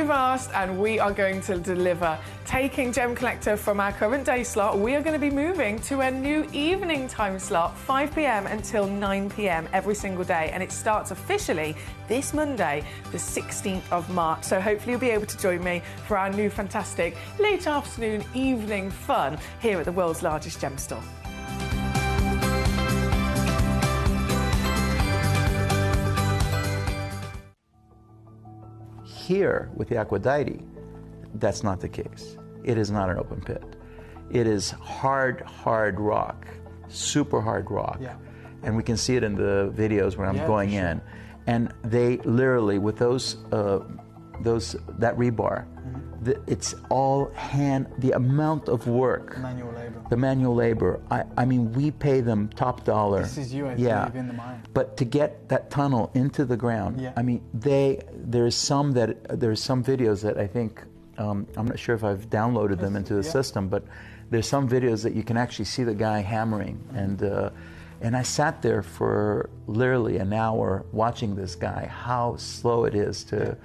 You've asked and we are going to deliver. Taking Gemcollector from our current day slot, we are going to be moving to a new evening time slot, 5 p.m. until 9 p.m. every single day. And it starts officially this Monday, the 16th of March. So hopefully you'll be able to join me for our new fantastic late afternoon, evening fun here at the world's largest gem store. Here with the Aquadite, that's not the case. It is not an open pit. It is hard rock, super hard rock. Yeah. And we can see it in the videos when I'm going in. And they literally, with that rebar, it's all hand, the amount of work. Manual labor. The manual labor. I mean, we pay them top dollar. This is you, I believe, in the mine. But to get that tunnel into the ground, I mean, there's some videos that I think, I'm not sure if I've downloaded them into the system, but there's some videos that you can actually see the guy hammering. And I sat there for literally an hour watching this guy, how slow it is to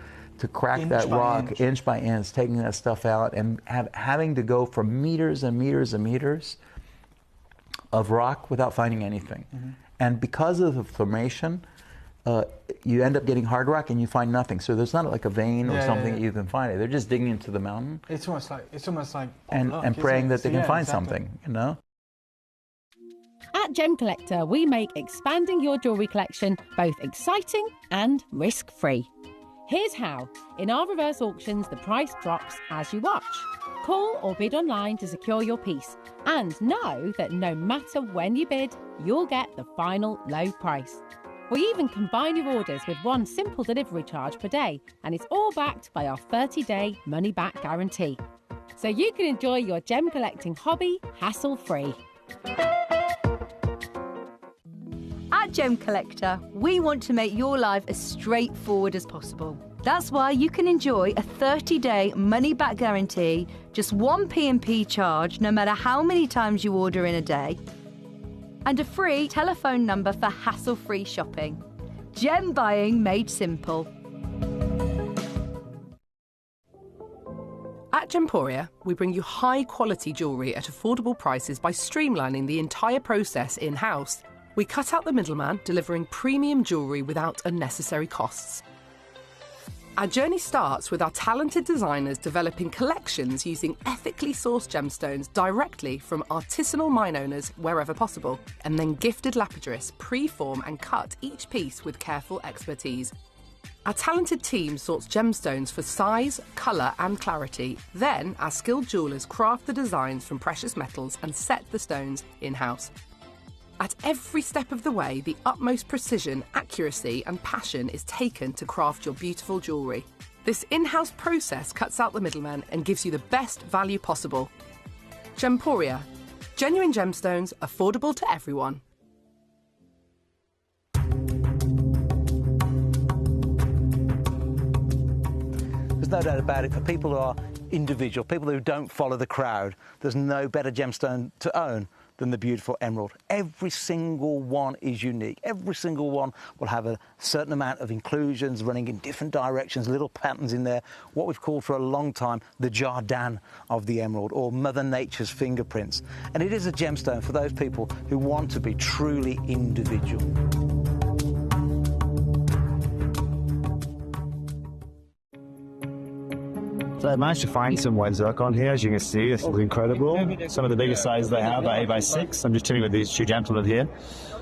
crack that rock inch by inch, taking that stuff out, and having to go for meters and meters and meters of rock without finding anything. And because of the formation, you end up getting hard rock and you find nothing. So there's not like a vein or something that you can find. They're just digging into the mountain. It's almost like and praying that they can find something, you know? At Gemcollector, we make expanding your jewellery collection both exciting and risk-free. Here's how. In our reverse auctions, the price drops as you watch. Call or bid online to secure your piece. And know that no matter when you bid, you'll get the final low price. We even combine your orders with one simple delivery charge per day, and it's all backed by our 30-day money-back guarantee. So you can enjoy your gem collecting hobby hassle-free. At Gemcollector, we want to make your life as straightforward as possible. That's why you can enjoy a 30-day money-back guarantee, just one P&P charge no matter how many times you order in a day, and a free telephone number for hassle-free shopping. Gem buying made simple. At Gemporia, we bring you high-quality jewellery at affordable prices by streamlining the entire process in-house. We cut out the middleman, delivering premium jewellery without unnecessary costs. Our journey starts with our talented designers developing collections using ethically sourced gemstones directly from artisanal mine owners wherever possible, and then gifted lapidarists pre-form and cut each piece with careful expertise. Our talented team sorts gemstones for size, colour and clarity. Then our skilled jewellers craft the designs from precious metals and set the stones in-house. At every step of the way, the utmost precision, accuracy and passion is taken to craft your beautiful jewellery. This in-house process cuts out the middleman and gives you the best value possible. Gemporia. Genuine gemstones, affordable to everyone. There's no doubt about it, for people who are individual, people who don't follow the crowd, there's no better gemstone to own than the beautiful emerald. Every single one is unique. Every single one will have a certain amount of inclusions running in different directions, little patterns in there, what we've called for a long time the Jardin of the emerald, or Mother Nature's fingerprints. And it is a gemstone for those people who want to be truly individual. So I managed to find some white zircon here, as you can see. This is incredible. Some of the biggest sizes they have are 8x6. I'm just chilling with these two gentlemen here.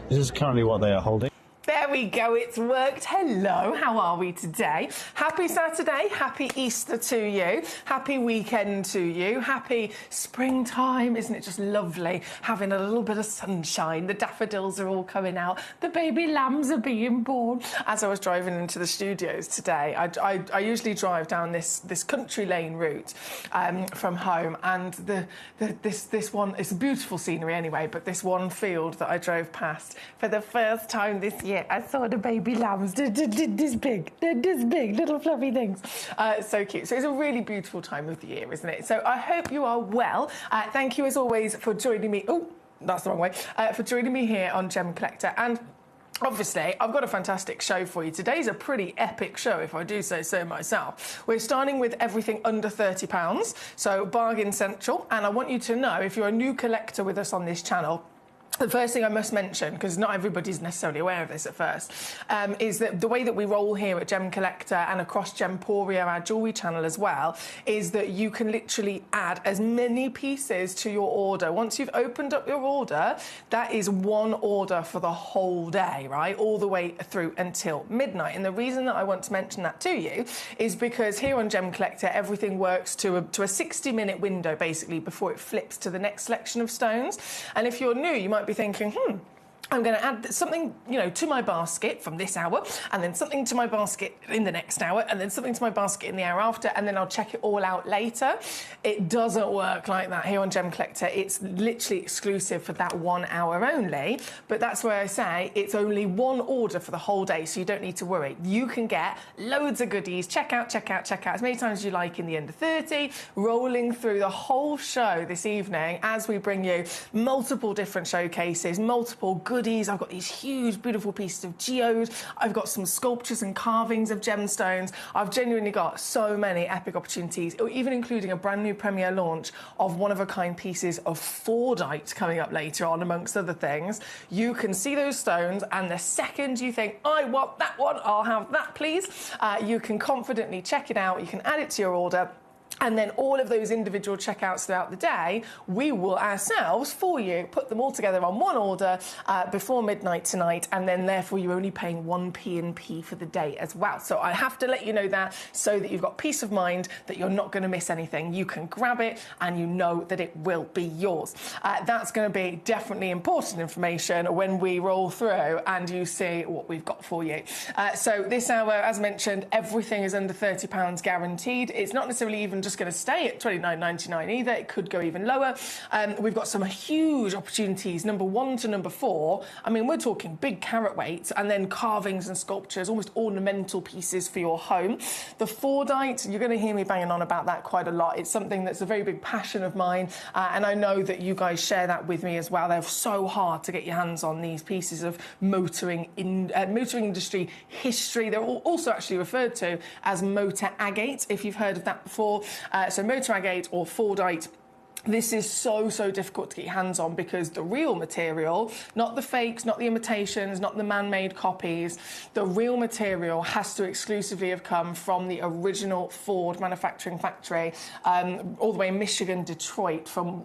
This is currently what they are holding. There we go, it's worked. Hello, how are we today? Happy Saturday, happy Easter to you, happy weekend to you, happy springtime. Isn't it just lovely having a little bit of sunshine? The daffodils are all coming out, the baby lambs are being born. As I was driving into the studios today, I usually drive down this country lane route from home, and this one, it's a beautiful scenery anyway, but this one field that I drove past for the first time this year, I saw the baby lambs. They're this big, little fluffy things. So cute. So it's a really beautiful time of the year, isn't it? So I hope you are well. Thank you as always for joining me. Oh, that's the wrong way. For joining me here on Gemcollector. And Obviously, I've got a fantastic show for you. Today's a pretty epic show, if I do say so myself. We're starting with everything under £30, so bargain central. And I want you to know, if you're a new collector with us on this channel, the first thing I must mention, because not everybody's necessarily aware of this at first, is that the way that we roll here at Gemcollector and across Gemporia, our jewellery channel as well, is that you can literally add as many pieces to your order. Once you've opened up your order, that is one order for the whole day, right? All the way through until midnight. And the reason that I want to mention that to you is because here on Gemcollector, everything works to a 60-minute window, basically, before it flips to the next selection of stones. And if you're new, you might be thinking, I'm going to add something, to my basket from this hour, and then something to my basket in the next hour, and then something to my basket in the hour after, and then I'll check it all out later. It doesn't work like that here on Gemcollector. It's literally exclusive for that 1 hour only, but that's where I say it's only one order for the whole day, so you don't need to worry. You can get loads of goodies, check out, as many times as you like in the under 30, rolling through the whole show this evening as we bring you multiple different showcases, multiple goodies. I've got these huge, beautiful pieces of geode. I've got some sculptures and carvings of gemstones. I've genuinely got so many epic opportunities, even including a brand new premiere launch of one-of-a-kind pieces of Fordite coming up later on, amongst other things. You can see those stones, and the second you think, I want that one, I'll have that, please, you can confidently check it out. You can add it to your order. And then all of those individual checkouts throughout the day, we will ourselves, for you, put them all together on one order before midnight tonight, and then therefore you're only paying 1 P&P for the day as well. So I have to let you know that so that you've got peace of mind that you're not going to miss anything. You can grab it and you know that it will be yours. That's going to be definitely important information when we roll through and you see what we've got for you. So this hour, as mentioned, everything is under £30 guaranteed. It's not necessarily even just going to stay at $29.99 either. It could go even lower. We've got some huge opportunities, number 1 to number 4. I mean, we're talking big carat weights and then carvings and sculptures, almost ornamental pieces for your home. The Fordite, you're going to hear me banging on about that quite a lot. It's something that's a very big passion of mine, and I know that you guys share that with me as well. They're so hard to get your hands on, these pieces of motoring industry history. They're also actually referred to as motor agate, if you've heard of that before. So motor agate or Fordite. This is so difficult to get your hands on because the real material, not the fakes, not the imitations, not the man-made copies, the real material has to exclusively have come from the original Ford manufacturing factory, all the way in Michigan, Detroit, from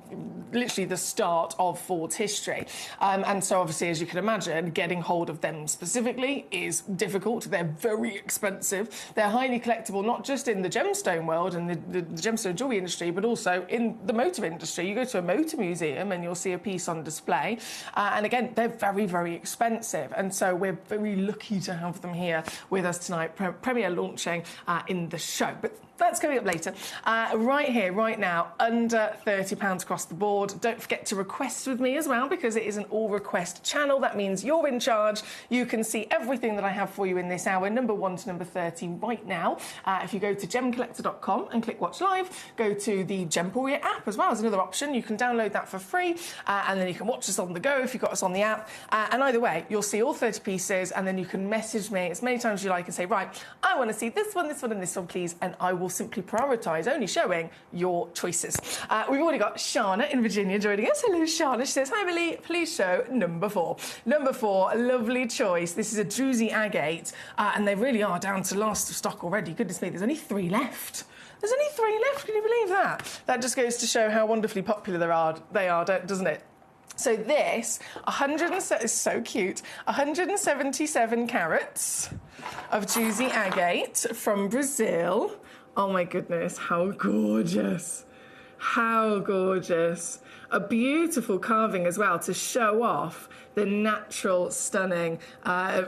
literally the start of Ford's history. And so obviously, as you can imagine, getting hold of them specifically is difficult. They're very expensive. They're highly collectible, not just in the gemstone world and the gemstone jewelry industry, but also in the motor industry. You go to a motor museum and you'll see a piece on display, and again, they're very expensive, and so we're very lucky to have them here with us tonight, premiere launching in the show. But that's coming up later. Right here, right now, under £30 across the board. Don't forget to request with me as well, because it is an all-request channel. That means you're in charge. You can see everything that I have for you in this hour, number 1 to number 30 right now. If you go to gemcollector.com and click Watch Live, go to the Gemporia app as well as another option. You can download that for free, and then you can watch us on the go if you've got us on the app. And either way, you'll see all 30 pieces, and then you can message me as many times as you like and say, right, I want to see this one, and this one, please, and I will simply prioritise only showing your choices. We've already got Shana in Virginia joining us. Hello, Shana. She says, hi, Millie. Please show number 4. Number 4, lovely choice. This is a druzy agate, and they really are down to last of stock already. Goodness me, there's only 3 left. There's only 3 left. Can you believe that? That just goes to show how wonderfully popular they are, doesn't it? So this, is so cute, 177 carats of juicy agate from Brazil. Oh my goodness, how gorgeous. How gorgeous. A beautiful carving as well to show off the natural, stunning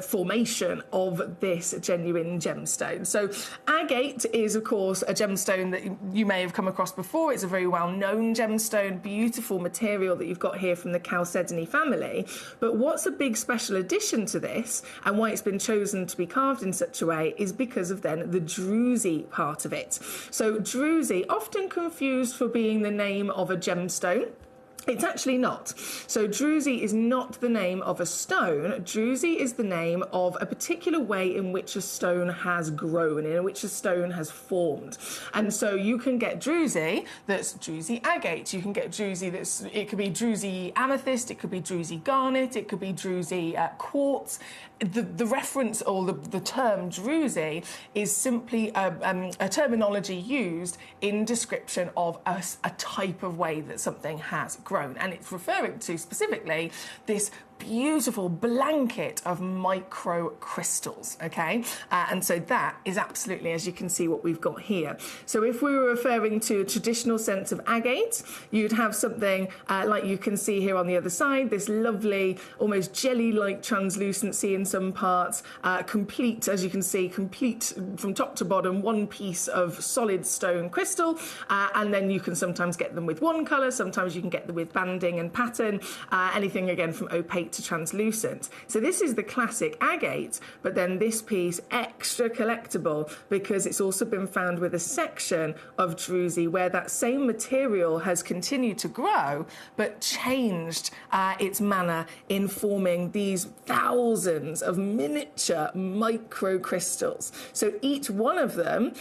formation of this genuine gemstone. So agate is, of course, a gemstone that you may have come across before. It's a very well-known gemstone, beautiful material that you've got here from the Chalcedony family. But what's a big special addition to this, and why it's been chosen to be carved in such a way, is because of then the druzy part of it. So druzy, often confused for being the name of a gemstone. It's actually not. So druzy is not the name of a stone. Druzy is the name of a particular way in which a stone has grown, in which a stone has formed. And so you can get druzy that's druzy agate. You can get druzy that's, it could be druzy amethyst, it could be druzy garnet, it could be druzy quartz. The reference or the term druzy is simply a terminology used in description of a type of way that something has grown, and it's referring to specifically this beautiful blanket of microcrystals, okay? And so that is absolutely, as you can see, what we've got here. So if we were referring to a traditional sense of agate, you'd have something like you can see here on the other side, this lovely, almost jelly-like translucency in some parts, complete, as you can see, complete from top to bottom, one piece of solid stone crystal, and then you can sometimes get them with one colour, sometimes you can get them with banding and pattern, anything again from opaque to translucent. So this is the classic agate, but then this piece extra collectible because it's also been found with a section of druzy where that same material has continued to grow but changed its manner in forming these thousands of miniature microcrystals. So each one of them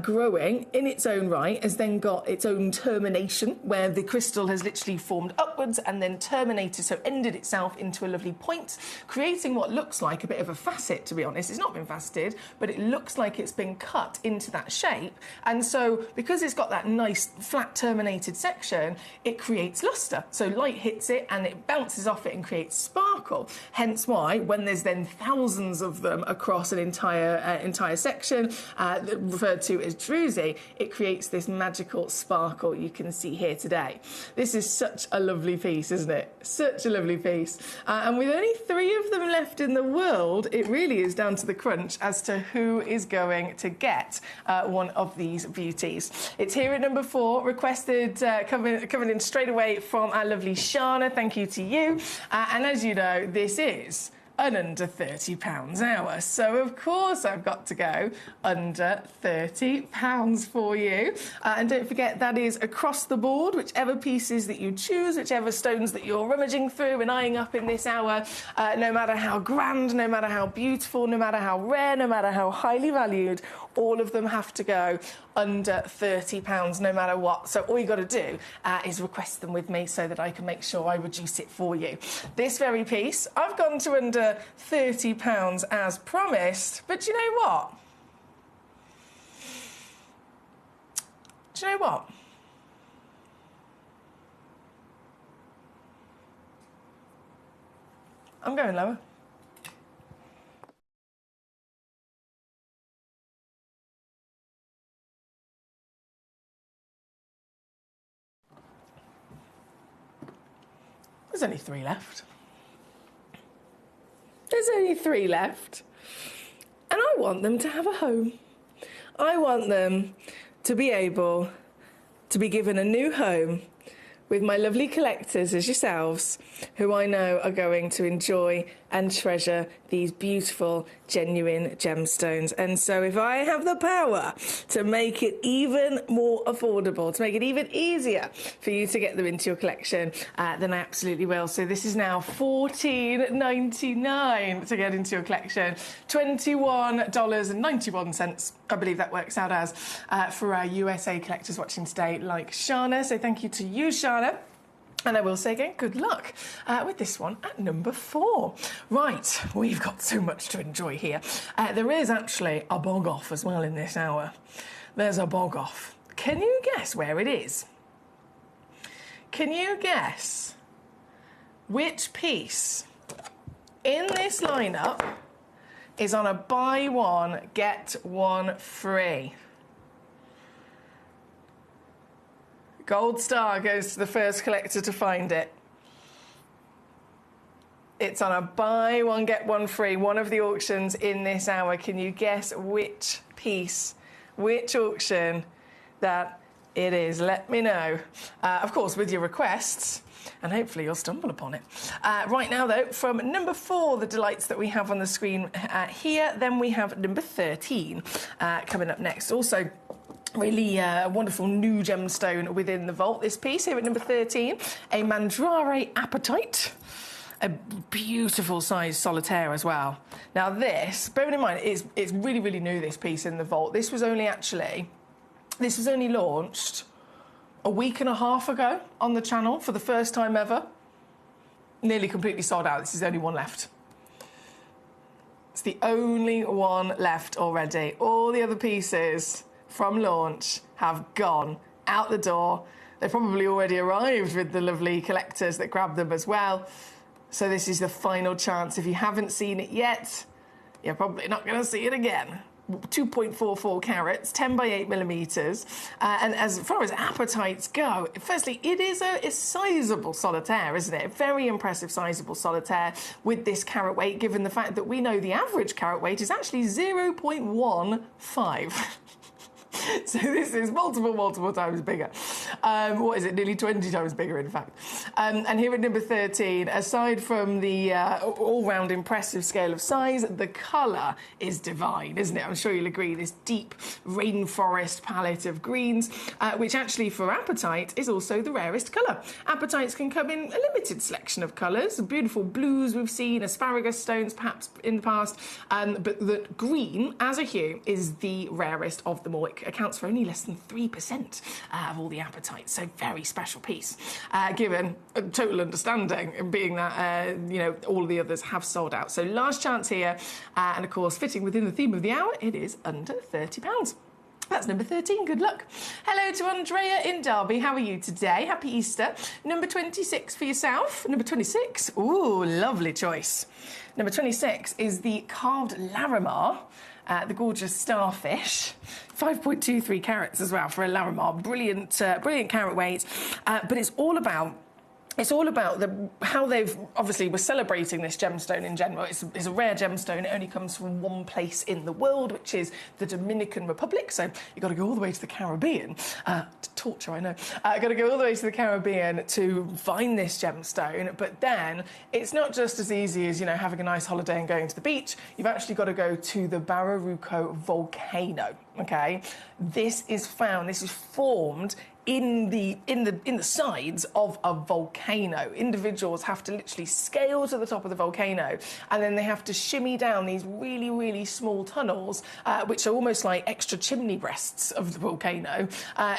growing in its own right has then got its own termination where the crystal has literally formed upwards and then terminated, so ended itself into a lovely point, creating what looks like a bit of a facet, to be honest. It's not been faceted, but it looks like it's been cut into that shape. And so because it's got that nice flat terminated section, it creates luster. So light hits it and it bounces off it and creates sparkle. Hence why when there's then thousands of them across an entire section referred to as druzy, it creates this magical sparkle you can see here today. This is such a lovely piece, isn't it? Such a lovely piece. And with only 3 of them left in the world, it really is down to the crunch as to who is going to get one of these beauties. It's here at number 4, requested, coming in straight away from our lovely Shana. Thank you to you. And as you know, this is an under £30 hour. So of course I've got to go under £30 for you. And don't forget that is across the board, whichever pieces that you choose, whichever stones that you're rummaging through and eyeing up in this hour, no matter how grand, no matter how beautiful, no matter how rare, no matter how highly valued, all of them have to go under £30 no matter what. So all you got to do is request them with me so that I can make sure I reduce it for you. This very piece, I've gone to under £30 as promised, but do you know what? Do you know what? I'm going lower. There's only 3 left. There's only 3 left. And I want them to have a home. I want them to be able to be given a new home with my lovely collectors as yourselves, who I know are going to enjoy and treasure these beautiful, genuine gemstones. And so if I have the power to make it even more affordable, to make it even easier for you to get them into your collection, then I absolutely will. So this is now $14.99 to get into your collection, $21.91, I believe that works out as, for our USA collectors watching today, like Shana. So thank you to you, Shana. And I will say again, good luck with this one at number 4. Right, we've got so much to enjoy here. There is actually a bog off as well in this hour. There's a bog off. Can you guess where it is? Can you guess which piece in this lineup is on a buy one, get one free? Gold star goes to the first collector to find it. It's on a buy one, get one free, one of the auctions in this hour. Can you guess which piece, which auction that it is? Let me know. Of course, with your requests, and hopefully you'll stumble upon it. Right now, though, from number 4, the delights that we have on the screen here, then we have number 13 coming up next. Also, Really wonderful new gemstone within the vault. This piece here at number 13, a Mandrare Apatite. A beautiful size solitaire as well. Now this, bearing in mind, it's really, really new, this piece in the vault. This was only launched a week and a half ago on the channel for the first time ever. Nearly completely sold out. This is the only one left. It's the only one left already. All the other pieces from launch have gone out the door. They've probably already arrived with the lovely collectors that grabbed them as well. So this is the final chance. If you haven't seen it yet, you're probably not going to see it again. 2.44 carats, 10 by 8 millimetres. And as far as apatites go, firstly, it is a sizable solitaire, isn't it? A very impressive sizable solitaire with this carat weight, given the fact that we know the average carat weight is actually 0.15. So this is multiple times bigger. What is it? Nearly 20 times bigger, in fact. And here at number 13, aside from the all-round impressive scale of size, the colour is divine, isn't it? I'm sure you'll agree. This deep rainforest palette of greens, which actually for apatite is also the rarest colour. Apatites can come in a limited selection of colours. Beautiful blues we've seen, asparagus stones perhaps in the past, but the green as a hue is the rarest of them all. It accounts for only less than 3% of all the apatites, so very special piece, given a total understanding, being that, all of the others have sold out. So last chance here, and of course, fitting within the theme of the hour, it is under £30. That's number 13, good luck. Hello to Andrea in Derby, how are you today? Happy Easter. Number 26 for yourself. Number 26, ooh, lovely choice. Number 26 is the carved Larimar, the gorgeous starfish. 5.23 carats as well for a Larimar. Brilliant carat weight. But it's all about how they've obviously we're celebrating this gemstone in general. It's a rare gemstone. It only comes from one place in the world, which is the Dominican Republic. So you've got to go all the way to the Caribbean. Torture, I know. Got to go all the way to the Caribbean to find this gemstone. But then it's not just as easy as having a nice holiday and going to the beach. You've actually got to go to the Bararuco volcano. Okay, this is formed in the sides of a volcano. Individuals have to literally scale to the top of the volcano, and then they have to shimmy down these really, really small tunnels, which are almost like extra chimney breasts of the volcano,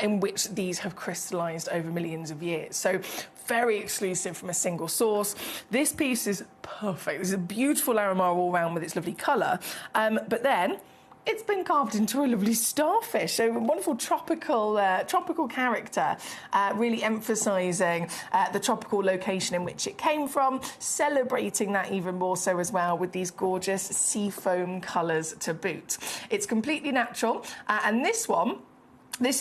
in which these have crystallised over millions of years. So very exclusive from a single source. This piece is perfect. This is a beautiful Larimar all round with its lovely colour, but then it's been carved into a lovely starfish, so a wonderful tropical character, really emphasising the tropical location in which it came from, celebrating that even more so as well with these gorgeous sea foam colours to boot. It's completely natural, and this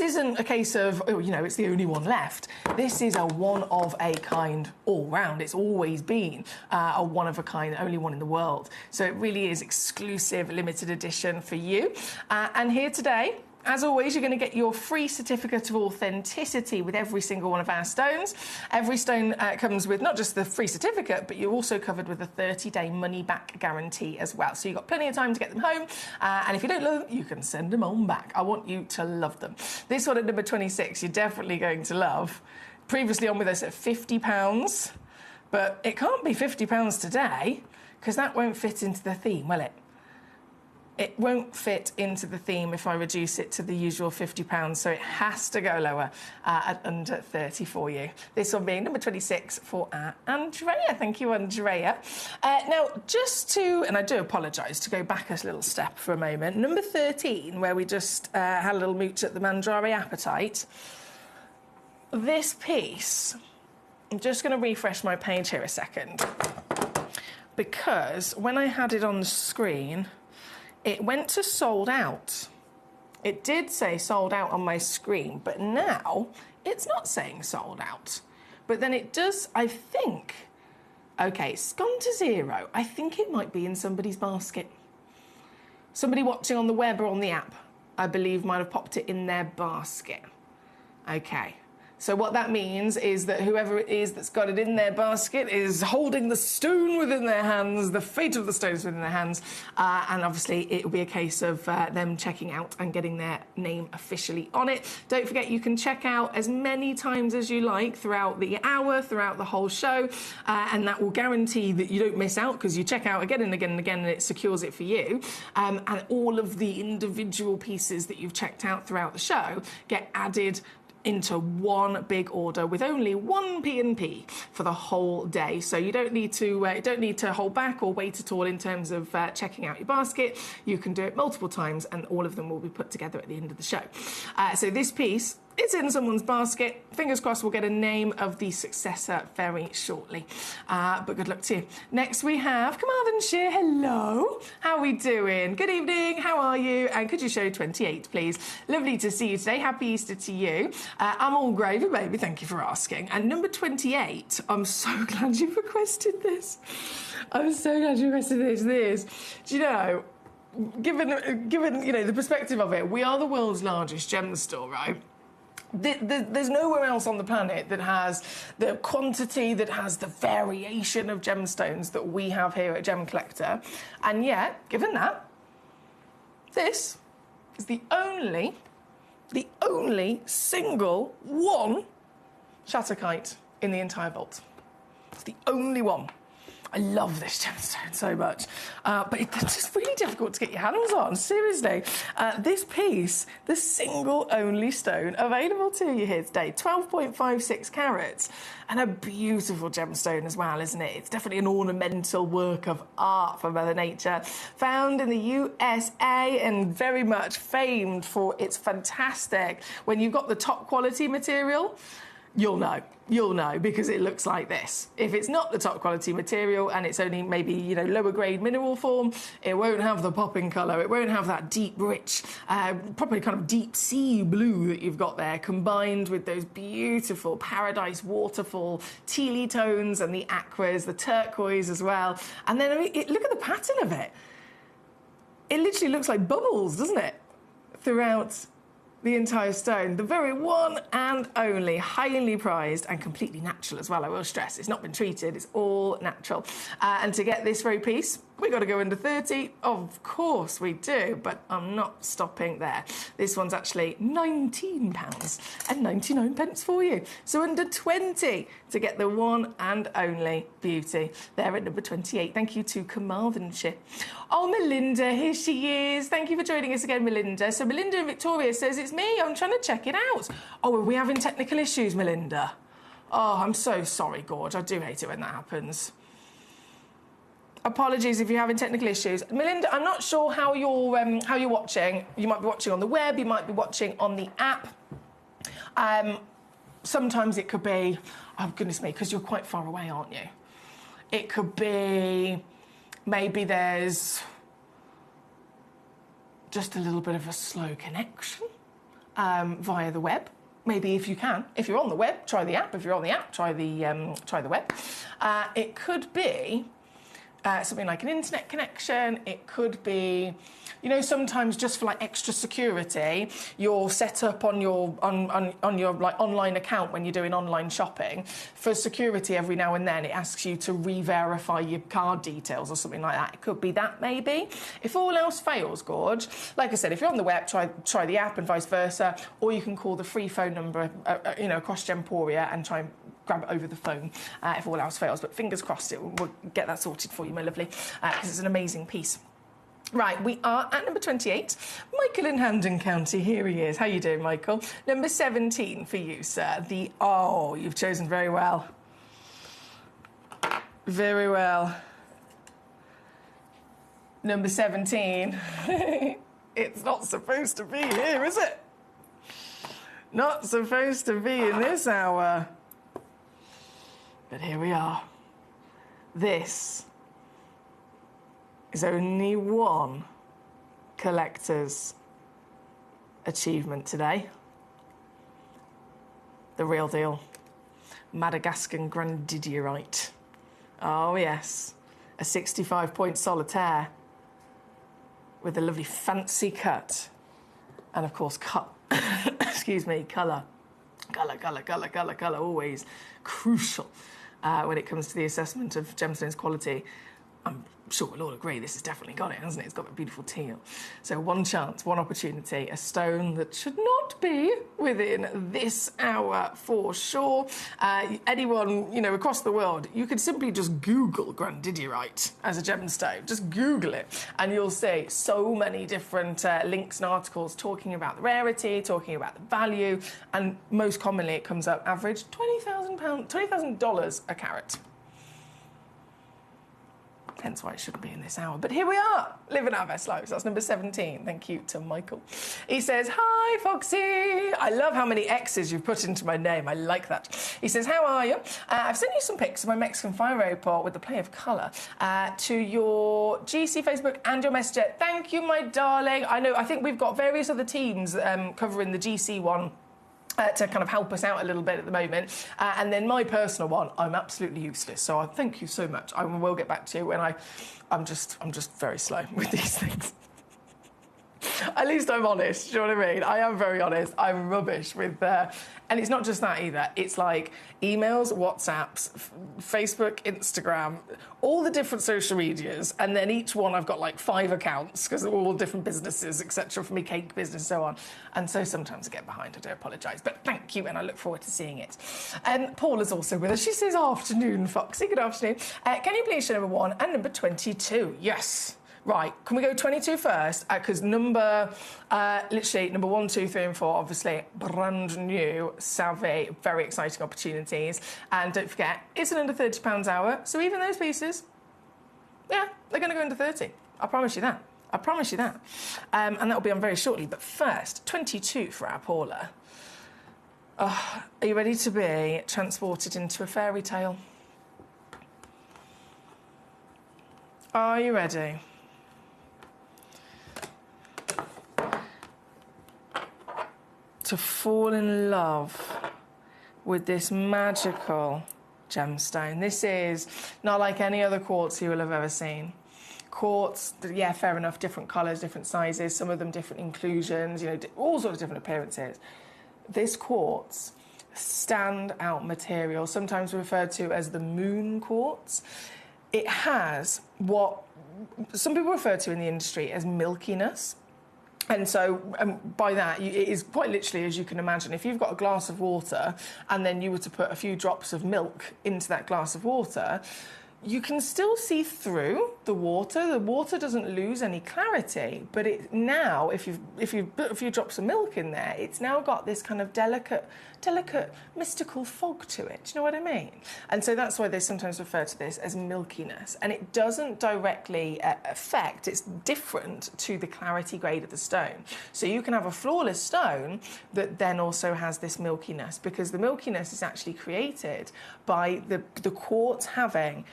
isn't a case of, it's the only one left. This is a one-of-a-kind all-round. It's always been a one-of-a-kind, only one in the world. So it really is exclusive, limited edition for you. And here today, as always, you're going to get your free certificate of authenticity with every single one of our stones. Every stone comes with not just the free certificate, but you're also covered with a 30-day money-back guarantee as well. So you've got plenty of time to get them home, and if you don't love them, you can send them on back. I want you to love them. This one at number 26, you're definitely going to love. Previously on with us at £50, but it can't be £50 today, because that won't fit into the theme, will it? It won't fit into the theme if I reduce it to the usual £50, so it has to go lower at under 30 for you. This one being number 26 for Andrea. Thank you, Andrea. Now, and I do apologise, to go back a little step for a moment, number 13, where we just had a little mooch at the Mandrare Apatite, this piece, I'm just going to refresh my page here a second, because when I had it on the screen, it went to sold out. It did say sold out on my screen, but now it's not saying sold out. But then it does, I think, okay, it's gone to zero. I think it might be in somebody's basket. Somebody watching on the web or on the app, I believe, might have popped it in their basket. Okay, So what that means is that whoever it is that's got it in their basket is holding the stone within their hands, the fate of the stones within their hands, and obviously it will be a case of them checking out and getting their name officially on it. Don't forget you can check out as many times as you like throughout the hour, throughout the whole show, and that will guarantee that you don't miss out because you check out again and again and again and it secures it for you. And all of the individual pieces that you've checked out throughout the show get added into one big order with only one P&P for the whole day. So you don't need to hold back or wait at all in terms of checking out your basket. You can do it multiple times and all of them will be put together at the end of the show. So this piece, it's in someone's basket. Fingers crossed we'll get a name of the successor very shortly. But good luck to you. Next we have Carmarthenshire. Hello. How are we doing? Good evening. How are you? And could you show 28, please? Lovely to see you today. Happy Easter to you. I'm all gravy, baby. Thank you for asking. And number 28, I'm so glad you requested this. I'm so glad you requested this. Do you know, given you know the perspective of it, we are the world's largest gem store, right? There's nowhere else on the planet that has the quantity, that has the variation of gemstones that we have here at Gemcollector. And yet, given that, this is the only single one Shatterkite in the entire vault. It's the only one. I love this gemstone so much, but it's just really difficult to get your hands on, seriously. This piece, the single only stone available to you here today, 12.56 carats, and a beautiful gemstone as well, isn't it? It's definitely an ornamental work of art from Mother Nature, found in the USA and very much famed for its fantastic, when you've got the top quality material, you'll know because it looks like this. If it's not the top quality material and it's only maybe, you know, lower grade mineral form, it won't have the popping colour, it won't have that deep, rich, probably kind of deep sea blue that you've got there, combined with those beautiful paradise waterfall tealy tones and the aquas, the turquoise as well. And then, I mean, look at the pattern of it. It literally looks like bubbles, doesn't it? Throughout the entire stone. The very one and only, highly prized and completely natural as well, I will stress. It's not been treated, it's all natural. And to get this very piece, we got to go under 30. Of course we do, but I'm not stopping there. This one's actually £19.99 for you. So under 20 to get the one and only beauty. There at number 28. Thank you to Carmarthenshire. Oh, Melinda, here she is. Thank you for joining us again, Melinda. So Melinda in Victoria says, it's me, I'm trying to check it out. Oh, are we having technical issues, Melinda? Oh, I'm so sorry, Gorge. I do hate it when that happens. Apologies if you're having technical issues. Melinda, I'm not sure how you're watching. You might be watching on the web, you might be watching on the app. Sometimes it could be, oh goodness me, because you're quite far away, aren't you? It could be, maybe there's just a little bit of a slow connection via the web. Maybe if you can. If you're on the web, try the app. If you're on the app, try the web. It could be something like an internet connection. It could be, you know, sometimes just for like extra security, you're set up on your on your like online account when you're doing online shopping. For security, every now and then it asks you to re-verify your card details or something like that. It could be that maybe. If all else fails, Gorge, like I said, if you're on the web, try the app and vice versa, or you can call the free phone number, you know, across Gemporia and try and grab it over the phone if all else fails. But fingers crossed we'll get that sorted for you, my lovely, because it's an amazing piece. Right, we are at number 28. Michael in Hampden County, here he is. How you doing, Michael? Number 17 for you, sir. Oh, you've chosen very well. Very well. Number 17. It's not supposed to be here, is it? Not supposed to be in this hour. But here we are. This is only one collector's achievement today. The real deal. Madagascan Grandidierite. Oh yes, a 65-point solitaire with a lovely fancy cut and of course excuse me, colour colour, always crucial when it comes to the assessment of gemstones quality. I'm sure we'll all agree this has definitely got it, hasn't it? It's got a beautiful teal. So one chance, one opportunity, a stone that should not be within this hour for sure. Anyone, you know, across the world, you could simply just Google grandidierite as a gemstone. Just Google it, and you'll see so many different links and articles talking about the rarity, talking about the value, and most commonly it comes up average $20,000 a carat. Hence why it shouldn't be in this hour. But here we are, living our best lives. That's number 17. Thank you to Michael. He says, hi, Foxy. I love how many X's you've put into my name. I like that. He says, how are you? I've sent you some pics of my Mexican fire report with the play of colour to your GC Facebook and your Messenger. Thank you, my darling. I think we've got various other teams covering the GC one. To kind of help us out a little bit at the moment. And then my personal one, I'm absolutely useless. So I thank you so much. I will get back to you when I'm just very slow with these things. At least I'm honest, do you know what I mean? I am very honest. I'm rubbish with... and it's not just that either. It's like emails, WhatsApps, Facebook, Instagram, all the different social medias, and then each one I've got like 5 accounts because they're all different businesses, etc. for me, cake business, so on. And so sometimes I get behind. I do apologise. But thank you, and I look forward to seeing it. Paula's also with us. She says, afternoon, Foxy. Good afternoon. Can you please show number 1 and number 22? Yes. Right, can we go 22 first? Because literally number 1, 2, 3 and 4, obviously brand new, savvy, very exciting opportunities. And don't forget, it's an under £30 hour, so even those pieces, yeah, they're going to go under 30. I promise you that. I promise you that. And that'll be on very shortly. But first, 22 for our Paula. Oh, are you ready to be transported into a fairy tale? Are you ready? To fall in love with this magical gemstone. This is not like any other quartz you will have ever seen. Quartz, yeah, fair enough, different colours, different sizes, some of them different inclusions, you know, all sorts of different appearances. This quartz, stand-out material, sometimes referred to as the moon quartz. It has what some people refer to in the industry as milkiness. And so by that, it is quite literally, as you can imagine, if you've got a glass of water and then you were to put a few drops of milk into that glass of water, you can still see through the water. The water doesn't lose any clarity, but it now, if you've put a few drops of milk in there, it's now got this kind of delicate, mystical fog to it. Do you know what I mean? And so that's why they sometimes refer to this as milkiness. And it doesn't directly affect, it's different to the clarity grade of the stone. So you can have a flawless stone that then also has this milkiness, because the milkiness is actually created by the quartz having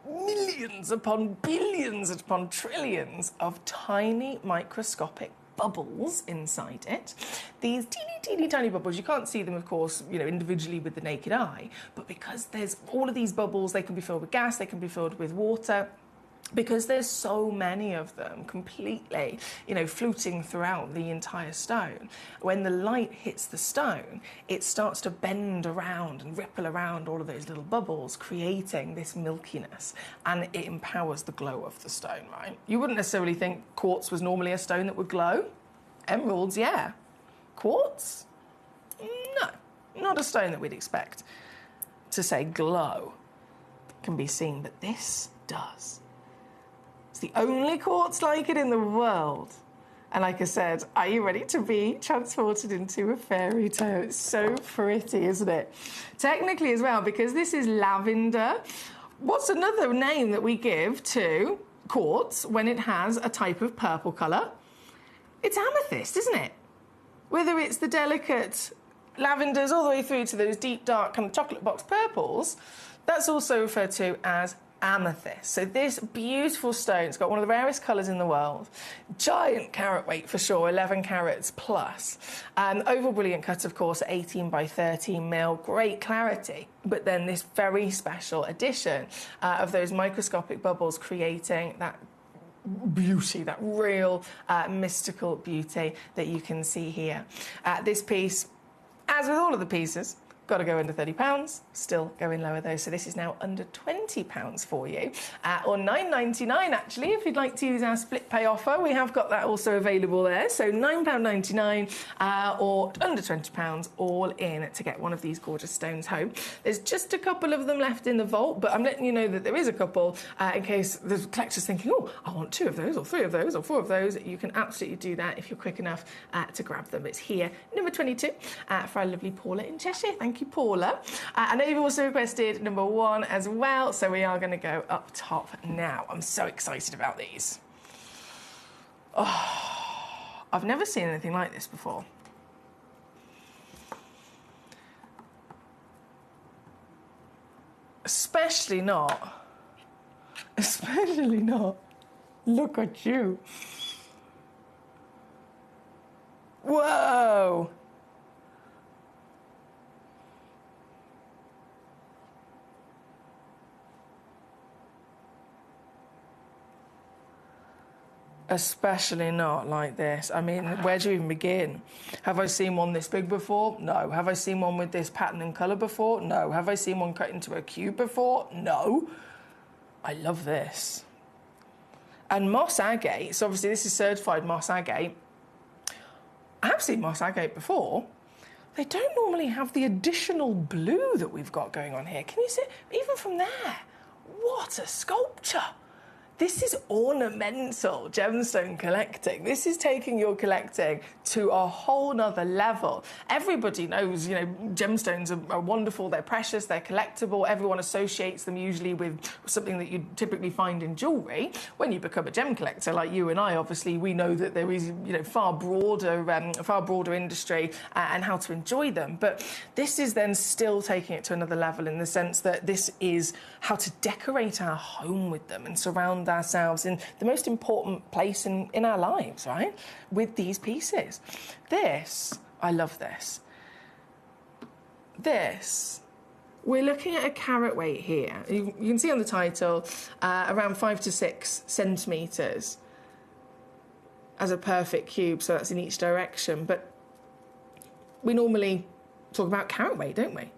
millions upon billions upon trillions of tiny microscopic bubbles inside it. These teeny tiny bubbles, you can't see them, of course, you know, individually with the naked eye, but because there's all of these bubbles, they can be filled with gas, they can be filled with water. Because there's so many of them completely, you know, floating throughout the entire stone, when the light hits the stone, it starts to bend around and ripple around all of those little bubbles, creating this milkiness, and it empowers the glow of the stone, right? You wouldn't necessarily think quartz was normally a stone that would glow. Emeralds, yeah. Quartz? No, not a stone that we'd expect to say glow can be seen, but this does. It's the only quartz like it in the world. And like I said, are you ready to be transported into a fairy tale? It's so pretty, isn't it? Technically as well, because this is lavender. What's another name that we give to quartz when it has a type of purple colour? It's amethyst, isn't it? Whether it's the delicate lavenders all the way through to those deep, dark kind of chocolate box purples, that's also referred to as amethyst. So this beautiful stone, it's got one of the rarest colours in the world, giant carat weight for sure, 11 carats plus, oval brilliant cut, of course, 18 by 13 mil, great clarity, but then this very special addition of those microscopic bubbles creating that beauty, that real mystical beauty that you can see here. This piece, As with all of the pieces, got to go under £30, still going lower though, so this is now under £20 for you, or £9.99 actually, if you'd like to use our split pay offer. We have got that also available there, so £9.99 or under £20 all in to get one of these gorgeous stones home. There's just a couple of them left in the vault, but I'm letting you know that there is a couple in case the collector's thinking, oh, I want 2 of those, or 3 of those, or 4 of those. You can absolutely do that if you're quick enough to grab them. It's here, number 22, for our lovely Paula in Cheshire. Thank you, Paula. I know you've also requested number 1 as well, so we are going to go up top now. I'm so excited about these. Oh, I've never seen anything like this before. Especially not. Look at you. Whoa. Especially not like this. I mean, where do you even begin? Have I seen one this big before? No. Have I seen one with this pattern and colour before? No. Have I seen one cut into a cube before? No. I love this. And moss agate, so obviously this is certified moss agate. I have seen moss agate before. They don't normally have the additional blue that we've got going on here. Can you see? Even from there, what a sculpture. This is ornamental gemstone collecting. This is taking your collecting to a whole nother level. Everybody knows, you know, gemstones are wonderful, they're precious, they're collectible. Everyone associates them usually with something that you typically find in jewellery. When you become a gem collector, like you and I, obviously, we know that there is, you know, far broader industry and how to enjoy them. But this is then still taking it to another level in the sense that this is how to decorate our home with them and surround ourselves in the most important place in our lives, right? With these pieces. This, I love this. This, we're looking at a carat weight here. You can see on the title, around 5 to 6 centimetres as a perfect cube, so that's in each direction. But we normally talk about carat weight, don't we?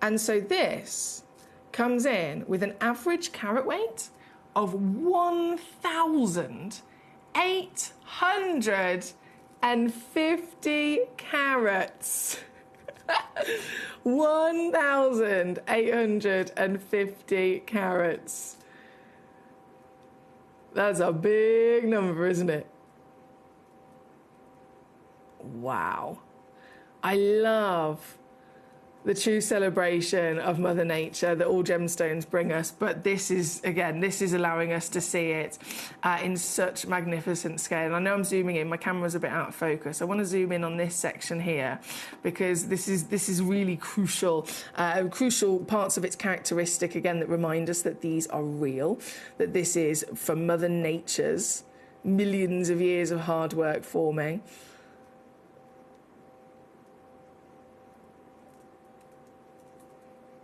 And so this comes in with an average carat weight of 1,850 carats. 1,850 carats. That's a big number, isn't it? Wow. I love the true celebration of Mother Nature that all gemstones bring us, but this is, again, this is allowing us to see it in such magnificent scale. And I know I'm zooming in, my camera's a bit out of focus. I want to zoom in on this section here because this is really crucial parts of its characteristic, again, that remind us that these are real, that this is from Mother Nature's millions of years of hard work forming.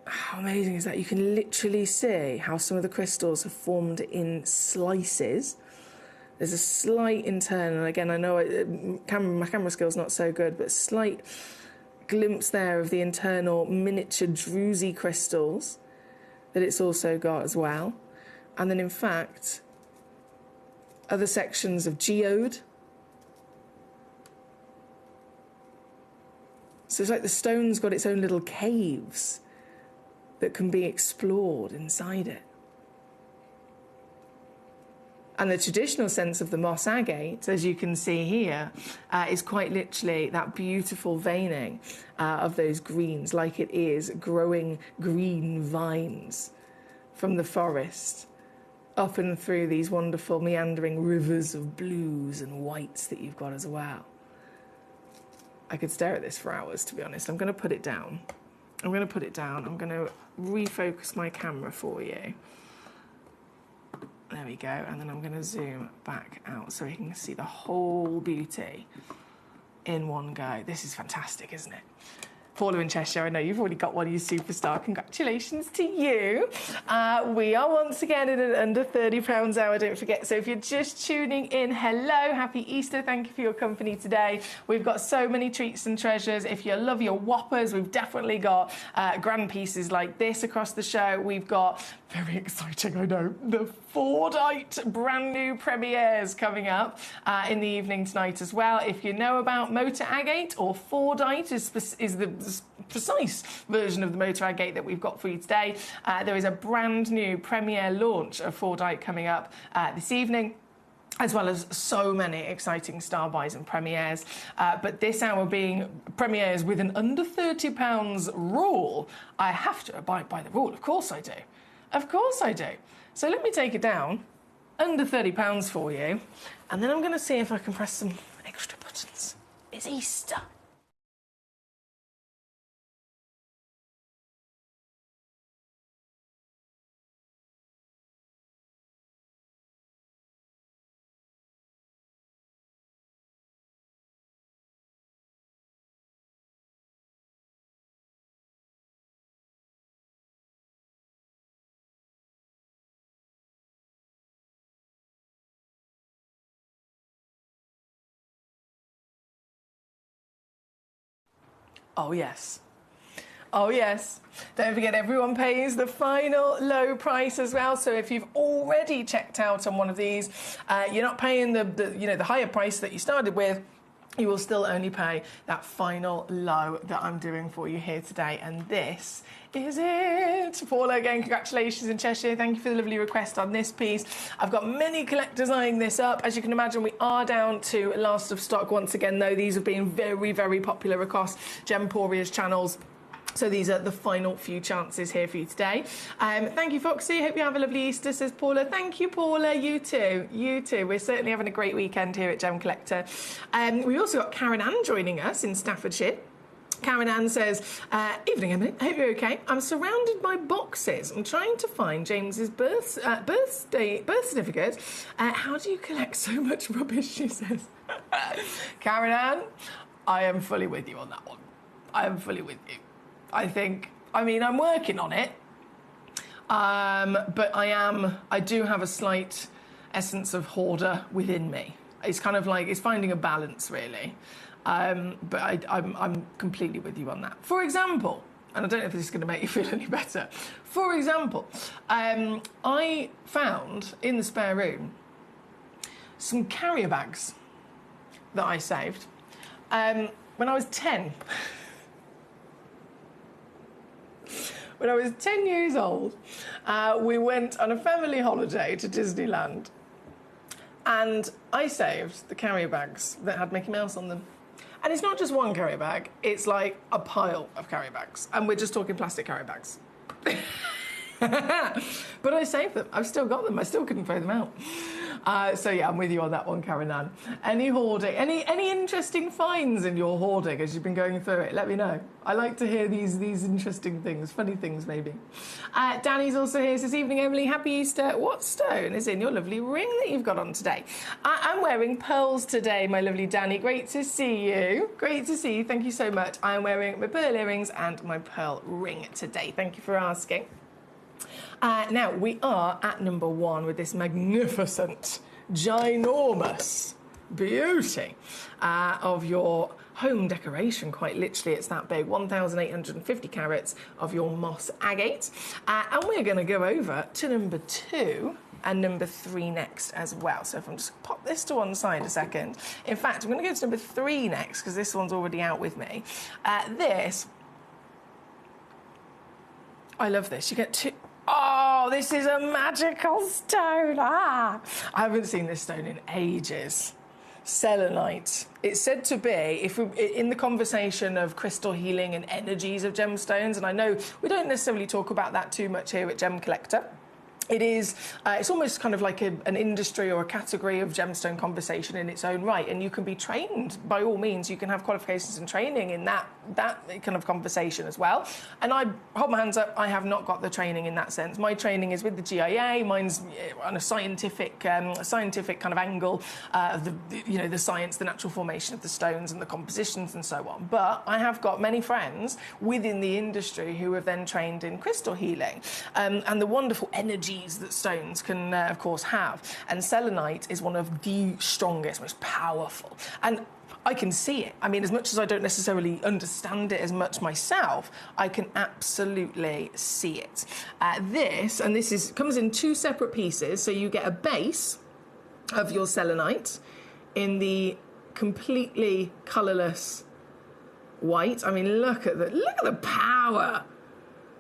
How amazing is that? You can literally see how some of the crystals have formed in slices. There's a slight internal, again, I know my camera skill's not so good, but a slight glimpse there of the internal miniature druzy crystals that it's also got as well. And then, in fact, other sections of geode. So it's like the stone's got its own little caves that can be explored inside it. And the traditional sense of the moss agate, as you can see here, is quite literally that beautiful veining of those greens, like it is growing green vines from the forest up and through these wonderful meandering rivers of blues and whites that you've got as well. I could stare at this for hours, to be honest. I'm going to put it down. I'm going to refocus my camera for you. There we go. And then I'm going to zoom back out so you can see the whole beauty in one go. This is fantastic, isn't it? Paula in Cheshire, I know you've already got one, you superstar. Congratulations to you. We are once again at an under £30 hour, don't forget. So if you're just tuning in, hello, happy Easter. Thank you for your company today. We've got so many treats and treasures. If you love your Whoppers, we've definitely got grand pieces like this across the show. We've got, very exciting, I know, the Fordite brand new premieres coming up in the evening tonight as well. If you know about motor agate, or Fordite is the precise version of the motor agate that we've got for you today, there is a brand new premiere launch of Fordite coming up this evening, as well as so many exciting star buys and premieres. But this hour being premieres with an under £30 rule, I have to abide by the rule. Of course I do. Of course I do. So let me take it down, under £30 for you, and then I'm going to see if I can press some extra buttons. It's Easter. Oh, yes. Oh, yes. Don't forget, everyone pays the final low price as well. So if you've already checked out on one of these, you're not paying the higher price that you started with. You will still only pay that final low that I'm doing for you here today. And this is it. Paula, again, congratulations in Cheshire. Thank you for the lovely request on this piece. I've got many collectors eyeing this up. As you can imagine, we are down to last of stock once again, though. These have been very, very popular across Gemporia's channels. So these are the final few chances here for you today. Thank you, Foxy. Hope you have a lovely Easter, says Paula. Thank you, Paula. You too. You too. We're certainly having a great weekend here at Gem Collector. We've also got Karen Ann joining us in Staffordshire. Karen Ann says, evening, Emily. Hope you're okay. I'm surrounded by boxes. I'm trying to find James's birth certificate. How do you collect so much rubbish, she says. Karen Ann, I am fully with you on that one. I am fully with you. I'm working on it, but I do have a slight essence of hoarder within me. It's kind of like, it's finding a balance, really. But I'm completely with you on that. For example, and I don't know if this is going to make you feel any better. For example, I found in the spare room some carrier bags that I saved when I was 10. When I was 10 years old, we went on a family holiday to Disneyland, and I saved the carrier bags that had Mickey Mouse on them. And it's not just one carrier bag, it's like a pile of carrier bags, and we're just talking plastic carrier bags. But I saved them. I've still got them. I still couldn't throw them out. So yeah, I'm with you on that one, Karen Ann. Any hoarding, any interesting finds in your hoarding as you've been going through it? Let me know. I like to hear these interesting things, funny things maybe. Danny's also here. Says, evening, Emily. Happy Easter. What stone is in your lovely ring that you've got on today? I'm wearing pearls today, my lovely Danny. Great to see you. Great to see you. Thank you so much. I'm wearing my pearl earrings and my pearl ring today. Thank you for asking. Now, we are at number one with this magnificent, ginormous beauty of your home decoration. Quite literally, it's that big, 1,850 carats of your moss agate. And we're going to go over to number two and number three next as well. So if I'm just pop this to one side a second. In fact, I'm going to go to number three next because this one's already out with me. I love this. You get two... Oh, this is a magical stone. I haven't seen this stone in ages. Selenite. It's said to be, in the conversation of crystal healing and energies of gemstones, and I know we don't necessarily talk about that too much here at Gem Collector, It is, it's almost kind of like an industry or a category of gemstone conversation in its own right, and you can be trained, by all means, you can have qualifications and training in that kind of conversation as well. And I hold my hands up, I have not got the training in that sense. My training is with the GIA, mine's on a scientific kind of angle of the science, the natural formation of the stones and the compositions and so on. But I have got many friends within the industry who have then trained in crystal healing, and the wonderful energy that stones can, of course, have. And selenite is one of the strongest, most powerful. And I can see it. I mean, as much as I don't necessarily understand it as much myself, I can absolutely see it. This comes in 2 separate pieces. So you get a base of your selenite in the completely colourless white. I mean, look at the power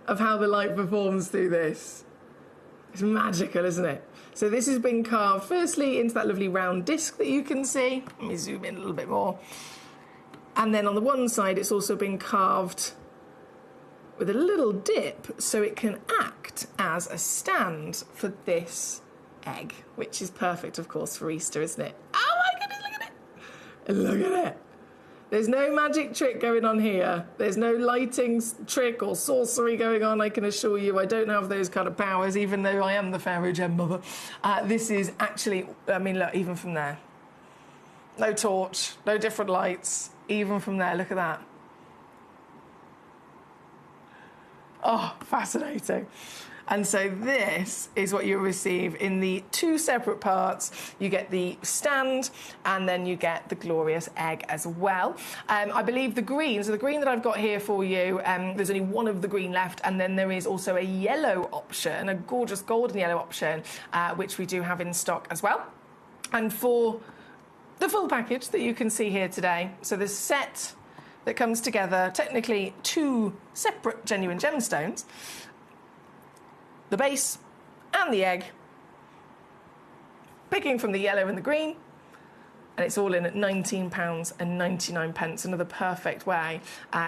of how the light performs through this. It's magical, isn't it? So this has been carved firstly into that lovely round disc that you can see. Let me zoom in a little bit more. And then on the one side, it's also been carved with a little dip so it can act as a stand for this egg, which is perfect, of course, for Easter, isn't it? Oh my goodness, look at it! Look at it! There's no magic trick going on here. There's no lighting trick or sorcery going on, I can assure you. I don't have those kind of powers, even though I am the Pharaoh Gem Mother. This is actually, I mean, look, even from there. No torch, no different lights. Even from there, look at that. Oh, fascinating. And so this is what you'll receive in the 2 separate parts. You get the stand, and then you get the glorious egg as well. I believe the green that I've got here for you, there's only one of the green left, and then there is also a yellow option, a gorgeous golden yellow option, which we do have in stock as well. And for the full package that you can see here today, so the set that comes together, technically 2 separate genuine gemstones, the base and the egg, picking from the yellow and the green, and it's all in at £19.99, another perfect way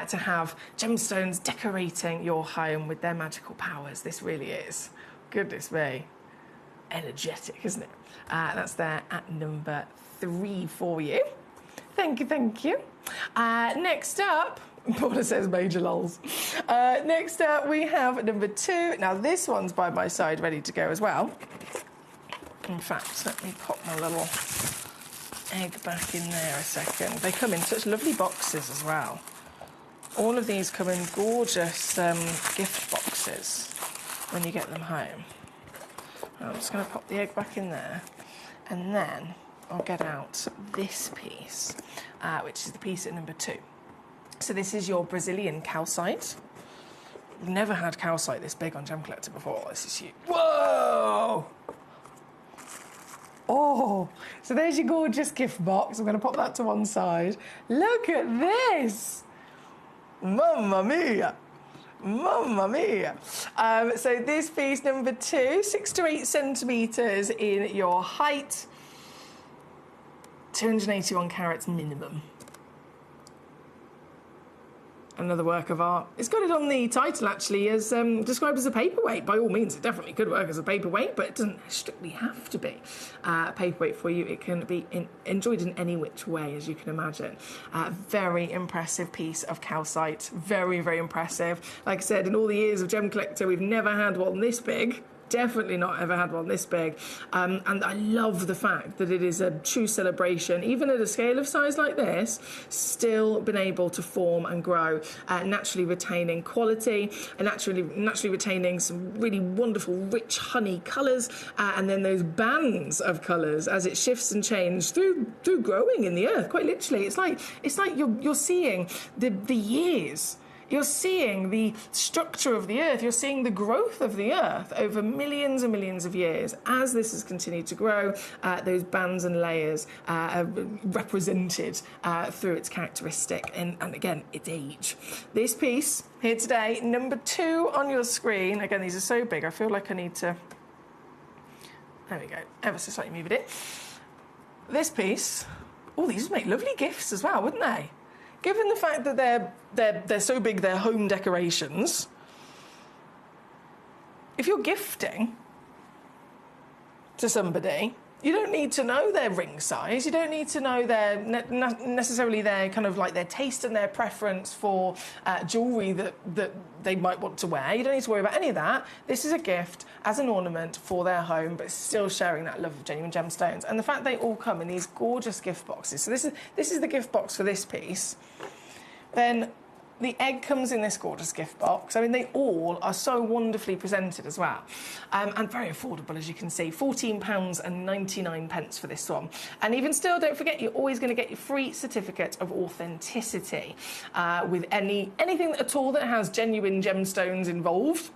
to have gemstones decorating your home with their magical powers. This really is, goodness me, energetic, isn't it? That's there at number 3 for you. Thank you, thank you. Next up, Paula says major lols. Next up, we have number 2. Now, this one's by my side, ready to go as well. In fact, let me pop my little egg back in there a second. They come in such lovely boxes as well. All of these come in gorgeous gift boxes when you get them home. I'm just going to pop the egg back in there, and then I'll get out this piece, which is the piece at number 2. So this is your Brazilian calcite. We've never had calcite this big on Gemcollector before. This is huge. Whoa! Oh, so there's your gorgeous gift box. I'm going to pop that to one side. Look at this! Mamma mia! Mamma mia! So this piece, number 2, 6 to 8 centimetres in your height. 281 carats minimum. Another work of art. It's got it on the title, actually, as described as a paperweight. By all means, it definitely could work as a paperweight, but it doesn't strictly have to be a paperweight for you. It can be enjoyed in any which way, as you can imagine. Very impressive piece of calcite. Very, very impressive. Like I said, in all the years of Gemcollector, we've never had one this big. Definitely not ever had one this big. And I love the fact that it is a true celebration, even at a scale of size like this, still been able to form and grow, naturally retaining quality, and naturally retaining some really wonderful, rich honey colours, and then those bands of colours as it shifts and changes through growing in the earth. Quite literally, it's like you're seeing the years. You're seeing the structure of the earth, you're seeing the growth of the earth over millions and millions of years. As this has continued to grow, those bands and layers are represented through its characteristic and again, its age. This piece here today, number 2 on your screen. Again, these are so big, I feel like I need to... There we go, ever so slightly move it in. This piece... Oh, these would make lovely gifts as well, wouldn't they? Given the fact that they're so big, they're home decorations, if you're gifting, to somebody, you don't need to know their ring size. You don't need to know their necessarily their kind of like their taste and their preference for jewellery that they might want to wear. You don't need to worry about any of that. This is a gift as an ornament for their home, but still sharing that love of genuine gemstones. And the fact they all come in these gorgeous gift boxes. So this is the gift box for this piece. Then the egg comes in this gorgeous gift box. I mean, they all are so wonderfully presented as well. And very affordable, as you can see. £14.99 for this one. And even still, don't forget, you're always going to get your free certificate of authenticity with anything at all that has genuine gemstones involved.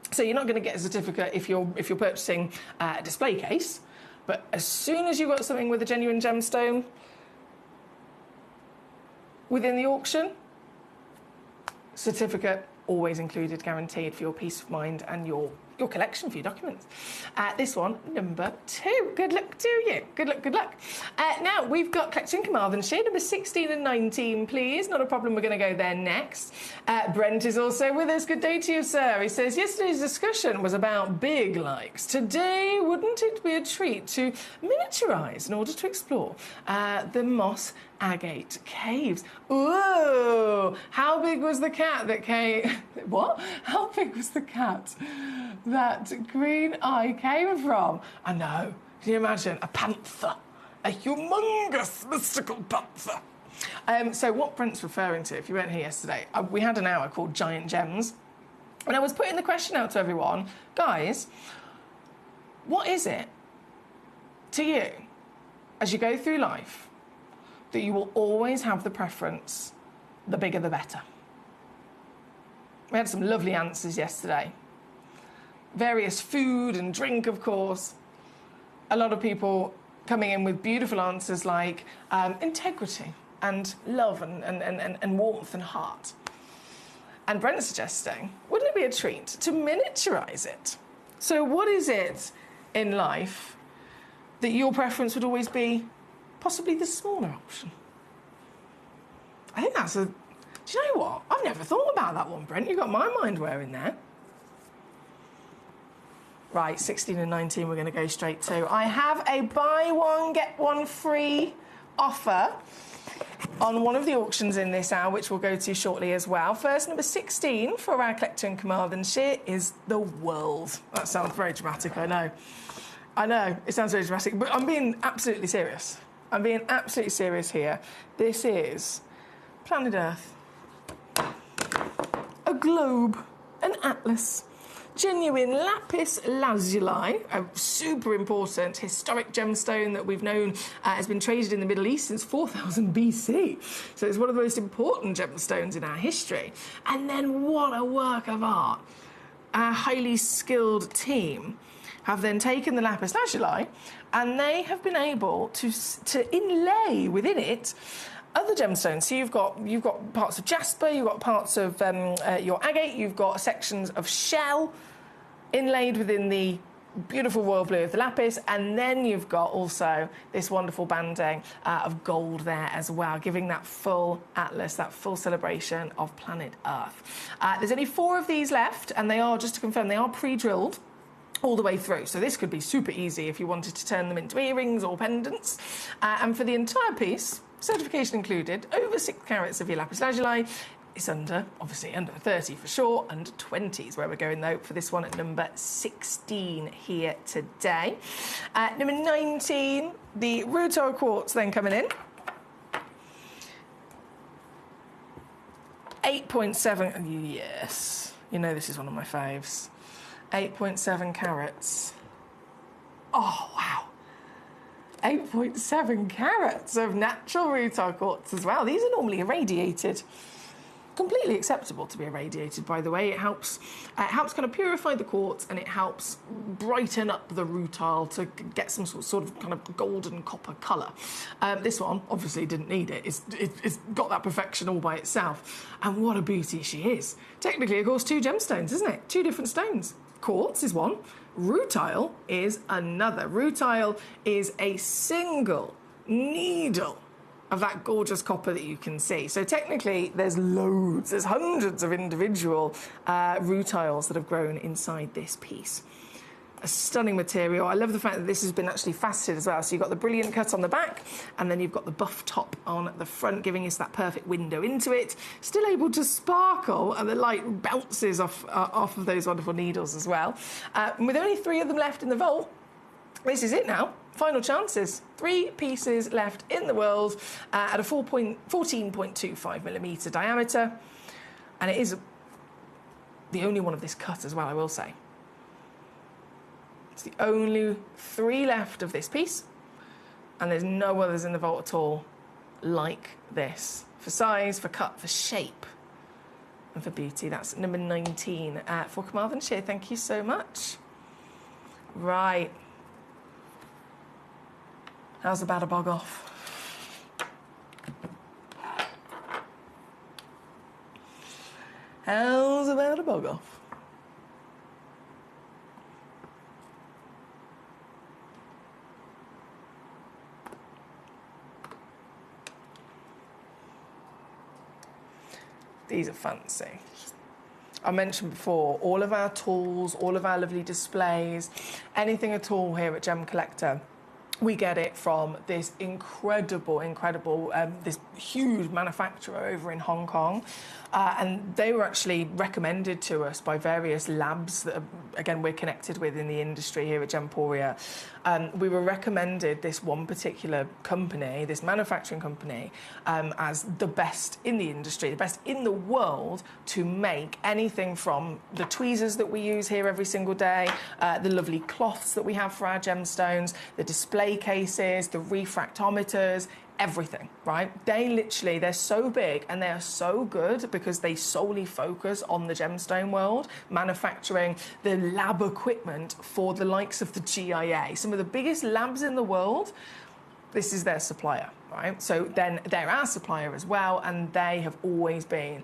So you're not going to get a certificate if you're purchasing a display case. But as soon as you've got something with a genuine gemstone within the auction, certificate always included, guaranteed for your peace of mind and your collection, for your documents. This one, number 2. Good luck to you. Good luck, good luck. Now, we've got Collector in Carmarthenshire, number 16 and 19, please. Not a problem, we're going to go there next. Brent is also with us. Good day to you, sir. He says, yesterday's discussion was about big likes. Today, wouldn't it be a treat to miniaturise in order to explore the Moss Agate Caves? Ooh, how big was the cat that came... What? How big was the cat that Green Eye came from? I know. Can you imagine? A panther. A humongous mystical panther. So what Brent's referring to, if you weren't here yesterday, we had an hour called Giant Gems. And I was putting the question out to everyone, guys, what is it to you, as you go through life, that you will always have the preference, the bigger the better? We had some lovely answers yesterday. Various food and drink, of course. A lot of people coming in with beautiful answers like integrity and love and warmth and heart. And Brent's suggesting, wouldn't it be a treat to miniaturise it? So what is it in life that your preference would always be possibly the smaller option? I think that's a... Do you know what? I've never thought about that one, Brent. You've got my mind wearing there. Right, 16 and 19 we're going to go straight to. I have a buy one, get one free offer on one of the auctions in this hour, which we'll go to shortly as well. First, number 16 for our Collector in Carmarthenshire is the world. That sounds very dramatic, I know. I know, it sounds very dramatic, but I'm being absolutely serious. I'm being absolutely serious here. This is planet Earth. A globe, an atlas, genuine lapis lazuli, a super important historic gemstone that we've known has been traded in the Middle East since 4000 BC. So it's one of the most important gemstones in our history. And then what a work of art. Our highly skilled team have then taken the lapis lazuli and they have been able to inlay within it other gemstones. So you've got parts of jasper, you've got parts of your agate, you've got sections of shell inlaid within the beautiful royal blue of the lapis, and then you've got also this wonderful banding of gold there as well, giving that full atlas, that full celebration of planet Earth. There's only 4 of these left, and they are, just to confirm, they are pre-drilled all the way through. So this could be super easy if you wanted to turn them into earrings or pendants. And for the entire piece, certification included, over 6 carats of your lapis lazuli. It's obviously under 30 for sure, under 20 is where we're going though for this one at number 16 here today. Number 19, the rutile quartz then coming in. 8.7, yes, you know this is one of my faves. 8.7 carats. Oh, wow. 8.7 carats of natural rutile quartz as well. These are normally irradiated. Completely acceptable to be irradiated, by the way. It helps kind of purify the quartz, and it helps brighten up the rutile to get some sort of kind of golden copper colour. This one obviously didn't need it. It's got that perfection all by itself. And what a beauty she is. Technically, of course, 2 gemstones, isn't it? 2 different stones. Quartz is one, rutile is another. Rutile is a single needle of that gorgeous copper that you can see. So technically there's hundreds of individual rutiles that have grown inside this piece. A stunning material. I love the fact that this has been actually faceted as well. So you've got the brilliant cut on the back, and then you've got the buff top on the front, giving us that perfect window into it. Still able to sparkle, and the light bounces off of those wonderful needles as well. With only 3 of them left in the vault, this is it now. Final chances. 3 pieces left in the world at a 14.25mm diameter. And it is the only one of this cut as well, I will say. It's the only 3 left of this piece, and there's no others in the vault at all like this. For size, for cut, for shape, and for beauty. That's number 19 for Carmarthenshire. Thank you so much. Right. How's about a bog off? How's about a bog off? These are fancy. I mentioned before, all of our tools, all of our lovely displays, anything at all here at Gemcollector, we get it from this incredible, this huge manufacturer over in Hong Kong. And they were actually recommended to us by various labs that, again, we're connected with in the industry here at Gemporia. We were recommended this one particular company, this manufacturing company, as the best in the industry, the best in the world to make anything from the tweezers that we use here every single day, the lovely cloths that we have for our gemstones, the display cases, the refractometers, everything, right? They're so big and they are so good because they solely focus on the gemstone world, manufacturing the lab equipment for the likes of the GIA. Some of the biggest labs in the world, this is their supplier, right? So then they're our supplier as well, and they have always been,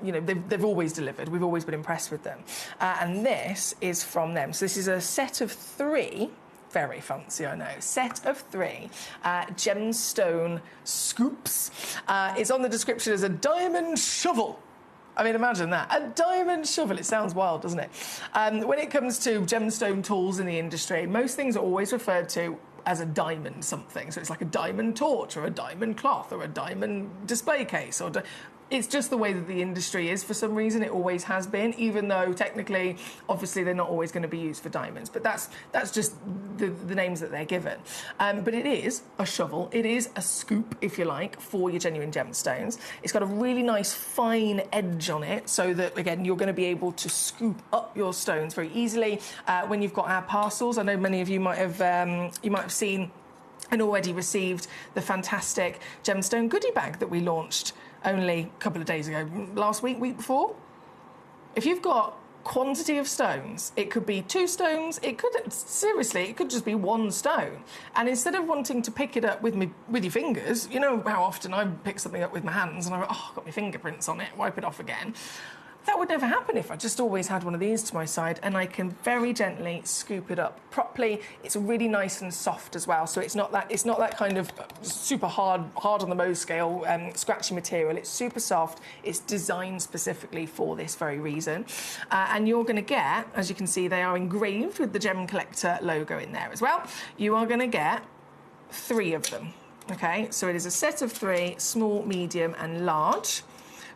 they've always delivered. We've always been impressed with them. And this is from them. So this is a set of 3, very fancy, I know. Set of 3 gemstone scoops. It's on the description as a diamond shovel. I mean, imagine that. A diamond shovel. It sounds wild, doesn't it? When it comes to gemstone tools in the industry, most things are always referred to as a diamond something. So it's like a diamond torch or a diamond cloth or a diamond display case. It's just the way that the industry is for some reason. It always has been, even though technically, obviously, they're not always going to be used for diamonds. But that's just the names that they're given. But it is a shovel. It is a scoop, if you like, for your genuine gemstones. It's got a really nice fine edge on it so that, again, you're going to be able to scoop up your stones very easily when you've got our parcels. I know many of you might have seen and already received the fantastic gemstone goodie bag that we launched only a couple of days ago, last week before. If you've got quantity of stones, it could be 2 stones, it could just be 1 stone. And instead of wanting to pick it up with your fingers, you know how often I pick something up with my hands and I go, oh, I've got my fingerprints on it, wipe it off again. That would never happen if I just always had one of these to my side, and I can very gently scoop it up properly. It's really nice and soft as well, so it's not that kind of super hard on the Mohs scale, scratchy material. It's super soft. It's designed specifically for this very reason. And you're going to get, as you can see, they are engraved with the Gemcollector logo in there as well. You are going to get 3 of them. Okay, so it is a set of 3, small, medium, and large.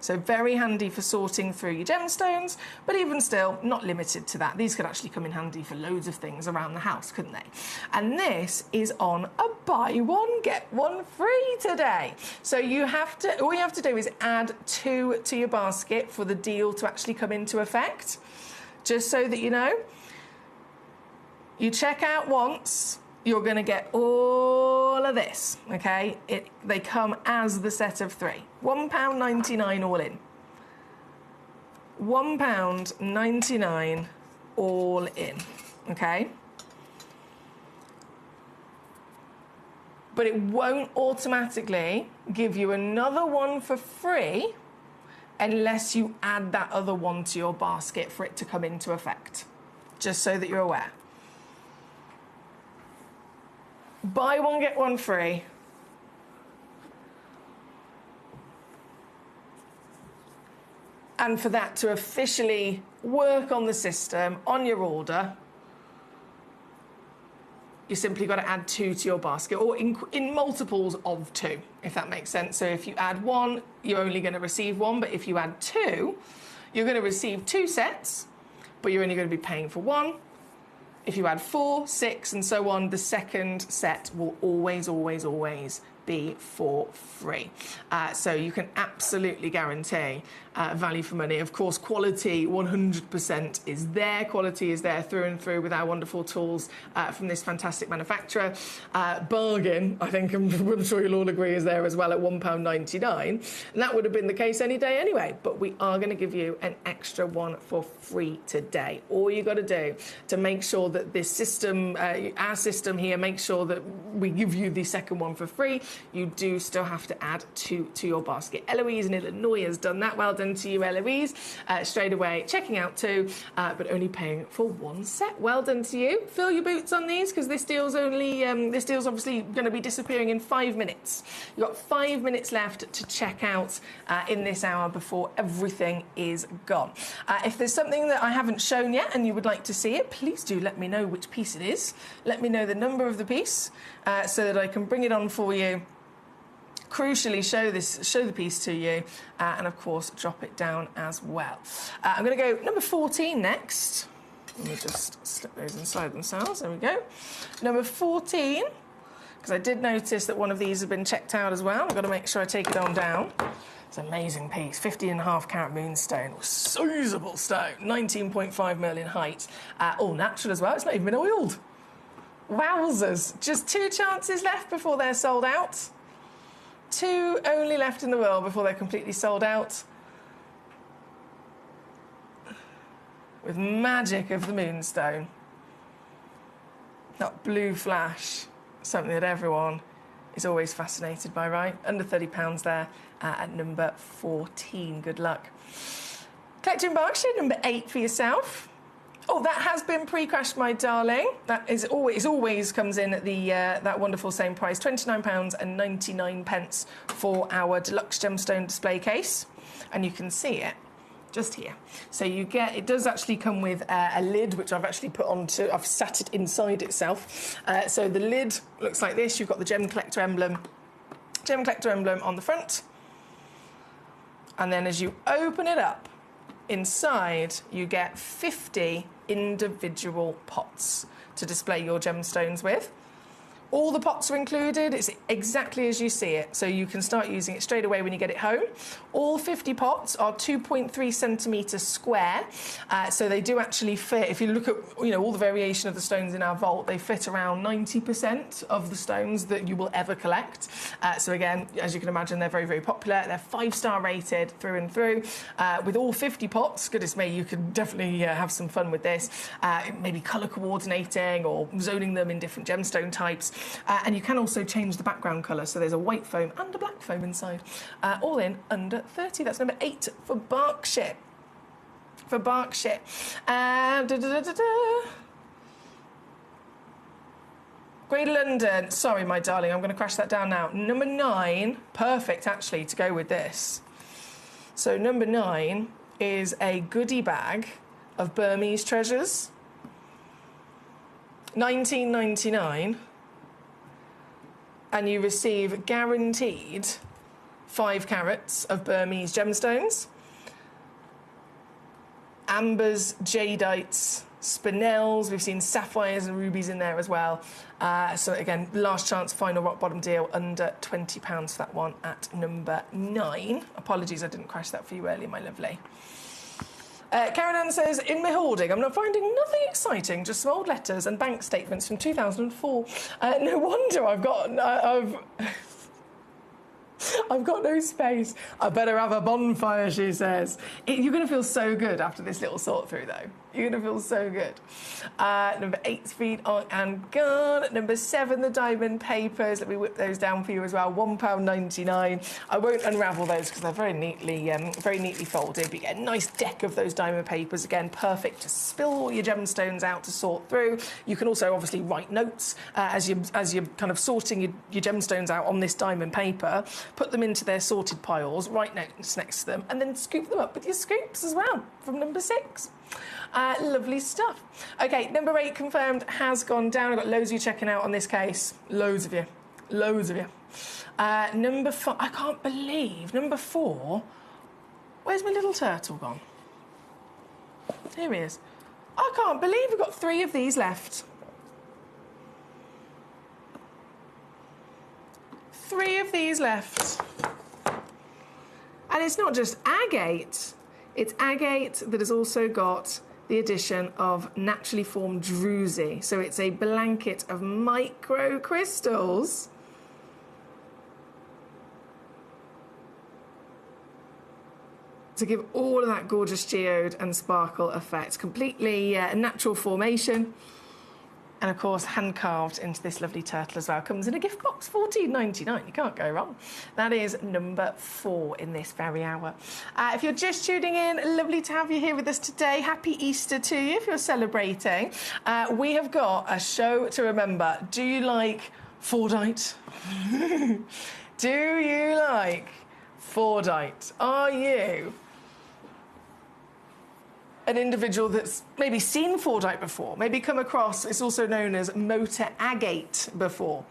So very handy for sorting through your gemstones, but even still, not limited to that. These could actually come in handy for loads of things around the house, couldn't they? And this is on a buy one, get one free today. So all you have to do is add 2 to your basket for the deal to actually come into effect. Just so that you know, you check out once, you're going to get all of this, okay? They come as the set of 3. £1.99 all in. £1.99 all in, okay? But it won't automatically give you another one for free unless you add that other one to your basket for it to come into effect. Just so that you're aware. Buy one, get one free. And for that to officially work on the system, on your order, you simply got to add 2 to your basket, or in multiples of 2, if that makes sense. So if you add 1, you're only going to receive 1, but if you add 2, you're going to receive 2 sets, but you're only going to be paying for 1. If you add 4, 6, and so on, the second set will always, always, always be for free. So you can absolutely guarantee value for money. Of course, quality 100% is there. Quality is there through and through with our wonderful tools from this fantastic manufacturer. Bargain, I think, I'm sure you'll all agree, is there as well at £1.99. And that would have been the case any day anyway, but we are going to give you an extra one for free today. All you got to do to make sure that this system, our system here, makes sure that we give you the second one for free, you do still have to add 2 to your basket. Eloise in Illinois has done that. Well done to you, Eloise. Straight away, checking out 2, but only paying for 1 set. Well done to you. Fill your boots on these, because this deal's obviously going to be disappearing in 5 minutes. You've got 5 minutes left to check out in this hour before everything is gone. If there's something that I haven't shown yet and you would like to see it, please do let me know which piece it is. Let me know the number of the piece so that I can bring it on for you. Crucially, show the piece to you, and of course drop it down as well. I'm going to go number 14 next. Let me just slip those inside themselves. There we go. Number 14, because I did notice that one of these has been checked out as well. I've got to make sure I take it on down. It's an amazing piece, 50.5 carat moonstone, sizable stone, 19.5 mil in height, all natural as well. It's not even been oiled. Wowzers! Just 2 chances left before they're sold out. 2 only left in the world before they're completely sold out. With magic of the moonstone. That blue flash, something that everyone is always fascinated by, right? Under £30 there at number 14. Good luck. Collecting Berkshire, number 8 for yourself. Oh, that has been pre-crashed, my darling. That is always comes in at the that wonderful same price, £29.99 for our deluxe gemstone display case, and you can see it just here. So you get, it does actually come with a lid, which I've actually put onto, I've sat it inside itself. So the lid looks like this. You've got the Gemcollector emblem on the front, and then as you open it up, inside you get 50 individual pots to display your gemstones with. All the pots are included. It's exactly as you see it, so you can start using it straight away when you get it home. All 50 pots are 2.3 centimetres square, so they do actually fit. If you look at all the variation of the stones in our vault, they fit around 90% of the stones that you will ever collect. So again, as you can imagine, they're very, very popular. They're 5-star rated through and through. With all 50 pots, goodness me, you could definitely have some fun with this. Maybe colour coordinating or zoning them in different gemstone types. And you can also change the background colour, so there's a white foam and a black foam inside. All in under 30. That's number 8 for Berkshire. Greater London. Sorry, my darling, I'm going to crash that down now. Number 9, perfect actually to go with this. So number 9 is a goodie bag of Burmese treasures. £19.99. And you receive guaranteed 5 carats of Burmese gemstones, ambers, jadites, spinels. We've seen sapphires and rubies in there as well. So again, last chance, final rock bottom deal, under £20 for that one at number 9. Apologies, I didn't crash that for you earlier, my lovely. Karen Ann says, in my hoarding, I'm not finding nothing exciting, just some old letters and bank statements from 2004. No wonder I've got no space. I better have a bonfire, she says. You're going to feel so good after this little sort through, though. You're going to feel so good. Number 8, Speed on and Gone. Number 7, the diamond papers. Let me whip those down for you as well. £1.99. I won't unravel those because they're very neatly folded. But you get a nice deck of those diamond papers. Again, perfect to spill all your gemstones out to sort through. You can also obviously write notes as you're kind of sorting your gemstones out on this diamond paper. Put them them into their sorted piles right next to them, and then scoop them up with your scoops as well from number 6. Lovely stuff. Okay, number 8 confirmed has gone down. I've got loads of you checking out on this case. Loads of you. Loads of you. Number 5, I can't believe, number 4, where's my little turtle gone? Here he is. I can't believe we've got 3 of these left. 3 of these left. And it's not just agate, it's agate that has also got the addition of naturally formed druzy. So it's a blanket of microcrystals to give all of that gorgeous geode and sparkle effect. Completely natural formation. And of course, hand carved into this lovely turtle as well. Comes in a gift box, $14.99. You can't go wrong. That is number 4 in this very hour. If you're just tuning in, lovely to have you here with us today. Happy Easter to you if you're celebrating. We have got a show to remember. Do you like Fordite? Do you like Fordite? Are you an individual that's maybe seen Fordite before, maybe come across, it's also known as motor agate before.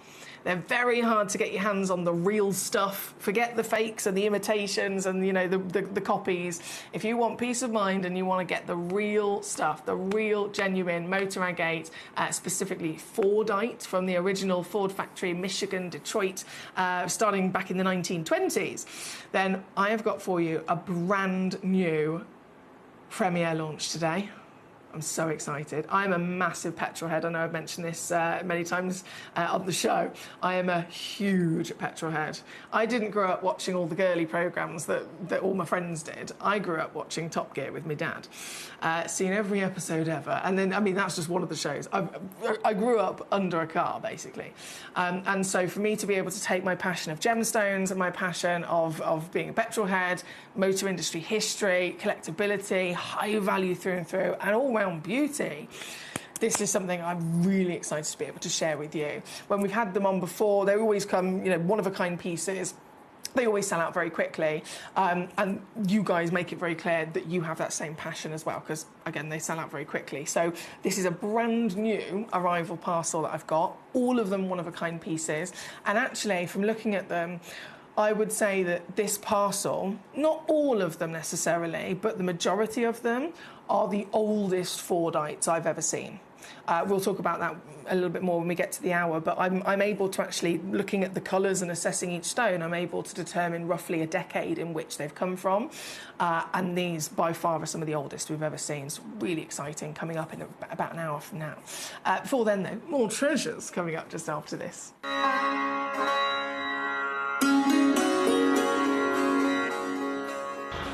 They're very hard to get your hands on the real stuff. Forget the fakes and the imitations and, you know, the copies. If you want peace of mind and you want to get the real stuff, the real genuine motor agate, specifically Fordite from the original Ford factory in Michigan, Detroit, starting back in the 1920s, then I have got for you a brand new premiere launch today. I'm so excited. I'm a massive petrol head. I know I've mentioned this many times on the show. I am a huge petrol head. I didn't grow up watching all the girly programmes that all my friends did. I grew up watching Top Gear with my dad. Seen every episode ever. And then, I mean, that's just one of the shows. I grew up under a car, basically. And so for me to be able to take my passion of gemstones and my passion of being a petrol head, motor industry history, collectability, high value through and through, and all beauty, this is something I'm really excited to be able to share with you. When we've had them on before, they always come, you know, one-of-a-kind pieces. They always sell out very quickly, and you guys make it very clear that you have that same passion as well, because, again, they sell out very quickly. So this is a brand new arrival parcel that I've got, all of them one-of-a-kind pieces, and actually, from looking at them, I would say that this parcel, not all of them necessarily, but the majority of them are the oldest Fordites I've ever seen. We'll talk about that a little bit more when we get to the hour, but I'm able to actually, looking at the colours and assessing each stone, I'm able to determine roughly a decade in which they've come from, and these by far are some of the oldest we've ever seen. It's really exciting, coming up in about an hour from now. Before then, though, more treasures coming up just after this.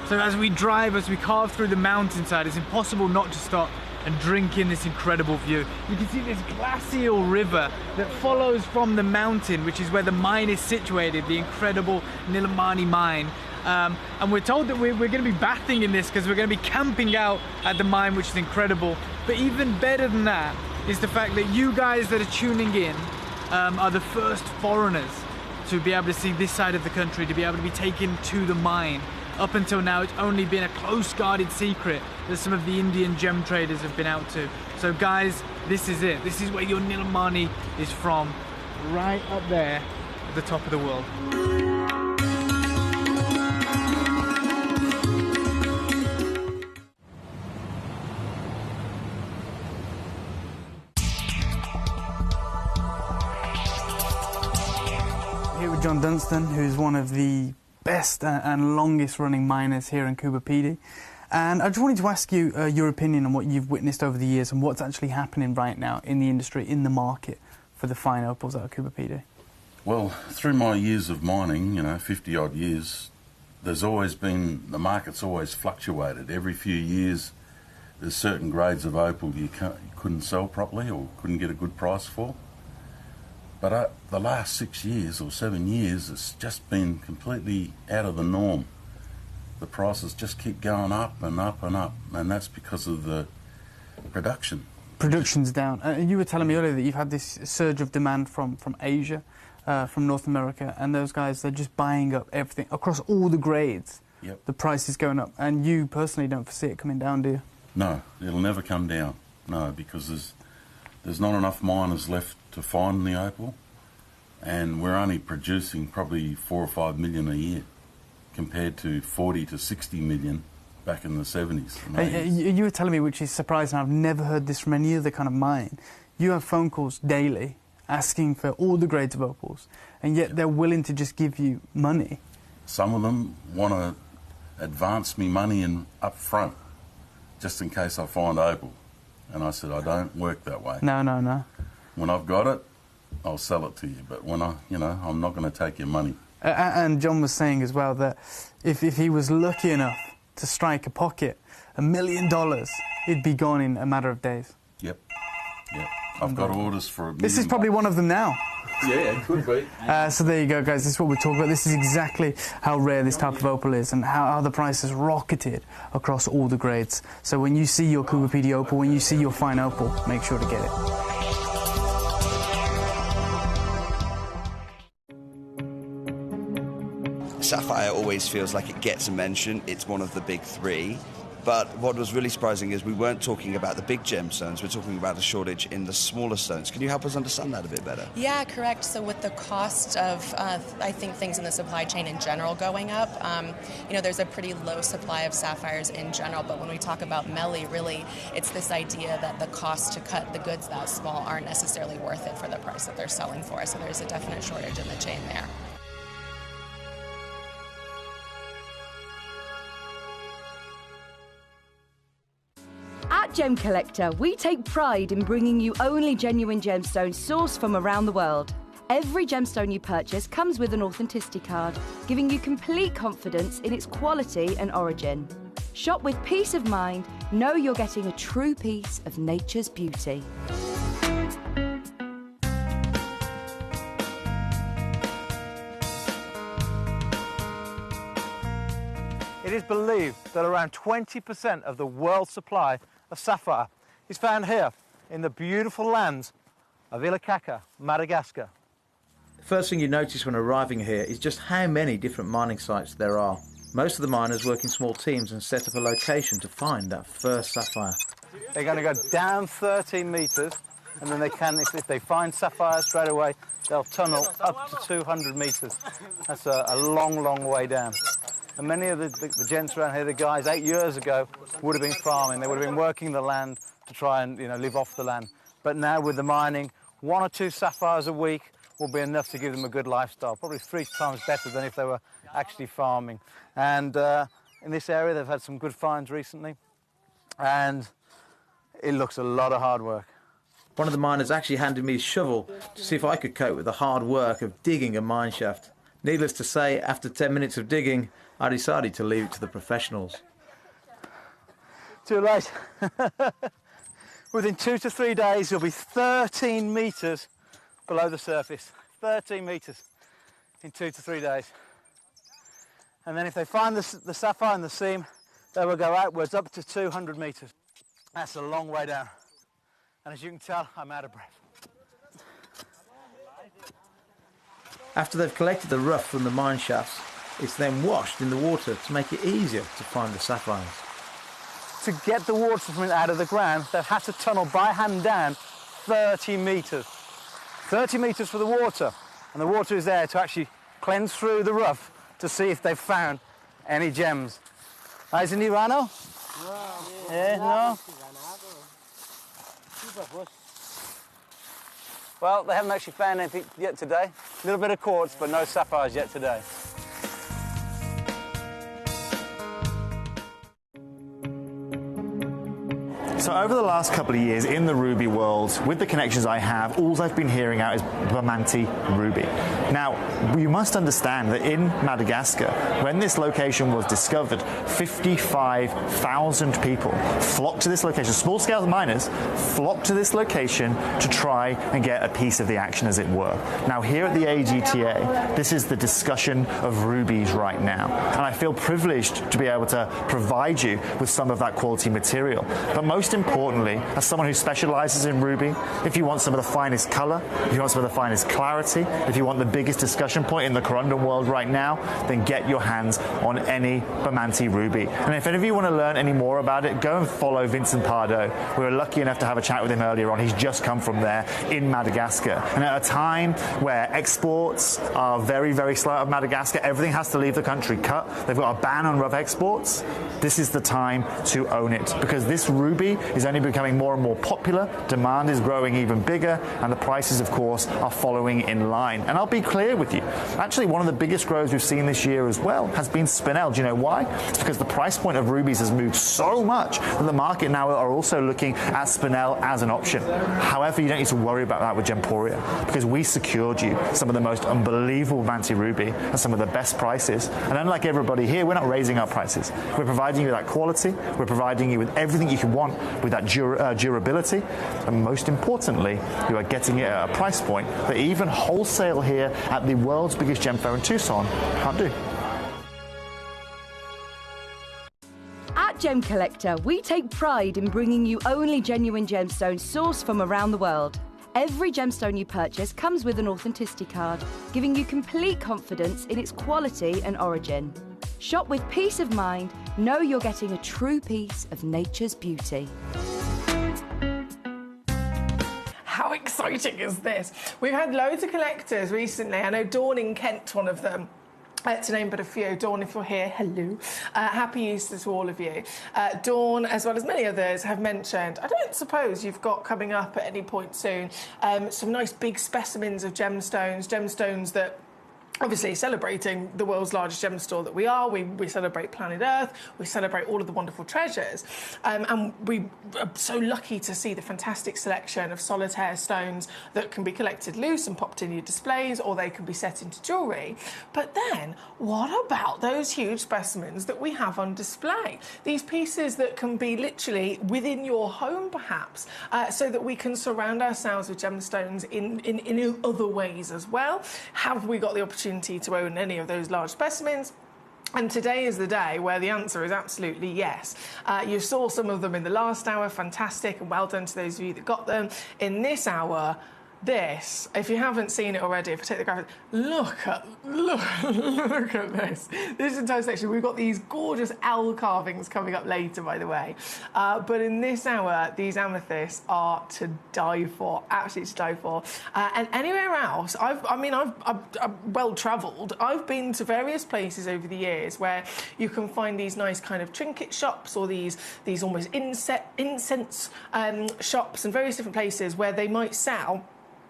So as we drive, as we carve through the mountainside, it's impossible not to stop and drink in this incredible view. You can see this glacial river that follows from the mountain, which is where the mine is situated, the incredible Nilamani mine. And we're told that we're going to be bathing in this because we're going to be camping out at the mine, which is incredible. But even better than that is the fact that you guys that are tuning in are the first foreigners to be able to see this side of the country, to be able to be taken to the mine. Up until now, it's only been a close guarded secret that some of the Indian gem traders have been out to. So guys, this is it. This is where your Nilamani is from, right up there at the top of the world. Here with John Dunstan, who's one of the best and longest running miners here in Coober Pedy. And I just wanted to ask you your opinion on what you've witnessed over the years and what's actually happening right now in the industry, in the market for the fine opals out of Coober Pedy. Well, through my years of mining, 50 odd years, there's always been, the market's always fluctuated. Every few years there's certain grades of opal you couldn't sell properly or couldn't get a good price for. But the last 6 years or 7 years, it's just been completely out of the norm. The prices just keep going up and up and up, and that's because of the production. Production's down. You were telling me earlier that you've had this surge of demand from Asia. from North America, and those guys, they're just buying up everything across all the grades. Yep. The price is going up, and you personally don't foresee it coming down, do you? No, it'll never come down. No, because there's not enough miners left to find the opal, and we're only producing probably 4 or 5 million a year, compared to 40 to 60 million back in the 70s. and 80s. You were telling me, which is surprising, I've never heard this from any other kind of mine. You have phone calls daily asking for all the grades of opals, and yet they're willing to just give you money. Some of them want to advance me money up front, just in case I find opal. And I said, I don't work that way. No. When I've got it, I'll sell it to you. But when I'm not going to take your money. And John was saying as well that if he was lucky enough to strike a pocket, $1 million, it'd be gone in a matter of days. Yep. I've got orders for $1 million. This is probably one of them now. Yeah, it could be. So there you go, guys. This is what we're talking about. This is exactly how rare this type of opal is, and how the price has rocketed across all the grades. So when you see your Cooper PD opal, when you see your fine opal, make sure to get it. Sapphire always feels like it gets a mention. It's one of the big three. But what was really surprising is we weren't talking about the big gemstones, we're talking about a shortage in the smaller stones. Can you help us understand that a bit better? Yeah, correct. So with the cost of, I think, things in the supply chain in general going up, there's a pretty low supply of sapphires in general, but when we talk about Melly, really, it's this idea that the cost to cut the goods that small aren't necessarily worth it for the price that they're selling for. So there's a definite shortage in the chain there. At Gemcollector, we take pride in bringing you only genuine gemstones sourced from around the world. Every gemstone you purchase comes with an authenticity card, giving you complete confidence in its quality and origin. Shop with peace of mind, know you're getting a true piece of nature's beauty. It is believed that around 20% of the world's supply of sapphire is found here in the beautiful lands of Ilakaka, Madagascar. The first thing you notice when arriving here is just how many different mining sites there are. Most of the miners work in small teams and set up a location to find that first sapphire. They're going to go down 13 metres, and then they can, if they find sapphire straight away, they'll tunnel up to 200 metres. That's a long, long way down. And many of the gents around here, the guys 8 years ago, would have been farming. They would have been working the land to try and live off the land. But now with the mining, 1 or 2 sapphires a week will be enough to give them a good lifestyle, probably 3 times better than if they were actually farming. And in this area, they've had some good finds recently, and it looks a lot of hard work. One of the miners actually handed me a shovel to see if I could cope with the hard work of digging a mine shaft. Needless to say, after 10 minutes of digging, I decided to leave it to the professionals. Too late. Within 2 to 3 days, you'll be 13 metres below the surface. 13 metres in 2 to 3 days. And then if they find the sapphire in the seam, they will go outwards up to 200 metres. That's a long way down. And as you can tell, I'm out of breath. After they've collected the rough from the mine shafts, it's then washed in the water to make it easier to find the sapphires. To get the water from it out of the ground, they've had to tunnel by hand down 30 metres. 30 metres for the water. And the water is there to actually cleanse through the rough to see if they've found any gems. Isn't it, Rano? No? Well, they haven't actually found anything yet today. A little bit of quartz, but no sapphires yet today. So over the last couple of years in the ruby world, with the connections I have, all I've been hearing out is Bamanti ruby. Now, you must understand that in Madagascar, when this location was discovered, 55,000 people flocked to this location. Small-scale miners flocked to this location to try and get a piece of the action, as it were. Now, here at the AGTA, this is the discussion of rubies right now. And I feel privileged to be able to provide you with some of that quality material. But most most importantly, as someone who specializes in ruby, if you want some of the finest color, if you want some of the finest clarity, if you want the biggest discussion point in the corundum world right now, then get your hands on any Bamanti ruby. And if any of you want to learn any more about it, go and follow Vincent Pardo. We were lucky enough to have a chat with him earlier on. He's just come from there in Madagascar. And at a time where exports are very, very slow out of Madagascar, everything has to leave the country cut. They've got a ban on rough exports. This is the time to own it, because this ruby is only becoming more and more popular, demand is growing even bigger, and the prices, of course, are following in line. And I'll be clear with you, actually one of the biggest grows we've seen this year as well has been Spinel. Do you know why? It's because the price point of rubies has moved so much that the market now are also looking at Spinel as an option. However, you don't need to worry about that with Gemporia, because we secured you some of the most unbelievable Bamanti ruby and some of the best prices. And unlike everybody here, we're not raising our prices. We're providing you that quality, we're providing you with everything you can want with that durability, and most importantly, you are getting it at a price point that even wholesale here at the world's biggest gem fair in Tucson can't do. At Gemcollector, we take pride in bringing you only genuine gemstones sourced from around the world. Every gemstone you purchase comes with an authenticity card, giving you complete confidence in its quality and origin. Shop with peace of mind, know you're getting a true piece of nature's beauty. How exciting is this? We've had loads of collectors recently. I know Dawn in Kent, one of them. To name but a few. Dawn, if you're here, hello. Happy Easter to all of you. Dawn, as well as many others, have mentioned, I don't suppose you've got coming up at any point soon, some nice big specimens of gemstones that obviously celebrating the world's largest gem store that we are. We celebrate planet Earth, we celebrate all of the wonderful treasures, and we are so lucky to see the fantastic selection of solitaire stones that can be collected loose and popped in your displays, or they can be set into jewellery. But then, what about those huge specimens that we have on display? These pieces that can be literally within your home, perhaps, so that we can surround ourselves with gemstones in other ways as well. Have we got the opportunity to own any of those large specimens? And today is the day where the answer is absolutely yes. You saw some of them in the last hour, fantastic, and well done to those of you that got them. In this hour, this, if you haven't seen it already, if I take the graphic, look at this. This entire section, we've got these gorgeous owl carvings coming up later, by the way. But in this hour, these amethysts are to die for, absolutely to die for. And anywhere else, I'm well-travelled. I've been to various places over the years where you can find these nice kind of trinket shops, or these almost incense shops, and various different places where they might sell.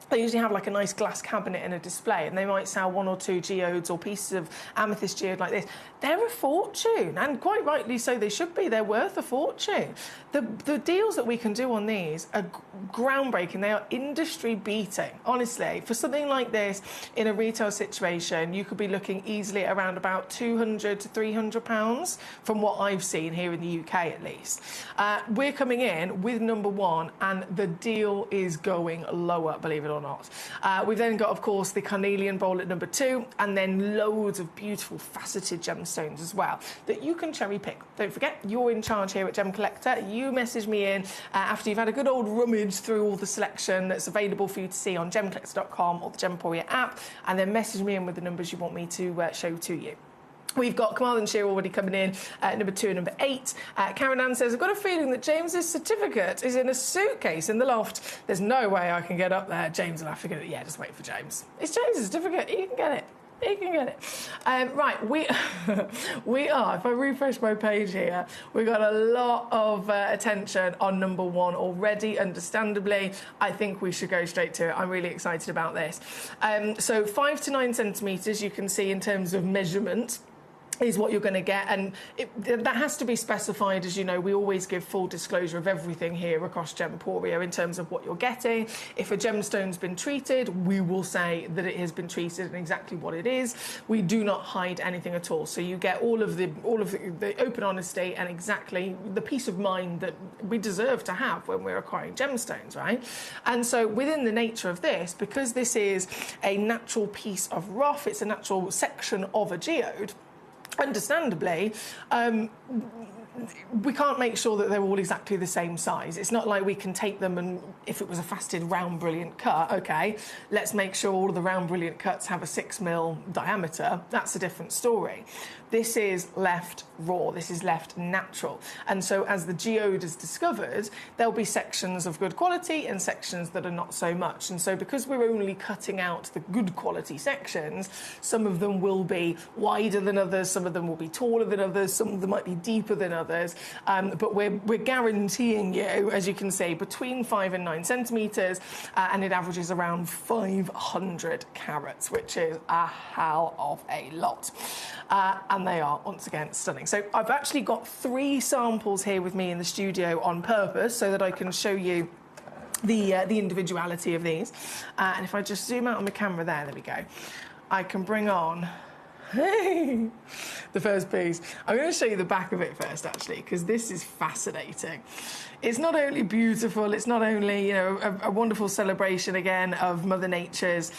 They usually have like a nice glass cabinet and a display, and they might sell one or two geodes or pieces of amethyst geode like this. They're a fortune, and quite rightly so they should be. They're worth a fortune. The deals that we can do on these are groundbreaking. They are industry-beating. Honestly, for something like this in a retail situation, you could be looking easily at around about £200 to £300 from what I've seen here in the UK at least. We're coming in with number one, and the deal is going lower, believe it or not. We've then got, of course, the carnelian bowl at number two, and then loads of beautiful faceted gemstones as well that you can cherry pick. Don't forget, you're in charge here at Gemcollector. You message me in after you've had a good old rummage through all the selection that's available for you to see on gemcollector.com or the Gemporia app, and then message me in with the numbers you want me to show to you. We've got Kamal and Sheer already coming in at number 2 and number 8. Karen Ann says, I've got a feeling that James's certificate is in a suitcase in the loft. There's no way I can get up there. James will have to get it. Yeah, just wait for James. It's James's certificate. You can get it. You can get it. Right, we are, if I refresh my page here, we've got a lot of attention on number 1 already, understandably. I think we should go straight to it. I'm really excited about this. So 5 to 9 centimetres, you can see in terms of measurement, is what you're going to get, and that has to be specified. As you know, we always give full disclosure of everything here across Gemporia in terms of what you're getting. If a gemstone's been treated, we will say that it has been treated and exactly what it is. We do not hide anything at all, so you get all of the open honesty and exactly the peace of mind that we deserve to have when we're acquiring gemstones, right? And so within the nature of this, because this is a natural piece of rough, it's a natural section of a geode, understandably, we can't make sure that they're all exactly the same size. It's not like we can take them and, if it was a faceted round brilliant cut, okay, let's make sure all of the round brilliant cuts have a 6mm diameter. That's a different story. This is left raw, this is left natural. And so as the geode is discovered, there'll be sections of good quality and sections that are not so much. And so because we're only cutting out the good quality sections, some of them will be wider than others, some of them will be taller than others, some of them might be deeper than others. But we're guaranteeing you, as you can see, between 5 and 9 centimetres, and it averages around 500 carats, which is a hell of a lot. And they are, once again, stunning. So I've actually got 3 samples here with me in the studio on purpose so that I can show you the individuality of these. And if I just zoom out on the camera there we go. I can bring on the first piece. I'm going to show you the back of it first, actually, because this is fascinating. It's not only beautiful, it's not only, you know, a wonderful celebration, again, of Mother Nature's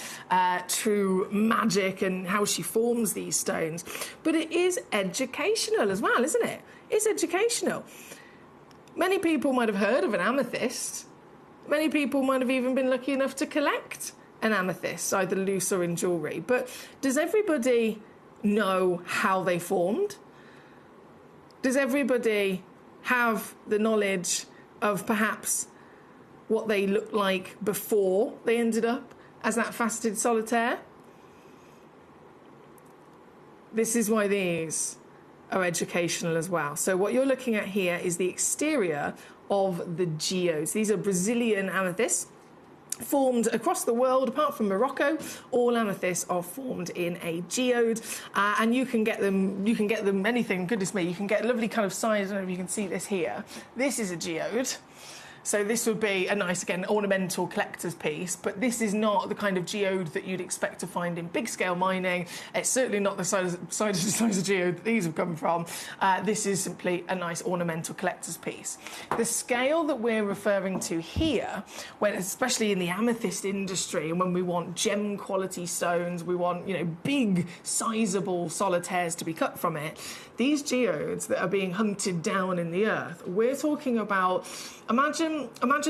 true magic and how she forms these stones, but it is educational as well, isn't it? It's educational. Many people might have heard of an amethyst. Many people might have even been lucky enough to collect an amethyst, either loose or in jewellery. But does everybody know how they formed? Does everybody have the knowledge of perhaps what they looked like before they ended up as that faceted solitaire? This is why these are educational as well. So what you're looking at here is the exterior of the geodes. These are Brazilian amethysts, formed across the world. Apart from Morocco, all amethysts are formed in a geode, and you can get them anything, goodness me, you can get lovely kind of size. I don't know if you can see this here. This is a geode. So this would be a nice, again, ornamental collector's piece, but this is not the kind of geode that you'd expect to find in big-scale mining. It's certainly not the size of geode that these have come from. This is simply a nice ornamental collector's piece. The scale that we're referring to here, when, especially in the amethyst industry, and when we want gem-quality stones, we want, you know, big, sizable solitaires to be cut from it, these geodes that are being hunted down in the earth, we're talking about, imagine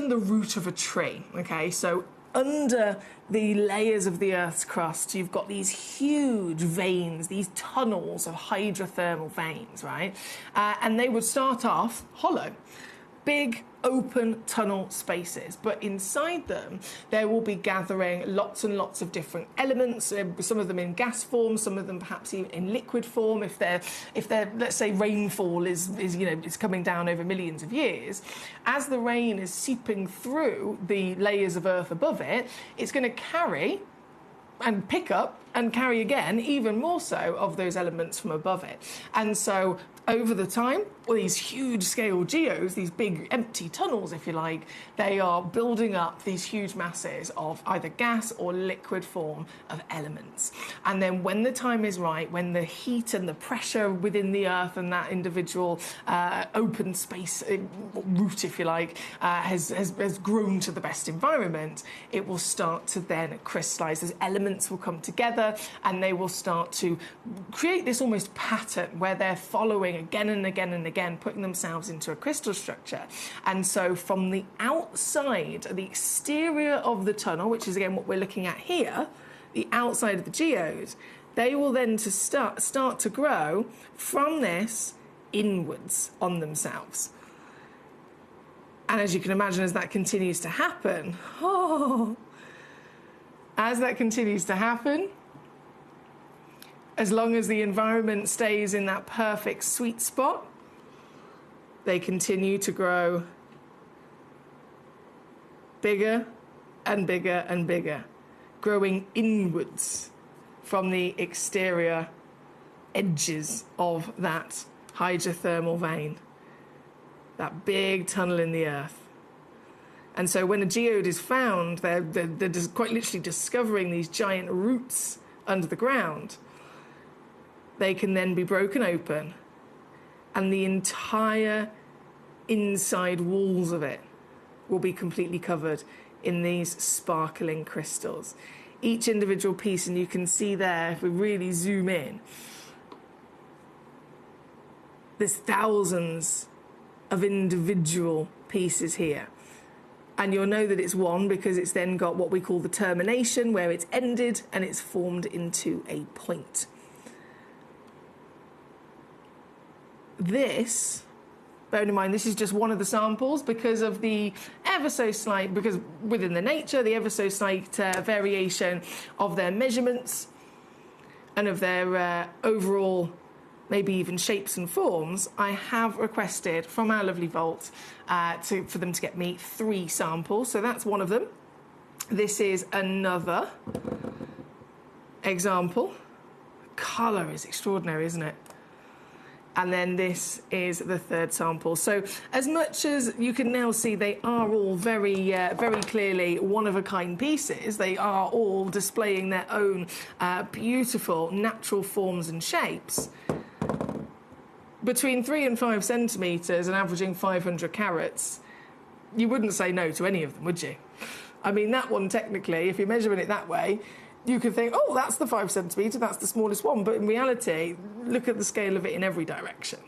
the root of a tree, okay? So under the layers of the Earth's crust, you've got these huge veins, these tunnels of hydrothermal veins, right? And they would start off hollow. Big, open tunnel spaces, but inside them there will be gathering lots and lots of different elements, some of them in gas form, some of them perhaps even in liquid form. If they're let's say rainfall is you know, it's coming down over millions of years, as the rain is seeping through the layers of earth above it, it's going to carry and pick up and carry again even more so of those elements from above it. And so over the time, well, these huge scale geodes, these big empty tunnels, if you like, they are building up these huge masses of either gas or liquid form of elements. And then when the time is right, when the heat and the pressure within the earth and that individual open space root, if you like, has grown to the best environment, it will start to then crystallize. Those elements will come together and they will start to create this almost pattern where they're following again and again and again, putting themselves into a crystal structure. And so from the outside, the exterior of the tunnel, which is again what we're looking at here, the outside of the geode, they will then start to grow from this inwards on themselves. And as you can imagine, as that continues to happen, as long as the environment stays in that perfect sweet spot, they continue to grow bigger and bigger and bigger, growing inwards from the exterior edges of that hydrothermal vein, that big tunnel in the earth. And so when a geode is found, they're quite literally discovering these giant roots under the ground. They can then be broken open, and the entire inside walls of it will be completely covered in these sparkling crystals. Each individual piece, and you can see there, if we really zoom in, There's thousands of individual pieces here. And you'll know that it's one because it's then got what we call the termination, where it's ended and it's formed into a point. This, bearing in mind, this is just one of the samples because of the ever so slight, because within the nature, the ever so slight variation of their measurements and of their overall, maybe even shapes and forms, I have requested from our lovely vault for them to get me 3 samples. So that's one of them. This is another example. Colour is extraordinary, isn't it? And then this is the 3rd sample. So as much as you can now see, they are all very, very clearly one-of-a-kind pieces. They are all displaying their own beautiful natural forms and shapes. Between 3 and 5 centimetres and averaging 500 carats, you wouldn't say no to any of them, would you? I mean, that one, technically, if you're measuring it that way, you could think, oh, that's the 5 centimetre, that's the smallest one. But in reality, look at the scale of it in every direction.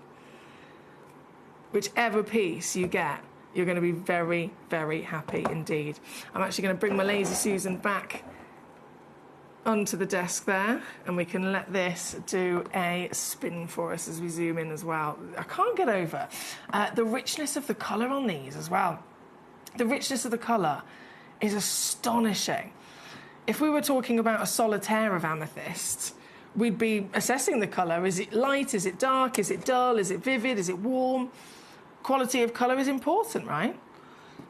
Whichever piece you get, you're going to be very, very happy indeed. I'm actually going to bring my Lazy Susan back onto the desk there, and we can let this do a spin for us as we zoom in as well. I can't get over the richness of the colour on these as well. The richness of the colour is astonishing. If we were talking about a solitaire of amethyst, we'd be assessing the colour. Is it light? Is it dark? Is it dull? Is it vivid? Is it warm? Quality of colour is important, right?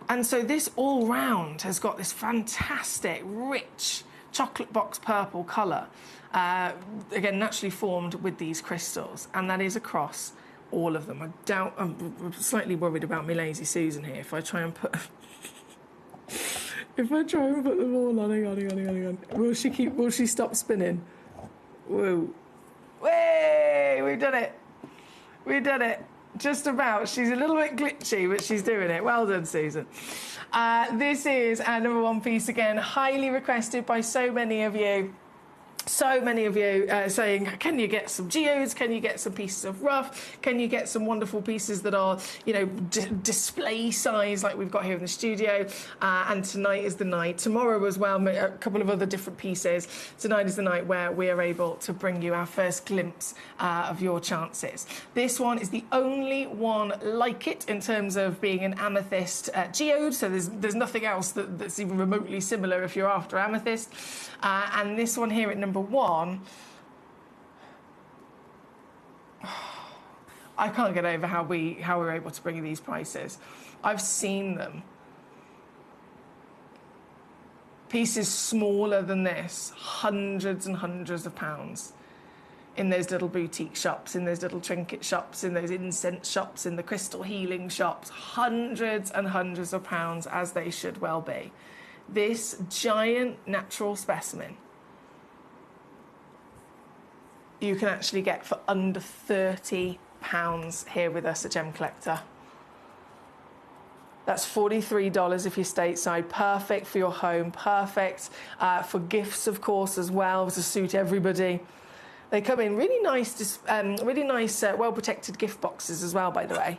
And so this all round has got this fantastic, rich, chocolate box purple colour, again, naturally formed with these crystals, and that is across all of them. I'm slightly worried about my Lazy Susan here. If I try and put... If I try and put them all on, hang on. Will she stop spinning? Whoa. Way! We've done it. We've done it. Just about. She's a little bit glitchy, but she's doing it. Well done, Susan. This is our number 1 piece again, highly requested by so many of you. So many of you saying, can you get some geodes? Can you get some pieces of rough? Can you get some wonderful pieces that are, you know, display size like we've got here in the studio? And tonight is the night. Tomorrow as well, a couple of other different pieces. Tonight is the night where we are able to bring you our first glimpse of your chances. This one is the only one like it in terms of being an amethyst geode. So there's nothing else that's even remotely similar if you're after amethyst. And this one here at number 1, I can't get over how we're able to bring you these prices. I've seen them. Pieces smaller than this, hundreds and hundreds of pounds, in those little boutique shops, in those little trinket shops, in those incense shops, in the crystal healing shops, hundreds and hundreds of pounds, as they should well be. This giant natural specimen you can actually get for under £30 here with us at Gemcollector. That's $43 if you're stateside. Perfect for your home, perfect for gifts, of course, as well, to suit everybody. They come in really nice, well-protected gift boxes as well, by the way.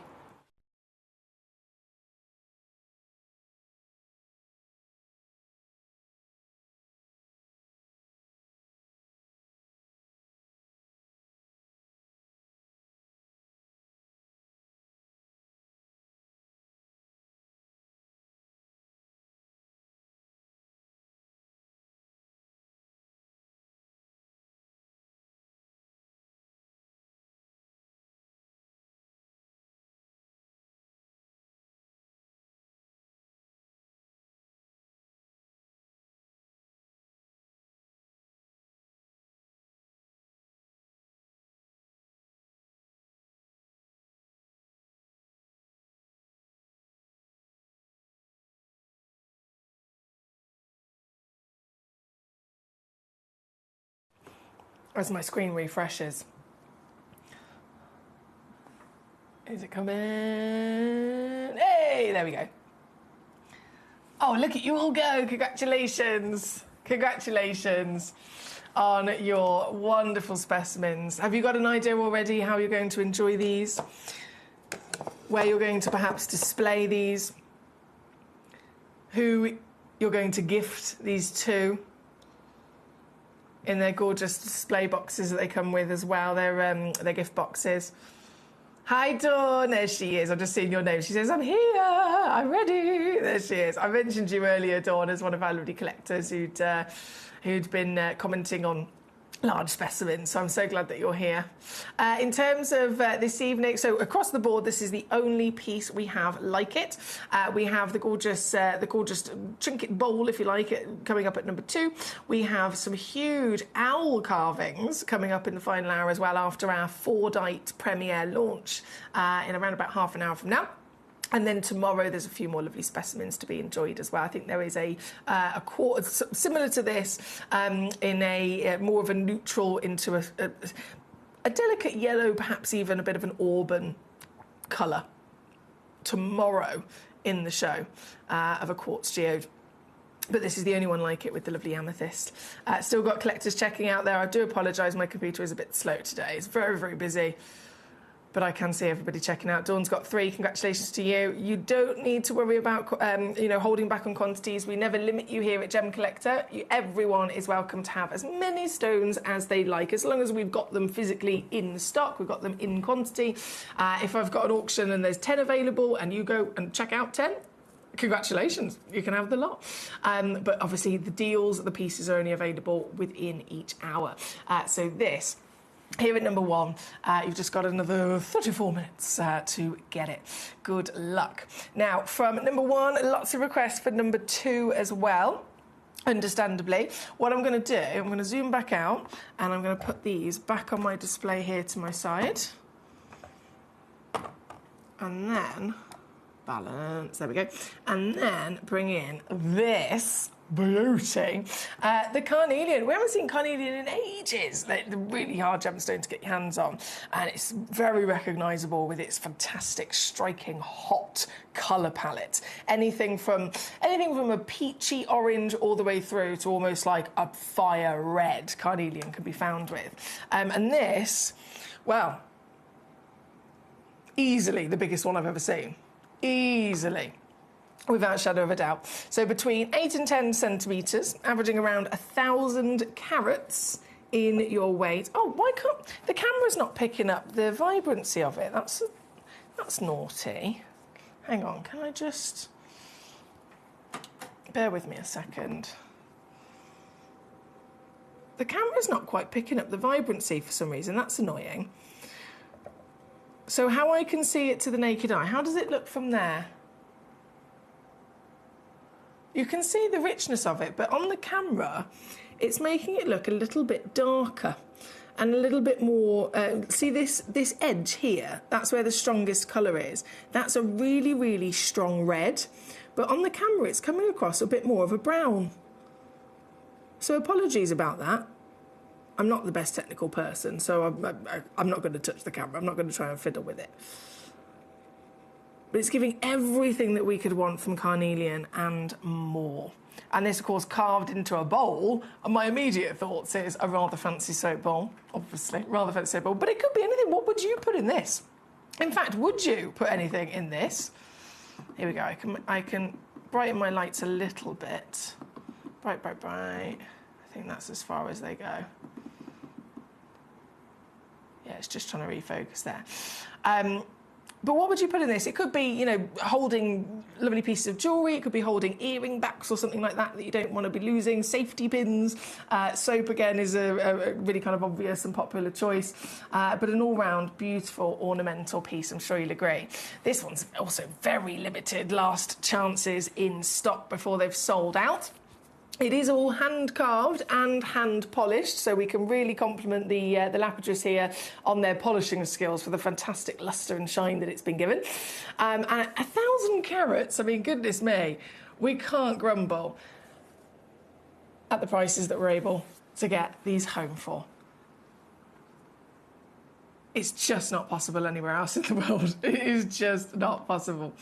As my screen refreshes. Is it coming? Hey, there we go. Oh, look at you all go. Congratulations. Congratulations. on your wonderful specimens. Have you got an idea already how you're going to enjoy these? Where you're going to perhaps display these? Who you're going to gift these to? In their gorgeous display boxes that they come with as well, their gift boxes. Hi, Dawn. There she is. I've just seen your name. She says, I'm here. I'm ready. There she is. I mentioned you earlier, Dawn, as one of our lovely collectors who'd been commenting on large specimens, so I'm so glad that you're here. In terms of this evening, so across the board, this is the only piece we have like it. We have the gorgeous trinket bowl, if you like it, coming up at number 2. We have some huge owl carvings coming up in the final hour as well, after our Fordite premiere launch in around about half an hour from now. And then tomorrow, there's a few more lovely specimens to be enjoyed as well. I think there is a quartz similar to this in a more of a neutral into a delicate yellow, perhaps even a bit of an auburn colour tomorrow in the show of a quartz geode. But this is the only one like it with the lovely amethyst. Still got collectors checking out there. I do apologise, my computer is a bit slow today. It's very, very busy. But I can see everybody checking out. Dawn's got 3. Congratulations to you. You don't need to worry about, holding back on quantities. We never limit you here at Gemcollector. Everyone is welcome to have as many stones as they like, as long as we've got them physically in stock. We've got them in quantity. If I've got an auction and there's 10 available and you go and check out 10, congratulations, you can have the lot. But obviously the deals, the pieces are only available within each hour. So this... Here at number 1, you've just got another 34 minutes to get it. Good luck. Now, from number 1, lots of requests for number 2 as well, understandably. What I'm going to do, I'm going to zoom back out, and I'm going to put these back on my display here to my side. And then, balance, there we go. And then bring in this beauty. The carnelian. We haven't seen carnelian in ages. They're really hard gemstone to get your hands on, and it's very recognisable with its fantastic, striking, hot colour palette. Anything from a peachy orange all the way through to almost like a fire red carnelian can be found with. And this, well, easily the biggest one I've ever seen. Easily. Without a shadow of a doubt. So between 8 and 10 centimetres, averaging around 1,000 carats in your weight. Oh, why can't... The camera's not picking up the vibrancy of it. That's naughty. Hang on, can I just... Bear with me a second. The camera's not quite picking up the vibrancy for some reason. That's annoying. So how I can see it to the naked eye, how does it look from there? You can see the richness of it, but on the camera, it's making it look a little bit darker and a little bit more... see this edge here? That's where the strongest colour is. That's a really, really strong red, but on the camera, it's coming across a bit more of a brown. So apologies about that. I'm not the best technical person, so I'm not going to touch the camera. I'm not going to try and fiddle with it. But it's giving everything that we could want from carnelian and more. And this, of course, carved into a bowl. And my immediate thoughts is a rather fancy soap bowl, obviously, rather fancy soap bowl. But it could be anything. What would you put in this? In fact, would you put anything in this? Here we go. I can brighten my lights a little bit. Bright, bright, bright. I think that's as far as they go. Yeah, it's just trying to refocus there. But what would you put in this? It could be, holding lovely pieces of jewellery. It could be holding earring backs or something like that you don't want to be losing. Safety pins. Soap, again, is a really kind of obvious and popular choice. But an all-round beautiful ornamental piece, I'm sure you'll agree. This one's also very limited. Last chances in stock before they've sold out. It is all hand-carved and hand-polished, so we can really compliment the lapidars here on their polishing skills for the fantastic lustre and shine that it's been given. And 1,000 carats, I mean, goodness me, we can't grumble at the prices that we're able to get these home for. It's just not possible anywhere else in the world. It is just not possible.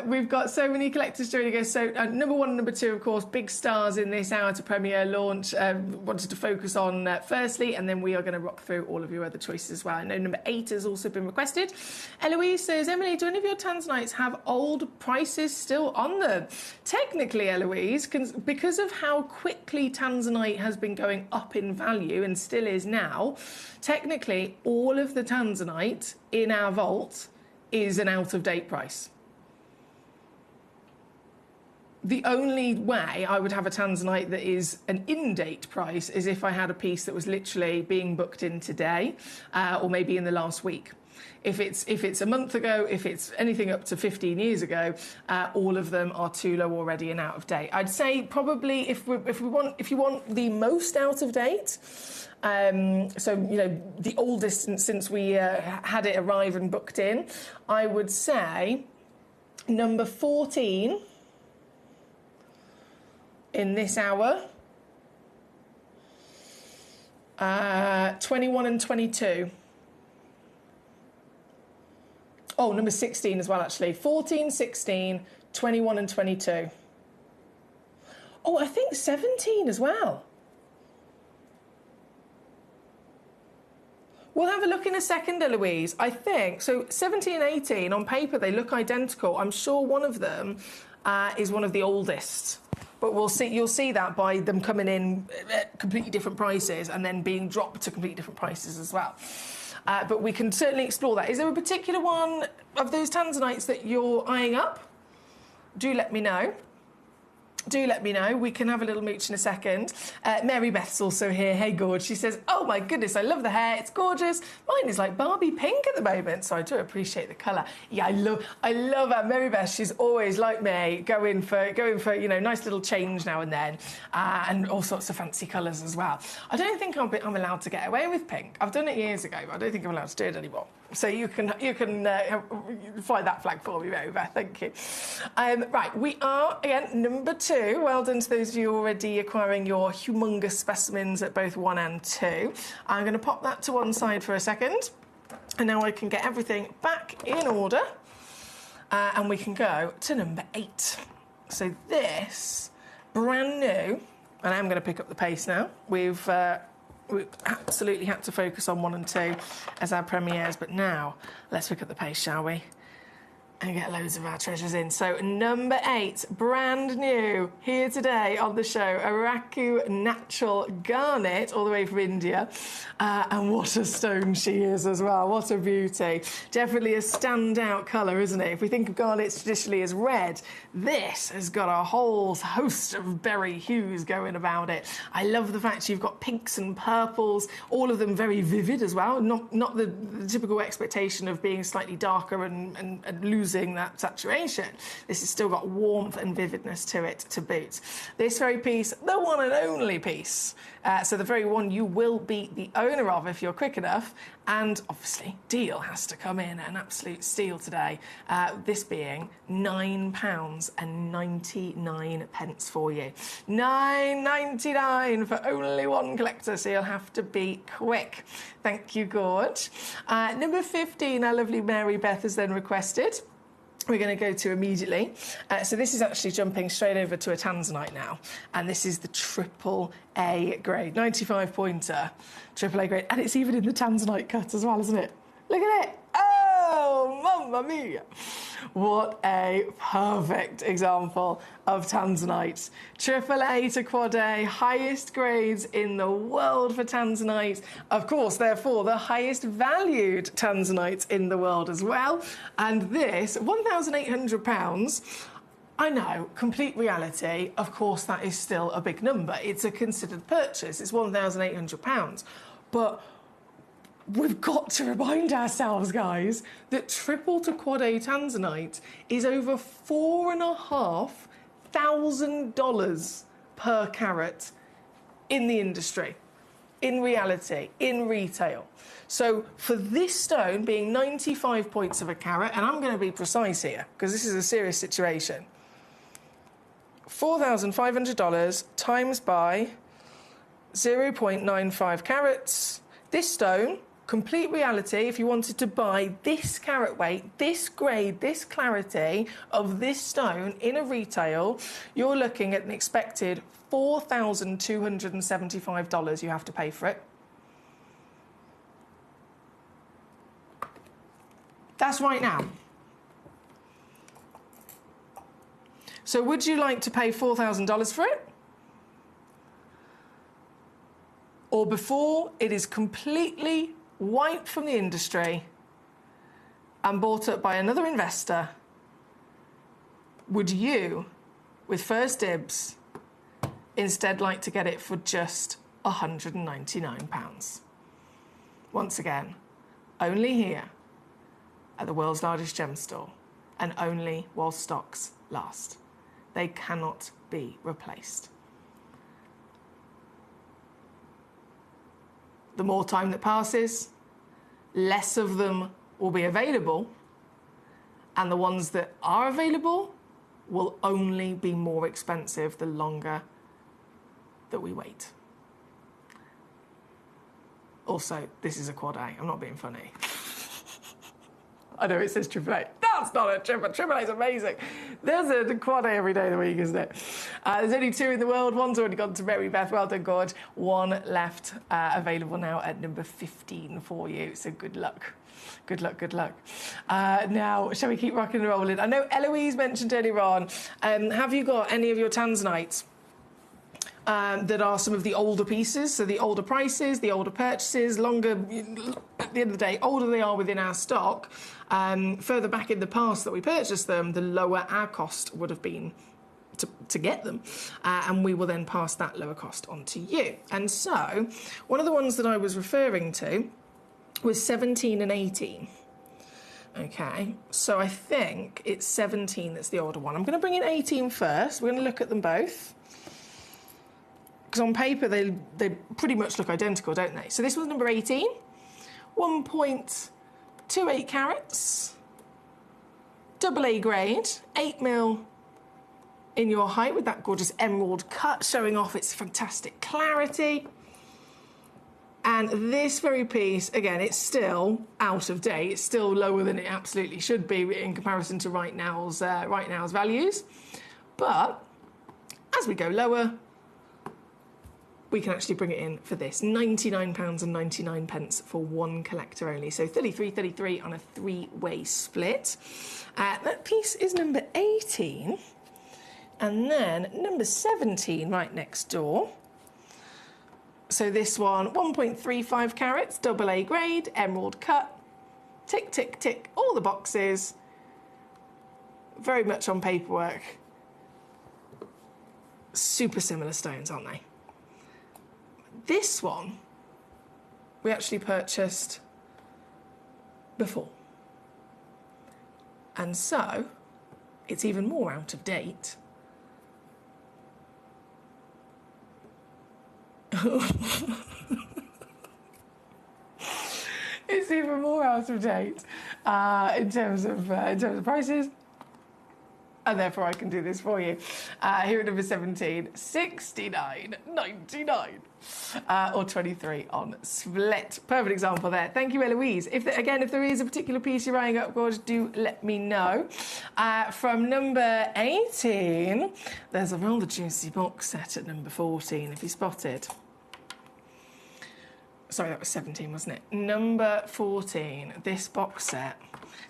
We've got so many collectors joining us. So number 1 and number 2, of course, big stars in this hour to premiere launch. Wanted to focus on firstly, and then we are going to rock through all of your other choices as well. I know number 8 has also been requested. Eloise says, Emily, do any of your tanzanites have old prices still on them? Technically, Eloise, because of how quickly tanzanite has been going up in value and still is now, technically all of the tanzanite in our vault is an out-of-date price. The only way I would have a tanzanite that is an in-date price is if I had a piece that was literally being booked in today, or maybe in the last week. If it's a month ago, if it's anything up to 15 years ago, all of them are too low already and out of date. I'd say probably if you want the most out of date, so you know the oldest since we had it arrive and booked in, I would say number 14 in this hour, 21 and 22. Oh, number 16 as well, actually. 14, 16, 21 and 22. Oh, I think 17 as well. We'll have a look in a second, Eloise. I think, so 17 and 18, on paper, they look identical. I'm sure one of them is one of the oldest. But we'll see. You'll see that by them coming in at completely different prices and then being dropped to completely different prices as well. But we can certainly explore that. Is there a particular one of those tanzanites that you're eyeing up? Do let me know. Do let me know. We can have a little mooch in a second. Mary Beth's also here. Hey, Gorge. She says, oh, my goodness, I love the hair. It's gorgeous. Mine is like Barbie pink at the moment, so I do appreciate the colour. Yeah, I love her. Mary Beth, she's always, like me, going for you know, nice little change now and then, and all sorts of fancy colours as well. I don't think I'm allowed to get away with pink. I've done it years ago, but I don't think I'm allowed to do it anymore. So you can fly that flag for me, Mary Beth. Thank you. Right, we are, again, number 2. Well done to those of you already acquiring your humongous specimens at both 1 and 2. I'm going to pop that to one side for a second. And now I can get everything back in order. And we can go to number 8. So this, brand new, and I'm going to pick up the pace now. We've absolutely had to focus on 1 and 2 as our premieres, but now let's pick up the pace, shall we? And get loads of our treasures in. So number 8, brand new, here today on the show, Araku Natural Garnet, all the way from India. And what a stone she is as well. What a beauty. Definitely a standout colour, isn't it? If we think of garnets traditionally as red, this has got a whole host of berry hues going about it. I love the fact you've got pinks and purples, all of them very vivid as well. Not the typical expectation of being slightly darker and losing that saturation. This has still got warmth and vividness to it to boot. This very piece, the one and only piece, so the very one you will be the owner of if you're quick enough, and obviously deal has to come in, an absolute steal today, this being £9.99 for you. £9.99 for only one collector, so you'll have to be quick. Thank you, Gorge. Number 15, our lovely Mary Beth has then requested. We're going to go to immediately. So this is actually jumping straight over to a tanzanite now. And this is the AAA grade, 95-pointer, AAA grade. And it's even in the tanzanite cut as well, isn't it? Look at it. Oh, mamma mia. What a perfect example of tanzanite. AAA to Quad A, highest grades in the world for tanzanite. Of course, therefore, the highest valued tanzanite in the world as well. And this, £1,800. I know, complete reality, of course, that is still a big number. It's a considered purchase. It's £1,800. But we've got to remind ourselves, guys, that triple to Quad A tanzanite is over $4,500 per carat in the industry, in reality, in retail. So for this stone being 95 points of a carat, and I'm going to be precise here because this is a serious situation, $4,500 times by 0.95 carats. This stone complete reality, if you wanted to buy this carat weight, this grade, this clarity of this stone in a retail, you're looking at an expected $4,275 you have to pay for it. That's right now. So would you like to pay $4,000 for it? Or before it is completely wiped from the industry and bought up by another investor, would you, with first dibs, instead like to get it for just £199? Once again, only here at the world's largest gem store, and only while stocks last. They cannot be replaced. The more time that passes, less of them will be available, and the ones that are available will only be more expensive the longer that we wait. Also, this is a quad A. I'm not being funny. I know it says triple A. That's not a triple. Triple A is amazing. There's a quad A every day of the week, isn't it? There's only 2 in the world. One's already gone to Mary Beth. Well done, Gorge. 1 left available now at number 15 for you. So good luck. Good luck, good luck. Now, shall we keep rocking and rolling? I know Eloise mentioned earlier on, have you got any of your tanzanites that are some of the older pieces, so the older prices, the older purchases, longer, at the end of the day, older they are within our stock, further back in the past that we purchased them, the lower our cost would have been to get them, and we will then pass that lower cost on to you. And so, one of the ones that I was referring to was 17 and 18. Okay, so I think it's 17 that's the older one. I'm going to bring in 18 first. We're going to look at them both, because on paper they pretty much look identical, don't they? So this was number 18, 1.28 carats, AA grade, 8mm in your height with that gorgeous emerald cut showing off its fantastic clarity. And this very piece, again, it's still out of date. It's still lower than it absolutely should be in comparison to right now's values. But as we go lower, we can actually bring it in for this. £99.99 for one collector only. So 33 on a 3-way split. That piece is number 18. And then number 17 right next door. So this one, 1.35 carats, AA grade, emerald cut. Tick, tick, tick, all the boxes. Very much on paperwork. Super similar stones, aren't they? This one, we actually purchased before. And so, it's even more out of date. It's even more out of date in terms of prices. And therefore I can do this for you. Here at number 17, $69.99. Or 23 on split. Perfect example there. Thank you, Eloise. If there is a particular piece you're eyeing up, gorge, do let me know. From number 18, there's a rather juicy box set at number 14, if you spotted. Sorry, that was 17, wasn't it? Number 14, this box set.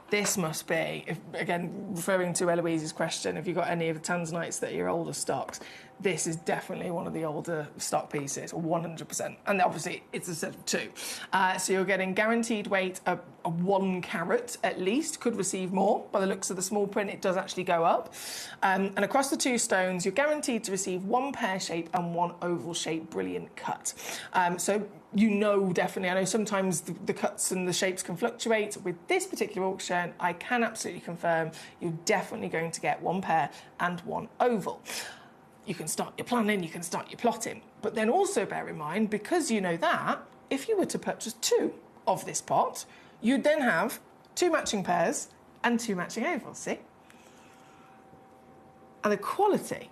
This must be, again, referring to Eloise's question, if you've got any of the tanzanites that are your older stocks, this is definitely one of the older stock pieces, 100%. And obviously, it's a set of 2. So you're getting guaranteed weight of 1 carat at least, could receive more. By the looks of the small print, it does actually go up. And across the 2 stones, you're guaranteed to receive 1 pear shape and 1 oval shape brilliant cut. So you know definitely, I know sometimes the cuts and the shapes can fluctuate. With this particular auction, I can absolutely confirm you're definitely going to get 1 pear and 1 oval. You can start your planning, you can start your plotting. But then also bear in mind, because you know that, if you were to purchase 2 of this pot, you'd then have 2 matching pairs and 2 matching ovals, see? And the quality,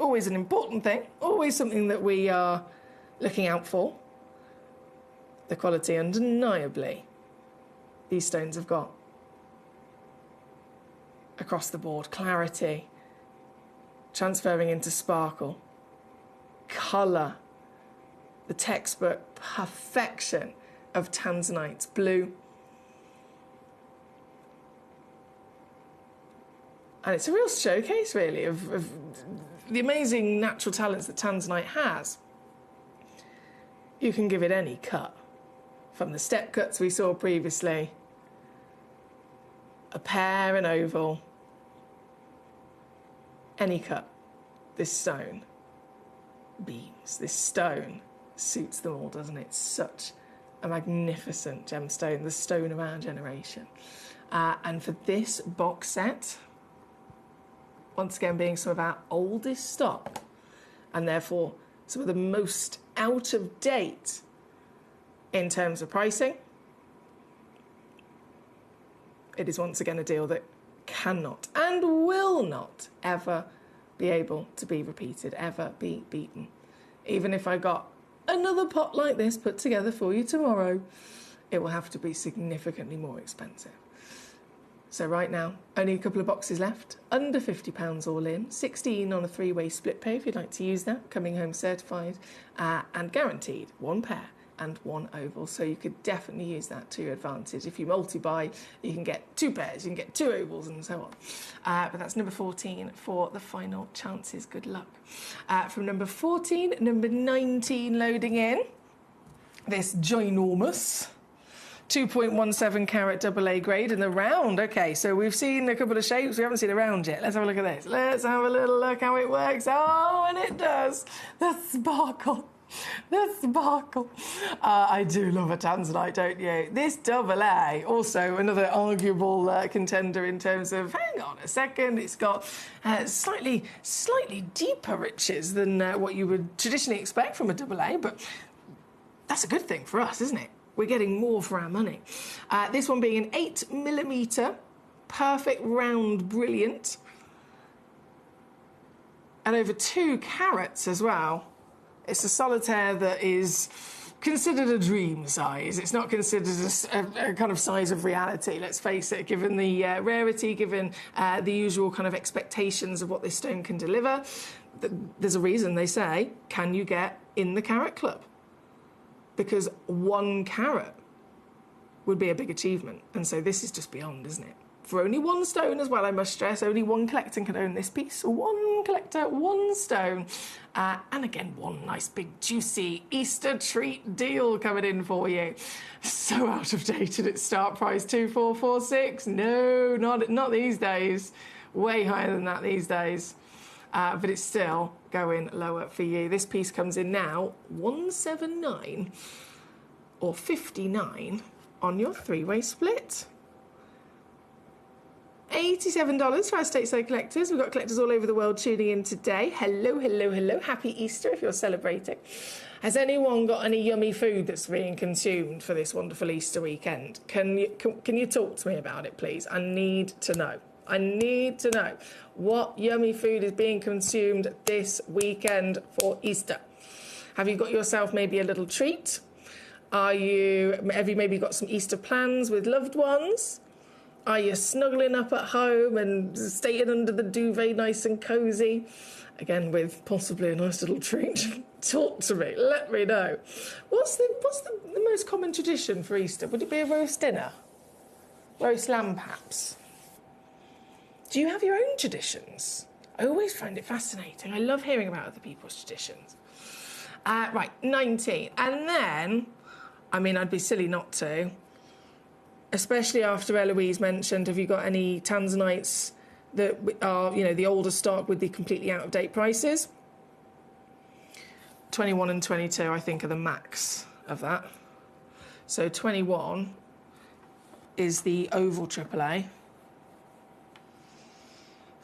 always an important thing, always something that we are looking out for. the quality undeniably these stones have got across the board. Clarity, transferring into sparkle, colour, the textbook perfection of tanzanite's blue. And it's a real showcase, really, of the amazing natural talents that tanzanite has. You can give it any cut, from the step cuts we saw previously, a pear, an oval, any cut. This stone beams. This stone suits them all, doesn't it? Such a magnificent gemstone, the stone of our generation. And for this box set, once again being some of our oldest stock, and therefore some of the most out of date in terms of pricing, it is once again a deal that cannot and will not ever be able to be repeated, ever be beaten. Even if I got another pot like this put together for you tomorrow, it will have to be significantly more expensive. So right now, only a couple of boxes left, under £50 all in, 16 on a 3-way split pay if you'd like to use that, coming home certified, and guaranteed 1 pair and 1 oval. So you could definitely use that to your advantage. If you multi-buy, you can get 2 pairs, you can get 2 ovals and so on. But that's number 14 for the final chances. Good luck. From number 14, number 19 loading in. This ginormous 2.17 carat AA grade in the round. Okay, so we've seen a couple of shapes. We haven't seen a round yet. Let's have a look at this. Let's have a little look how it works. Oh, and it does. The sparkle. The sparkle. I do love a tanzanite, don't you? This AA, also another arguable contender in terms of, hang on a second, it's got slightly deeper riches than what you would traditionally expect from a AA, but that's a good thing for us, isn't it? We're getting more for our money. This one being an 8mm, perfect, round, brilliant. And over 2 carats as well. It's a solitaire that is considered a dream size. It's not considered a kind of size of reality, let's face it, given the rarity, given the usual kind of expectations of what this stone can deliver. There's a reason they say, can you get in the carat club? Because 1 carat would be a big achievement. And so this is just beyond, isn't it? For only 1 stone as well, I must stress, only 1 collector can own this piece. 1 collector, 1 stone. And again, 1 nice big juicy Easter treat deal coming in for you. So out of date at its start price, 2446. No, not these days. Way higher than that these days. But it's still going lower for you. This piece comes in now 179 or 59 on your 3-way split. $87 for our stateside collectors. We've got collectors all over the world tuning in today. Hello, hello, hello. Happy Easter if you're celebrating. Has anyone got any yummy food that's being consumed for this wonderful Easter weekend? Can you talk to me about it, please? I need to know. I need to know what yummy food is being consumed this weekend for Easter. Have you got yourself maybe a little treat? Have you maybe got some Easter plans with loved ones? Are you snuggling up at home and staying under the duvet nice and cosy? Again, with possibly a nice little treat. Talk to me, let me know. What's the most common tradition for Easter? Would it be a roast dinner? Roast lamb, perhaps? Do you have your own traditions? I always find it fascinating. I love hearing about other people's traditions. Right, 19. And then, I mean, I'd be silly not to, especially after Eloise mentioned, have you got any tanzanites that are, you know, the older stock with the completely out-of-date prices? 21 and 22, I think, are the max of that. So 21 is the oval AAA.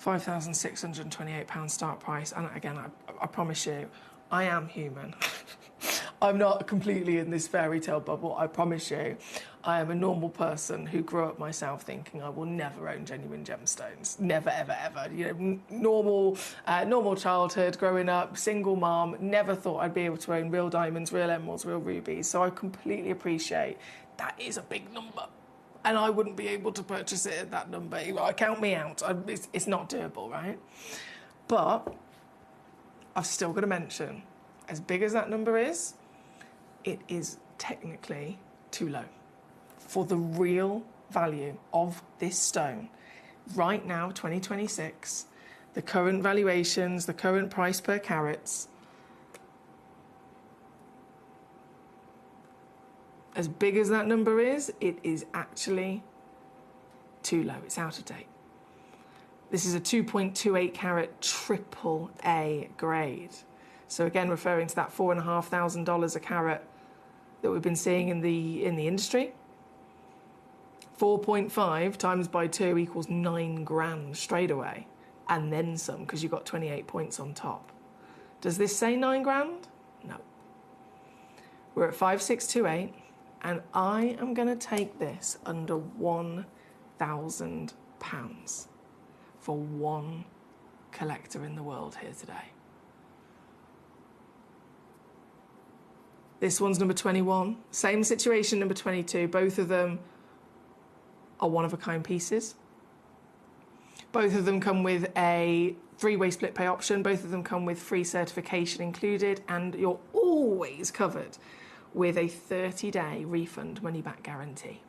£5,628 start price. And again, I promise you, I am human. I'm not completely in this fairy tale bubble, I promise you. I am a normal person who grew up myself thinking I will never own genuine gemstones. Never, ever, ever. You know, normal childhood, growing up, single mom, never thought I'd be able to own real diamonds, real emeralds, real rubies. So I completely appreciate that is a big number. And I wouldn't be able to purchase it at that number. Count me out. It's not doable, right? But I've still got to mention, as big as that number is, it is technically too low for the real value of this stone. Right now, 2026, the current valuations, the current price per carats, as big as that number is, it is actually too low. It's out of date. This is a 2.28 carat triple A grade. So again, referring to that $4,500 a carat that we've been seeing in the industry. 4.5 times by 2 equals 9 grand straight away, and then some, because you've got 28 points on top. Does this say 9 grand? No. We're at 5628, and I am going to take this under £1,000 for one collector in the world here today. This one's number 21. Same situation, number 22. Both of them are one-of-a-kind pieces. Both of them come with a 3-way split pay option. Both of them come with free certification included, and you're always covered with a 30-day refund money-back guarantee.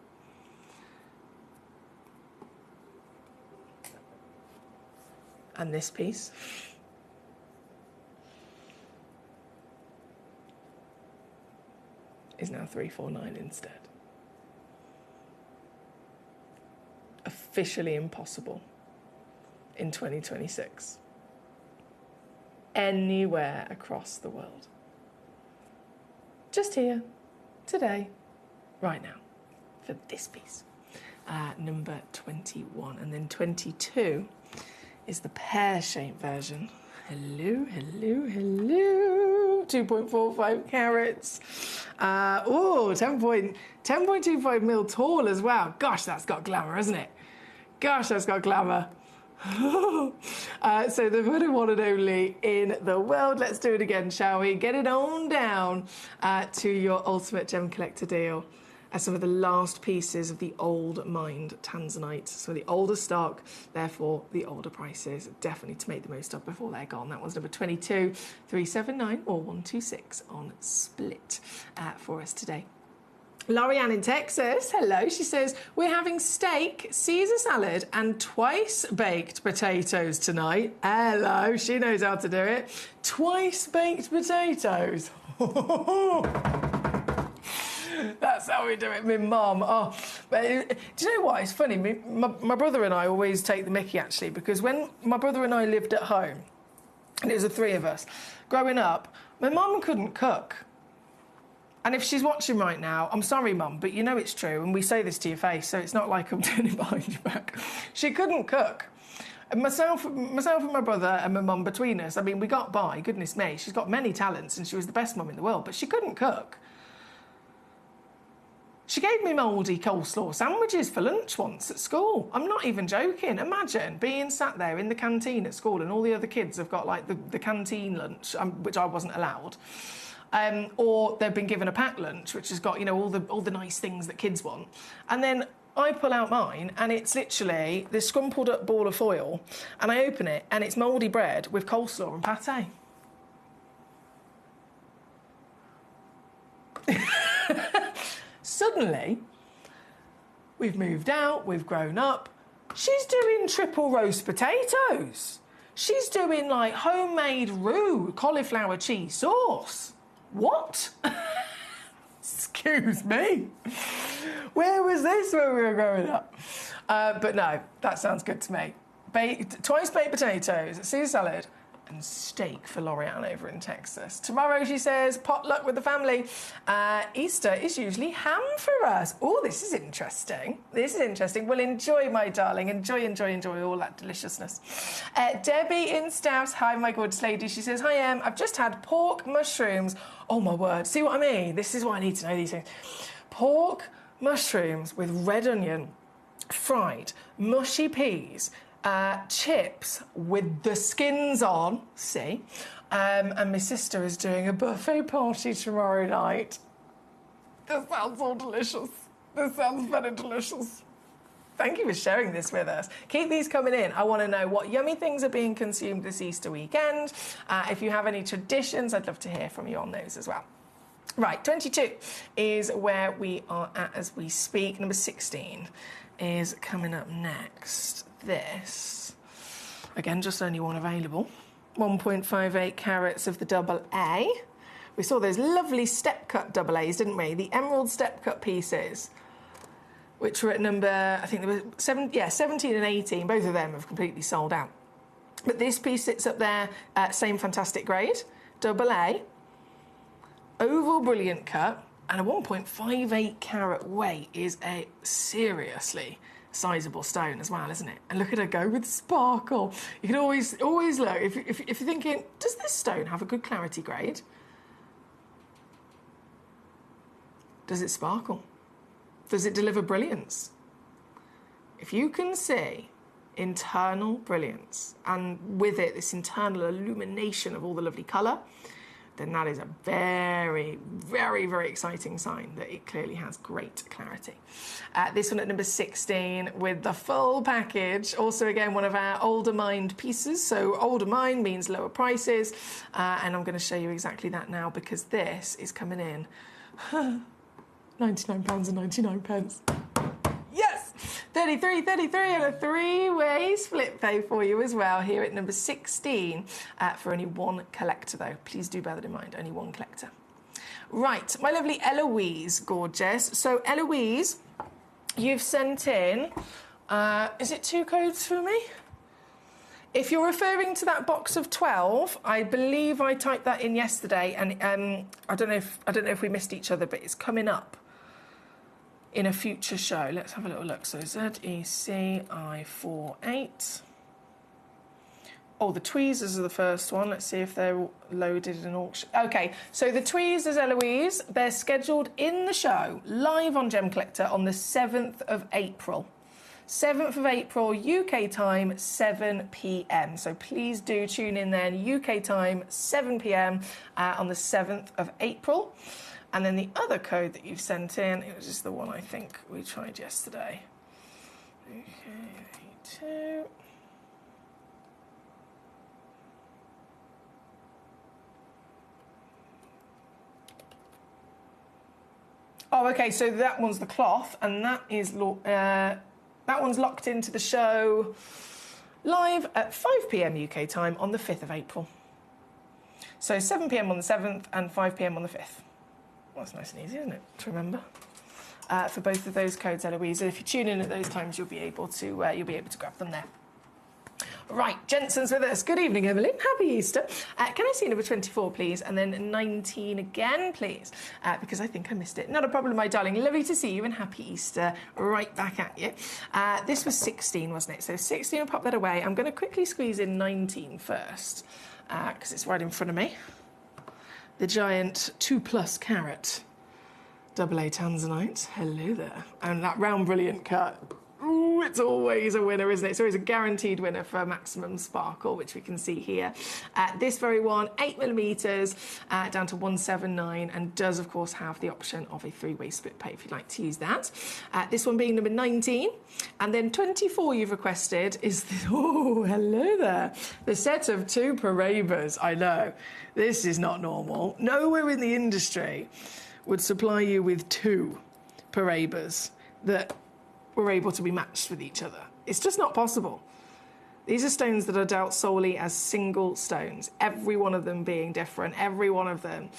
And this piece is now $349 instead. Officially impossible in 2026. Anywhere across the world. Just here, today, right now, for this piece. Number 21. And then 22 is the pear-shaped version. Hello, hello, hello. 2.45 carats. 10.25 mil tall as well. Gosh, that's got glamour, hasn't it? Gosh, that's got glamour. So the one and only in the world. Let's do it again, shall we? Get it on down to your ultimate gem collector deal. Some of the last pieces of the old mined tanzanite. So the older stock, therefore the older prices. Definitely to make the most of before they're gone. That was number 22, 379 or 126 on split for us today. Lorianne in Texas, hello. She says, we're having steak, Caesar salad and twice baked potatoes tonight. Hello, she knows how to do it. Twice baked potatoes. That's how we do it, my mum. Oh, but do you know what? It's funny. My brother and I always take the mickey, actually, because when my brother and I lived at home, and it was the three of us, growing up, my mum couldn't cook. And if she's watching right now, I'm sorry, Mum, but you know it's true, and we say this to your face, so it's not like I'm turning behind your back. She couldn't cook. And myself and my brother and my mum between us, I mean, we got by, goodness me. She's got many talents, and she was the best mum in the world, but she couldn't cook. She gave me mouldy coleslaw sandwiches for lunch once at school. I'm not even joking. Imagine being sat there in the canteen at school and all the other kids have got like the canteen lunch, which I wasn't allowed. Or they've been given a packed lunch, which has got, you know, all the nice things that kids want. And then I pull out mine and it's literally this scrumpled up ball of foil, and I open it and it's mouldy bread with coleslaw and pate. Suddenly, we've moved out, we've grown up. She's doing triple roast potatoes. She's doing like homemade roux, cauliflower cheese sauce. What? Excuse me. Where was this when we were growing up? But no, that sounds good to me. Twice baked potatoes, Caesar salad, and steak for Lorianne over in Texas. Tomorrow, she says, potluck with the family. Easter is usually ham for us. Oh, this is interesting. This is interesting. Well, enjoy, my darling. Enjoy all that deliciousness. Debbie in Stouts. Hi, my gorgeous lady. She says, hi, Em. I've just had pork mushrooms. Oh, my word. See what I mean? This is why I need to know these things. Pork mushrooms with red onion, fried, mushy peas, chips with the skins on, see? And my sister is doing a buffet party tomorrow night. This sounds all delicious. This sounds very delicious. Thank you for sharing this with us. Keep these coming in. I want to know what yummy things are being consumed this Easter weekend. If you have any traditions, I'd love to hear from you on those as well. Right, 22 is where we are at as we speak. Number 16 is coming up next. This, again, just only one available. 1.58 carats of the double A. We saw those lovely step-cut double A's, didn't we? The emerald step-cut pieces, which were at number, I think there were 17 and 18. Both of them have completely sold out. But this piece sits up there, same fantastic grade, double A, oval brilliant cut, and a 1.58 carat weight is a seriously sizable stone as well, isn't it? And look at her go with sparkle. You can always look, if you're thinking, does this stone have a good clarity grade? Does it sparkle? Does it deliver brilliance? If you can see internal brilliance and with it this internal illumination of all the lovely colour, then that is a very, very, very exciting sign that it clearly has great clarity. This one at number 16 with the full package. Also, again, one of our older mined pieces. So older mined means lower prices. And I'm going to show you exactly that now because this is coming in £99.99. Yes! 33 and a three-way split pay for you as well here at number 16 for only one collector, though. Please do bear that in mind, only one collector. Right, my lovely Eloise, gorgeous. So, Eloise, you've sent in, is it 2 codes for me? If you're referring to that box of 12, I believe I typed that in yesterday, and I don't know if we missed each other, but it's coming up in a future show. Let's have a little look. So ZECI48. Oh, the tweezers are the first one. Let's see if they're loaded in auction. Okay, so the tweezers, Eloise, they're scheduled in the show, live on Gemcollector on the 7th of April. 7th of April, UK time, 7 p.m. So please do tune in then, UK time, 7 p.m. On the 7th of April. And then the other code that you've sent in, it was just the one I think we tried yesterday. Okay, 82. Oh, okay, so that one's the cloth, and that is that one's locked into the show live at 5 p.m. UK time on the 5th of April. So 7 p.m. on the 7th and 5 p.m. on the 5th. Well, that's nice and easy, isn't it, to remember? For both of those codes, Eloise. If you tune in at those times, you'll be able to grab them there. Right, Jensen's with us. Good evening, Evelyn. Happy Easter. Can I see number 24, please? And then 19 again, please, because I think I missed it. Not a problem, my darling. Lovely to see you and happy Easter right back at you. This was 16, wasn't it? So 16, I'll pop that away. I'm going to quickly squeeze in 19 first, because it's right in front of me. The giant 2+ carat double A tanzanite. Hello there. And that round brilliant cut. Ooh, it's always a winner, isn't it? It's always a guaranteed winner for maximum sparkle, which we can see here. This very one, 8mm, down to 179, and does, of course, have the option of a 3-way split pay if you'd like to use that. This one being number 19. And then 24 you've requested is, oh, hello there. The set of 2 Parabas. I know, this is not normal. Nowhere in the industry would supply you with 2 Parabas that were able to be matched with each other. It's just not possible. These are stones that are dealt solely as single stones, every one of them being different, every one of them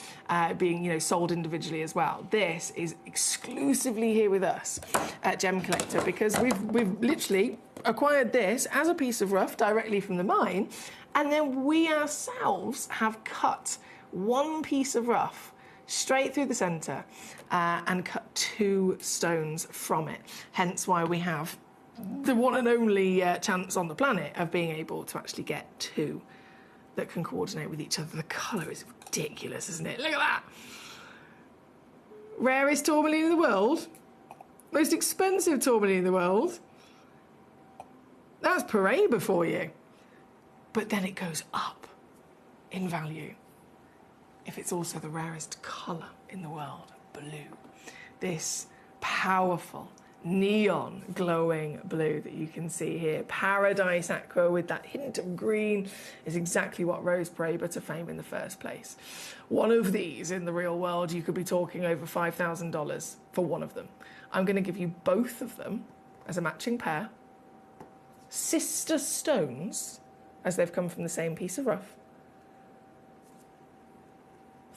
being, sold individually as well. This is exclusively here with us at Gemcollector because we've literally acquired this as a piece of rough directly from the mine, and then we ourselves have cut one piece of rough straight through the centre and cut 2 stones from it. Hence why we have the one and only chance on the planet of being able to actually get 2 that can coordinate with each other. The colour is ridiculous, isn't it? Look at that! Rarest tourmaline in the world. Most expensive tourmaline in the world. That's Paraiba for you. But then it goes up in value if it's also the rarest colour in the world, blue. This powerful, neon glowing blue that you can see here, Paradise Aqua with that hint of green, is exactly what rose Paraiba to fame in the first place. One of these in the real world, you could be talking over $5,000 for one of them. I'm going to give you both of them as a matching pair, sister stones, as they've come from the same piece of rough.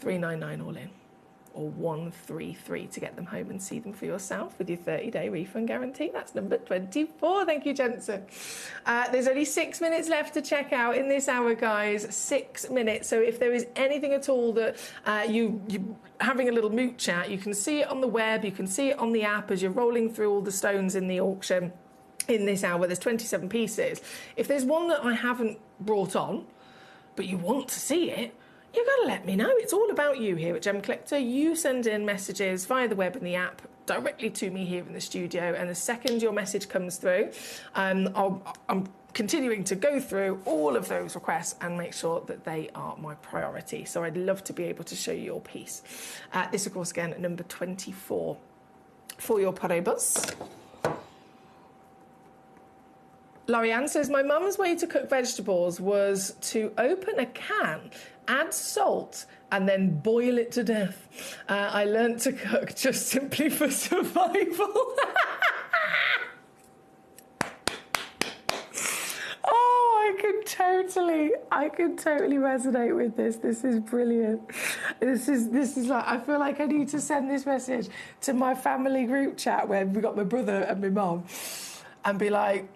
$399 all in, or $133 to get them home and see them for yourself with your 30-day refund guarantee. That's number 24. Thank you, Jensen. There's only 6 minutes left to check out in this hour, guys. 6 minutes. So if there is anything at all that you having a little moot chat, you can see it on the web, you can see it on the app as you're rolling through all the stones in the auction. In this hour, there's 27 pieces. If there's one that I haven't brought on, but you want to see it, you've got to let me know. It's all about you here at Gemcollector. You send in messages via the web and the app directly to me here in the studio, and the second your message comes through, I'm continuing to go through all of those requests and make sure that they are my priority. So I'd love to be able to show you your piece. This, of course, again, number 24 for your Paraibas. Lorianne says, my mum's way to cook vegetables was to open a can, add salt, and then boil it to death. I learnt to cook just simply for survival. Oh, I could totally resonate with this. This is brilliant. This is like, I feel like I need to send this message to my family group chat where we got my brother and my mum and be like,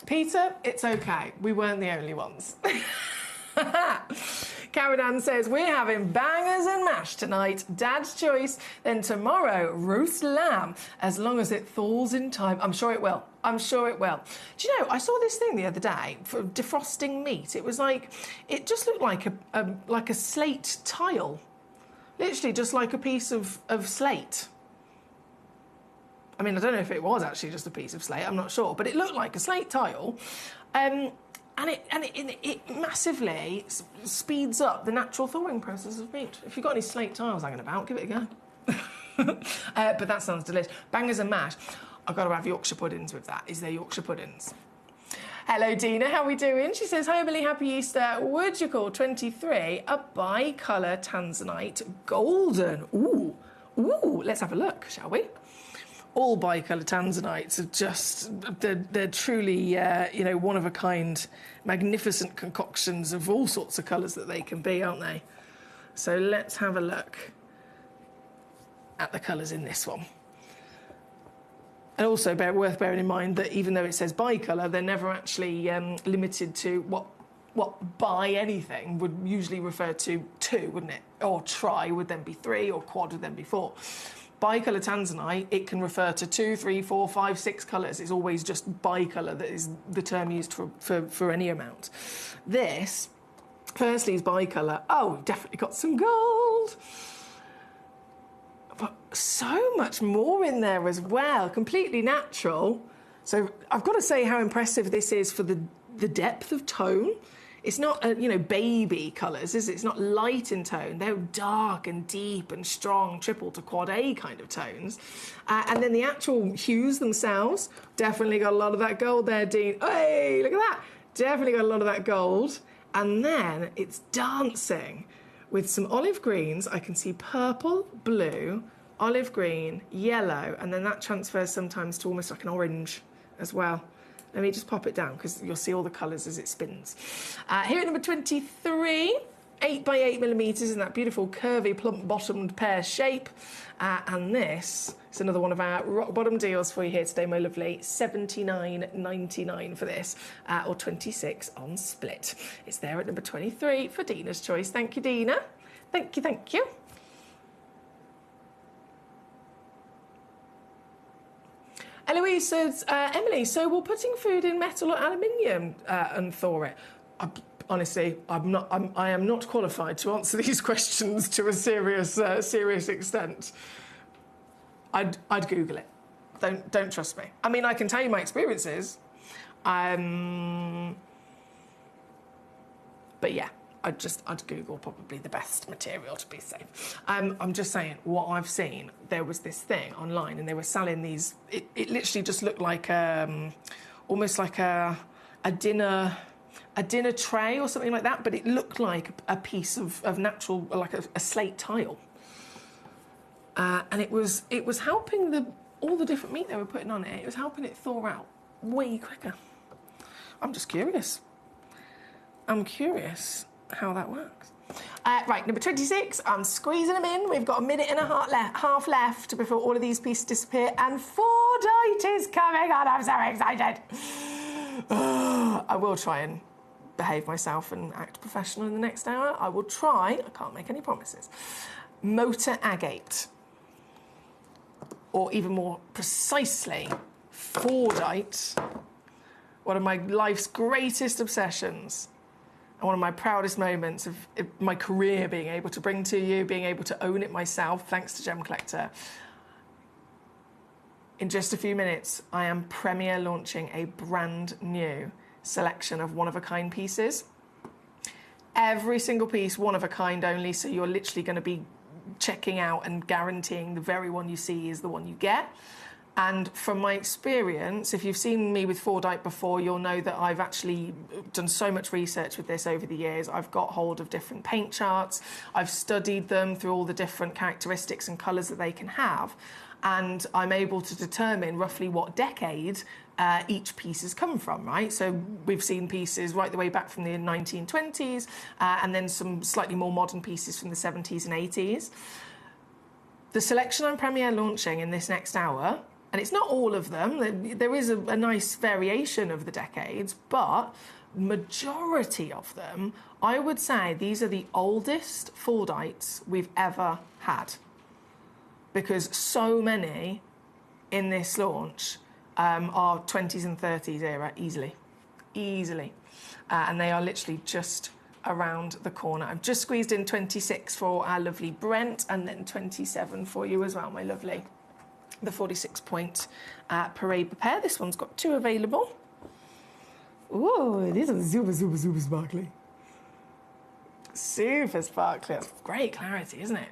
Peter, it's okay. We weren't the only ones. Karen Ann says, we're having bangers and mash tonight. Dad's choice. Then tomorrow, roast lamb, as long as it thaws in time. I'm sure it will. I'm sure it will. Do you know, I saw this thing the other day for defrosting meat. It was like, it just looked like a slate tile. Literally just like a piece of slate. I mean, I don't know if it was actually just a piece of slate, I'm not sure, but it looked like a slate tile. And it massively speeds up the natural thawing process of meat. If you've got any slate tiles hanging about, give it a go. But that sounds delicious. Bangers and mash. I've got to have Yorkshire puddings with that. Is there Yorkshire puddings? Hello, Dina. How are we doing? She says, hi, Emily. Happy Easter. Would you call 23 a bicolour tanzanite golden? Ooh. Let's have a look, shall we? All bicolour tanzanites are just, they're truly, one-of-a-kind, magnificent concoctions of all sorts of colours that they can be, aren't they? So let's have a look at the colours in this one. And also worth bearing in mind that even though it says bicolour, they're never actually limited to what bi anything would usually refer to two, wouldn't it? Or tri would then be 3, or quad would then be 4. Bicolour tanzanite, it can refer to 2, 3, 4, 5, 6 colours. It's always just bicolour that is the term used for any amount. This, firstly, is bicolour. Oh, we've definitely got some gold. But so much more in there as well, completely natural. So I've got to say how impressive this is for the depth of tone. It's not, baby colours, is it? It's not light in tone. They're dark and deep and strong, triple to quad A kind of tones. And then the actual hues themselves, definitely got a lot of that gold there, Dean. Hey, look at that. Definitely got a lot of that gold. And then it's dancing with some olive greens. I can see purple, blue, olive green, yellow, and then that transfers sometimes to almost like an orange as well. Let me just pop it down because you'll see all the colours as it spins. Here at number 23, 8 by 8 millimetres in that beautiful curvy plump-bottomed pear shape. And this is another one of our rock-bottom deals for you here today, my lovely. $79.99 for this, or 26 on split. It's there at number 23 for Dina's choice. Thank you, Dina. Thank you, thank you. Eloise says, Emily, so will putting food in metal or aluminium unthaw it? Honestly, I am not qualified to answer these questions to a serious extent. I'd Google it. Don't trust me. I mean, I can tell you my experiences. But yeah, I'd Google probably the best material to be safe. I'm just saying, what I've seen, there was this thing online and they were selling these, it literally just looked like almost like a dinner tray or something like that, but it looked like a piece of natural, like a slate tile. And it was helping all the different meat they were putting on it, it was helping it thaw out way quicker. I'm just curious. I'm curious how that works. Right, number 26, I'm squeezing them in. We've got a minute and a half left before all of these pieces disappear, and Fordite is coming on. I'm so excited. I will try and behave myself and act professional in the next hour. I will try. I can't make any promises. Motor agate, or even more precisely, Fordite, one of my life's greatest obsessions and one of my proudest moments of my career being able to bring to you, being able to own it myself, thanks to Gemcollector. In just a few minutes, I am premiere launching a brand new selection of one-of-a-kind pieces. Every single piece, one-of-a-kind only, so you're literally going to be checking out and guaranteeing the very one you see is the one you get. And from my experience, if you've seen me with Fordite before, you'll know that I've actually done so much research with this over the years. I've got hold of different paint charts. I've studied them through all the different characteristics and colours that they can have. And I'm able to determine roughly what decade each piece has come from, right? So we've seen pieces right the way back from the 1920s, and then some slightly more modern pieces from the 70s and 80s. The selection I'm premiere launching in this next hour, and it's not all of them, there is a nice variation of the decades, but majority of them, I would say these are the oldest Fordites we've ever had. Because so many in this launch are 20s and 30s era, easily. And they are literally just around the corner. I've just squeezed in 26 for our lovely Brent, and then 27 for you as well, my lovely. The 46-point Parade pair. This one's got 2 available. Ooh, these are super, super, super sparkly. Super sparkly. That's great clarity, isn't it?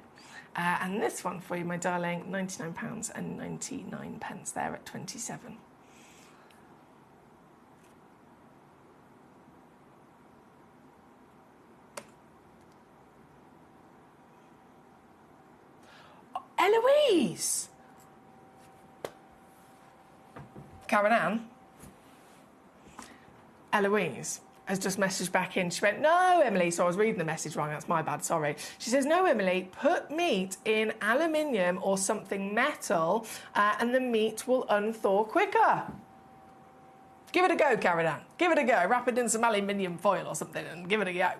And this one for you, my darling, £99.99 there at 27. Oh, Eloise! Karen Ann? Eloise has just messaged back in. She went, no, Emily. So I was reading the message wrong. That's my bad. Sorry. She says, no, Emily, put meat in aluminium or something metal and the meat will unthaw quicker. Give it a go, Karen Ann. Give it a go. Wrap it in some aluminium foil or something and give it a go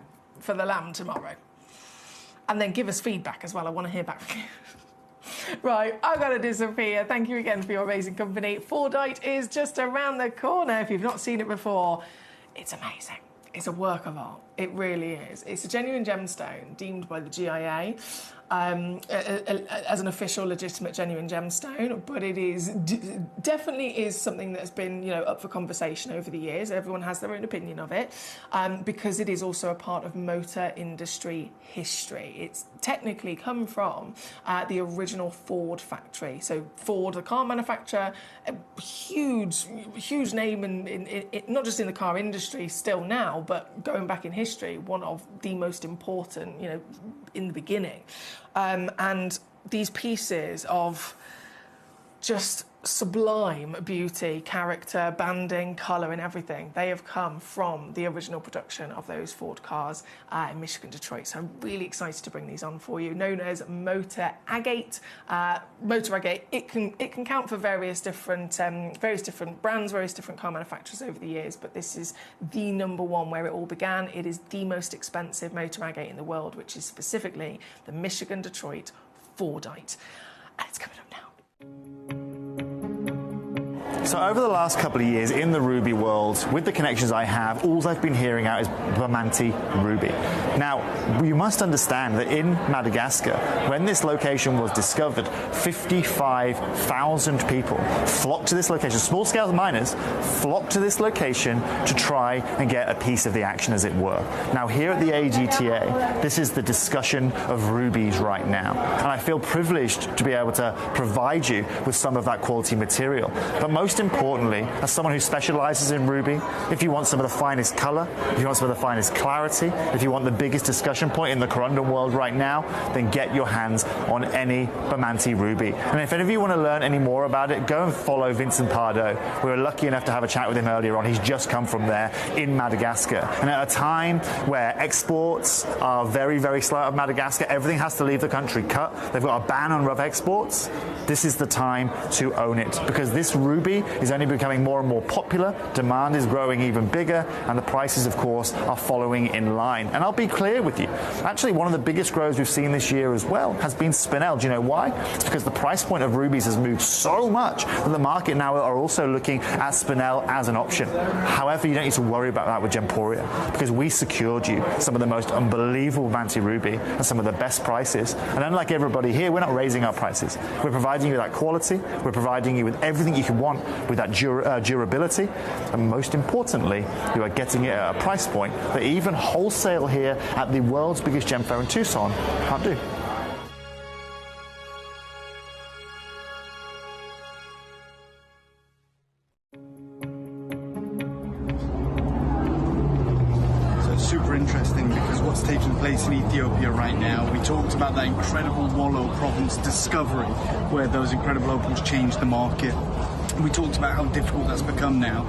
for the lamb tomorrow. And then give us feedback as well. I want to hear back from you. Right, I've got to disappear. Thank you again for your amazing company. Fordite is just around the corner. If you've not seen it before, it's amazing. It's a work of art. It really is. It's a genuine gemstone deemed by the GIA as an official, legitimate, genuine gemstone, but it is definitely is something that's been, you know, up for conversation over the years. Everyone has their own opinion of it because it is also a part of motor industry history. It's technically come from the original Ford factory. So Ford, the car manufacturer, a huge name in not just in the car industry still now, but going back in history, one of the most important, you know, in the beginning. And these pieces of just sublime beauty, character, banding, colour and everything, they have come from the original production of those Ford cars in Michigan, Detroit. So I'm really excited to bring these on for you, known as Motor Agate. Motor Agate, it can count for various different brands, various different car manufacturers over the years, but this is the #1 where it all began. It is the most expensive motor agate in the world, which is specifically the Michigan, Detroit Fordite. And it's coming up now. So over the last couple of years in the ruby world, with the connections I have, all I've been hearing out is Diamante ruby. Now, you must understand that in Madagascar, when this location was discovered, 55,000 people flocked to this location. Small-scale miners flocked to this location to try and get a piece of the action, as it were. Now, here at the AGTA, this is the discussion of rubies right now. And I feel privileged to be able to provide you with some of that quality material. But most importantly, as someone who specializes in ruby, if you want some of the finest color, if you want some of the finest clarity, if you want the biggest discussion point in the corundum world right now, then get your hands on any Diamante ruby. And if any of you want to learn any more about it, go and follow Vincent Pardo. We were lucky enough to have a chat with him earlier on. He's just come from there in Madagascar. And at a time where exports are very, very slow out of Madagascar, everything has to leave the country cut. They've got a ban on rough exports. This is the time to own it, because this ruby is only becoming more and more popular, demand is growing even bigger, and the prices, of course, are following in line. And I'll be clear with you, actually one of the biggest grows we've seen this year as well has been Spinel. Do you know why? It's because the price point of rubies has moved so much that the market now are also looking at Spinel as an option. However, you don't need to worry about that with Gemporia, because we secured you some of the most unbelievable Diamante ruby and some of the best prices. And unlike everybody here, we're not raising our prices. We're providing you with that quality, we're providing you with everything you can want with that durability, and most importantly, you are getting it at a price point that even wholesale here at the world's biggest gem fair in Tucson can't do. Super interesting, because what's taking place in Ethiopia right now, we talked about that incredible Wollo province discovery where those incredible opals changed the market. We talked about how difficult that's become now.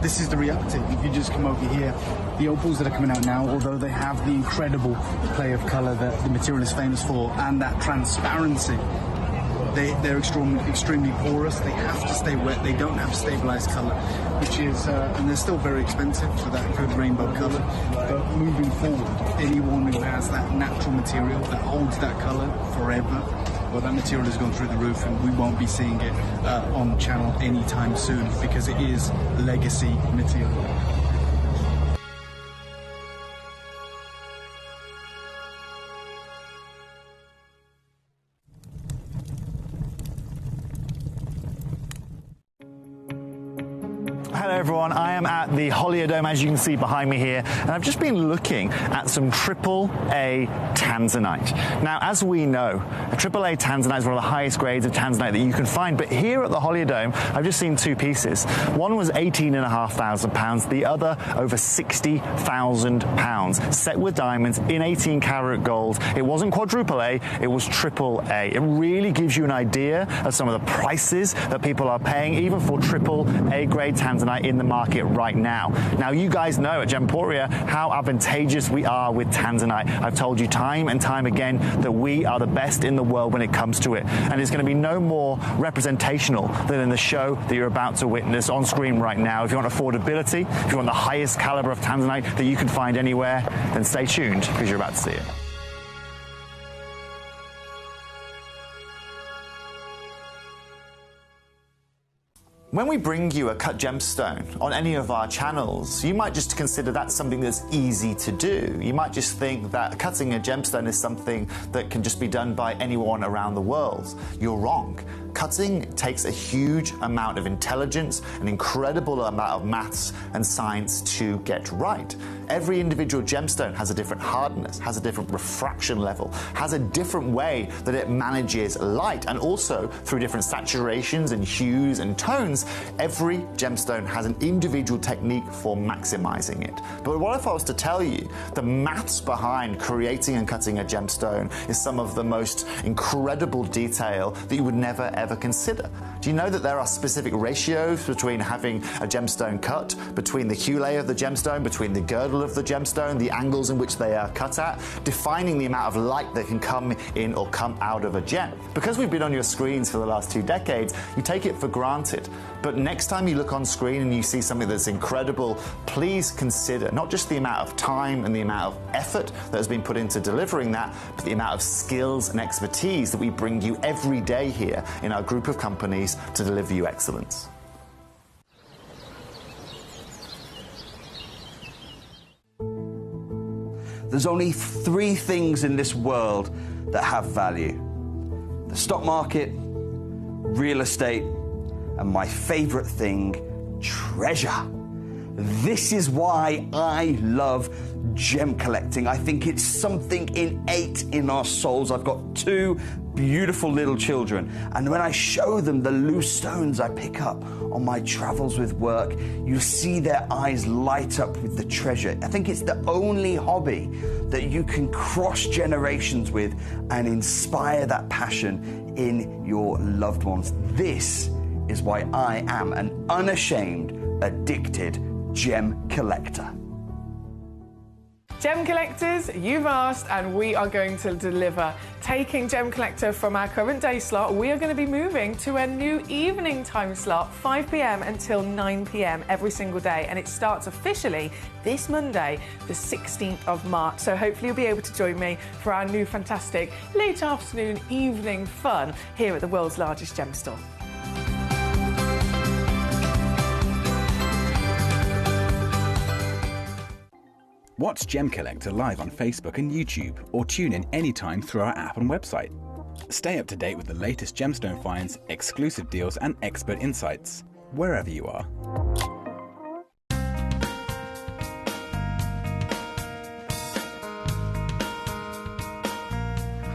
This is the reality. If you just come over here, the opals that are coming out now, although they have the incredible play of colour that the material is famous for and that transparency, they're extremely porous. They have to stay wet. They don't have stabilized color, which is, and they're still very expensive for that good rainbow color. But moving forward, anyone who has that natural material that holds that color forever, well, that material has gone through the roof, and we won't be seeing it on the channel anytime soon, because it is legacy material. Hello everyone, I am at the Holiodome, as you can see behind me here, and I've just been looking at some AAA tanzanite. Now, as we know, a AAA tanzanite is one of the highest grades of tanzanite that you can find, but here at the Holiodome, I've just seen two pieces. One was £18,500, the other over £60,000, set with diamonds in 18 karat gold. It wasn't quadruple A, it was AAA. It really gives you an idea of some of the prices that people are paying, even for AAA grade tanzanite in the market right now. Now, you guys know at Gemporia how advantageous we are with tanzanite. I've told you time and time again that we are the best in the world when it comes to it, and it's going to be no more representational than in the show that you're about to witness on screen right now. If you want affordability, if you want the highest caliber of tanzanite that you can find anywhere, then stay tuned, because you're about to see it. When we bring you a cut gemstone on any of our channels, you might just consider that something that's easy to do. You might just think that cutting a gemstone is something that can just be done by anyone around the world. You're wrong. Cutting takes a huge amount of intelligence, an incredible amount of maths and science to get right. Every individual gemstone has a different hardness, has a different refraction level, has a different way that it manages light, and also through different saturations and hues and tones, every gemstone has an individual technique for maximizing it. But what if I was to tell you the maths behind creating and cutting a gemstone is some of the most incredible detail that you would never ever consider? Do you know that there are specific ratios between having a gemstone cut, between the hue layer of the gemstone, between the girdle of the gemstone, the angles in which they are cut at, defining the amount of light that can come in or come out of a gem? Because we've been on your screens for the last 2 decades, you take it for granted. But next time you look on screen and you see something that's incredible, please consider not just the amount of time and the amount of effort that has been put into delivering that, but the amount of skills and expertise that we bring you every day here in our group of companies to deliver you excellence. There's only 3 things in this world that have value: the stock market, real estate, and my favorite thing, treasure. This is why I love gem collecting. I think it's something innate in our souls. I've got 2 beautiful little children, and when I show them the loose stones I pick up on my travels with work, you see their eyes light up with the treasure. I think it's the only hobby that you can cross generations with and inspire that passion in your loved ones. This is why I am an unashamed, addicted gem collector. Gem collectors, you've asked, and we are going to deliver. Taking Gem Collector from our current day slot, we are going to be moving to a new evening time slot, 5 p.m. until 9 p.m. every single day, and it starts officially this Monday, the 16th of March. So hopefully you'll be able to join me for our new fantastic late afternoon evening fun here at the world's largest gem store. Watch Gem Collector live on Facebook and YouTube, or tune in anytime through our app and website. Stay up to date with the latest gemstone finds, exclusive deals, and expert insights, wherever you are.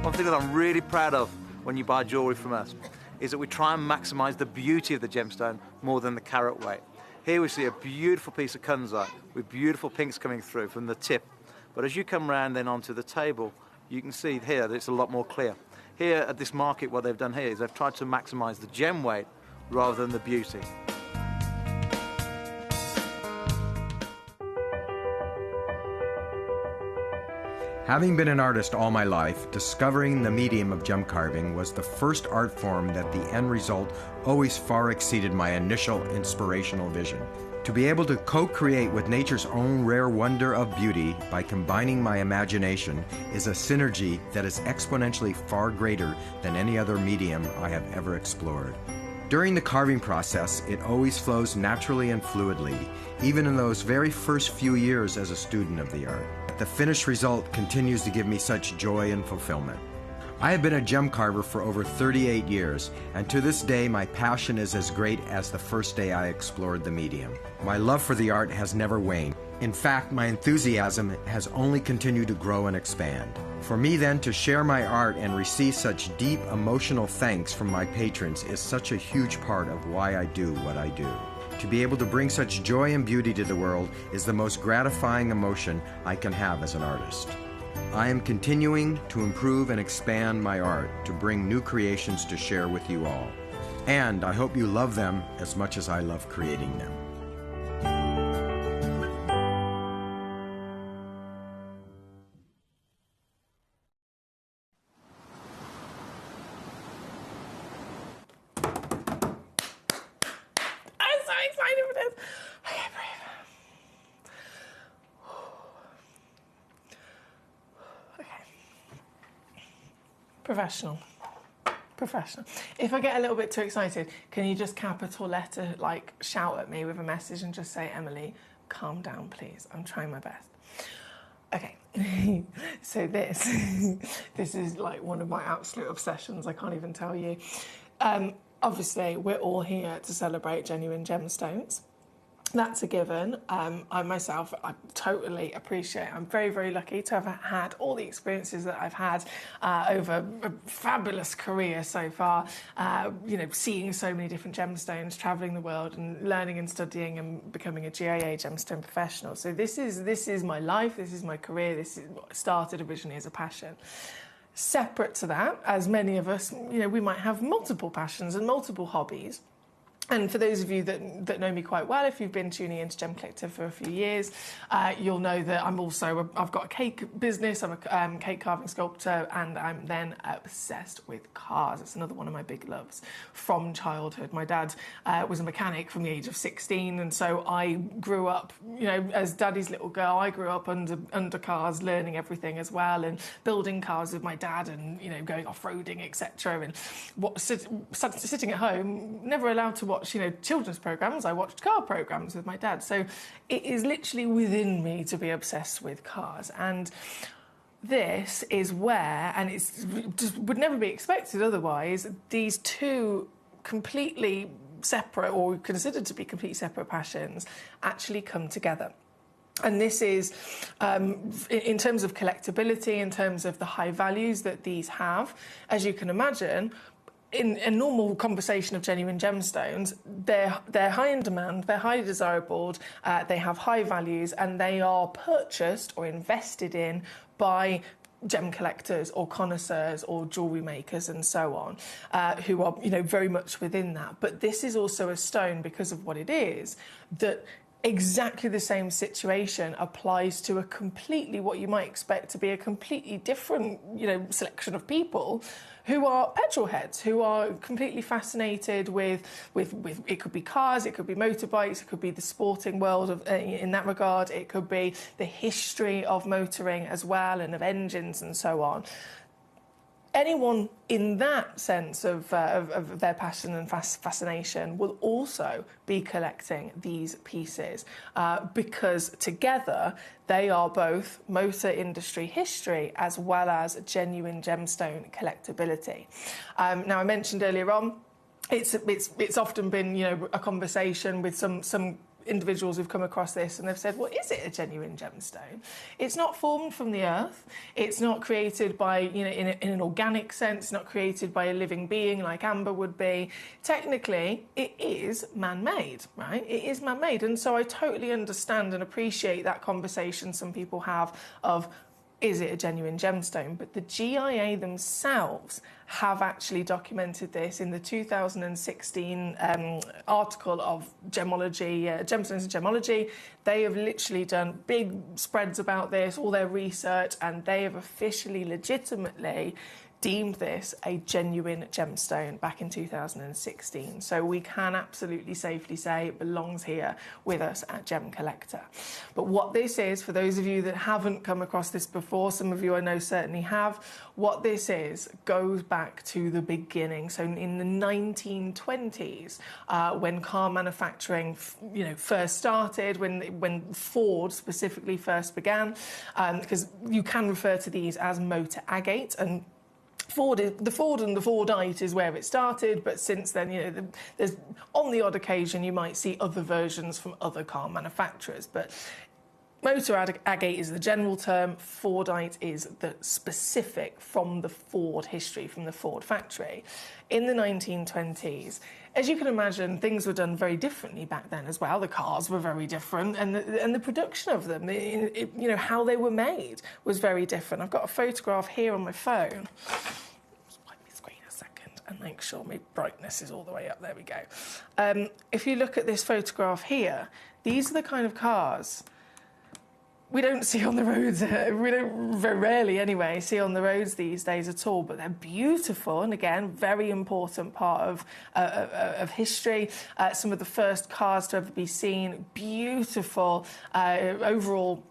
One thing that I'm really proud of when you buy jewellery from us is that we try and maximise the beauty of the gemstone more than the carat weight. Here we see a beautiful piece of kunzite with beautiful pinks coming through from the tip. But as you come round then onto the table, you can see here that it's a lot more clear. Here at this market, what they've done here is they've tried to maximise the gem weight rather than the beauty. Having been an artist all my life, discovering the medium of gem carving was the first art form that the end result always far exceeded my initial inspirational vision. To be able to co-create with nature's own rare wonder of beauty by combining my imagination is a synergy that is exponentially far greater than any other medium I have ever explored. During the carving process, it always flows naturally and fluidly, even in those very first few years as a student of the art. The finished result continues to give me such joy and fulfillment. I have been a gem carver for over 38 years, and to this day my passion is as great as the first day I explored the medium. My love for the art has never waned. In fact, my enthusiasm has only continued to grow and expand. For me then to share my art and receive such deep emotional thanks from my patrons is such a huge part of why I do what I do. To be able to bring such joy and beauty to the world is the most gratifying emotion I can have as an artist. I am continuing to improve and expand my art to bring new creations to share with you all. And I hope you love them as much as I love creating them. Professional. If I get a little bit too excited, can you just capital letter, like, shout at me with a message and just say, Emily, calm down, please. I'm trying my best. Okay. So this is like one of my absolute obsessions. I can't even tell you. Obviously, we're all here to celebrate genuine gemstones. That's a given. I myself, I totally appreciate. I'm very, very lucky to have had all the experiences that I've had over a fabulous career so far. You know, seeing so many different gemstones, travelling the world, and learning and studying and becoming a GIA gemstone professional. So this is my life. This is my career. This is what started originally as a passion. Separate to that, as many of us, you know, we might have multiple passions and multiple hobbies. And for those of you that know me quite well, if you've been tuning into Gem Collector for a few years, you'll know that I've got a cake business, I'm a cake carving sculptor, and I'm then obsessed with cars. It's another one of my big loves from childhood. My dad was a mechanic from the age of 16, and so I grew up, you know, as daddy's little girl, I grew up under cars, learning everything as well, and building cars with my dad, and, you know, going off-roading, etc. And sitting at home, never allowed to watch watch, children's programs. I watched car programs with my dad. So it is literally within me to be obsessed with cars. And this is where, and it's just would never be expected otherwise, these two completely separate, or considered to be completely separate passions, actually come together. And this is, in terms of collectability, in terms of the high values that these have, as you can imagine, in a normal conversation of genuine gemstones, they're high in demand, they're highly desirable, they have high values, and they are purchased or invested in by gem collectors or connoisseurs or jewellery makers and so on, who are, very much within that. But this is also a stone, because of what it is, that exactly the same situation applies to a completely, what you might expect to be a completely different, selection of people who are petrol heads, who are completely fascinated with it could be cars, it could be motorbikes, it could be the sporting world of, in that regard, it could be the history of motoring as well and of engines and so on. Anyone in that sense of their passion and fascination will also be collecting these pieces because together they are both motor industry history as well as genuine gemstone collectability. Now, I mentioned earlier on, it's often been a conversation with some individuals who've come across this and they've said, well, is it a genuine gemstone? It's not formed from the earth. It's not created by, in an organic sense, not created by a living being like amber would be. Technically, it is man-made, right? It is man-made. And so I totally understand and appreciate that conversation some people have of, is it a genuine gemstone? But the GIA themselves have actually documented this in the 2016 article of Gemology, Gemstones and Gemology. They have literally done big spreads about this, all their research, and they have officially, legitimately deemed this a genuine gemstone back in 2016. So we can absolutely safely say it belongs here with us at Gemcollector. But what this is, for those of you that haven't come across this before, some of you I know certainly have, what this is goes back to the beginning. So in the 1920s, when car manufacturing, first started, when Ford specifically first began, because you can refer to these as motor agate, and the Ford and the Fordite is where it started, but since then, there's on the odd occasion you might see other versions from other car manufacturers, but motor agate is the general term, Fordite is the specific from the Ford history, from the Ford factory. In the 1920s, as you can imagine, things were done very differently back then as well. The cars were very different, and the production of them, how they were made was very different. I've got a photograph here on my phone. Just wipe my screen a second and make sure my brightness is all the way up. There we go. If you look at this photograph here, these are the kind of cars we don't see on the roads, we don't, very rarely anyway, see on the roads these days at all, but they're beautiful, and again, very important part of history. Some of the first cars to ever be seen, beautiful overall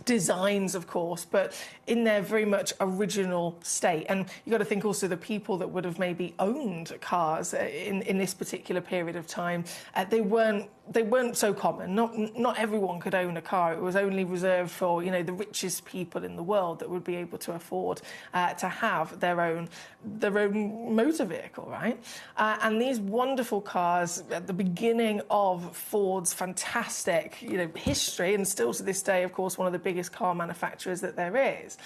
designs, of course, but in their very much original state. And you've got to think also the people that would have maybe owned cars in this particular period of time, they weren't so common. Not everyone could own a car. It was only reserved for the richest people in the world that would be able to afford to have their own motor vehicle, right? And these wonderful cars at the beginning of Ford's fantastic history, and still to this day, of course, one of the biggest car manufacturers that there is.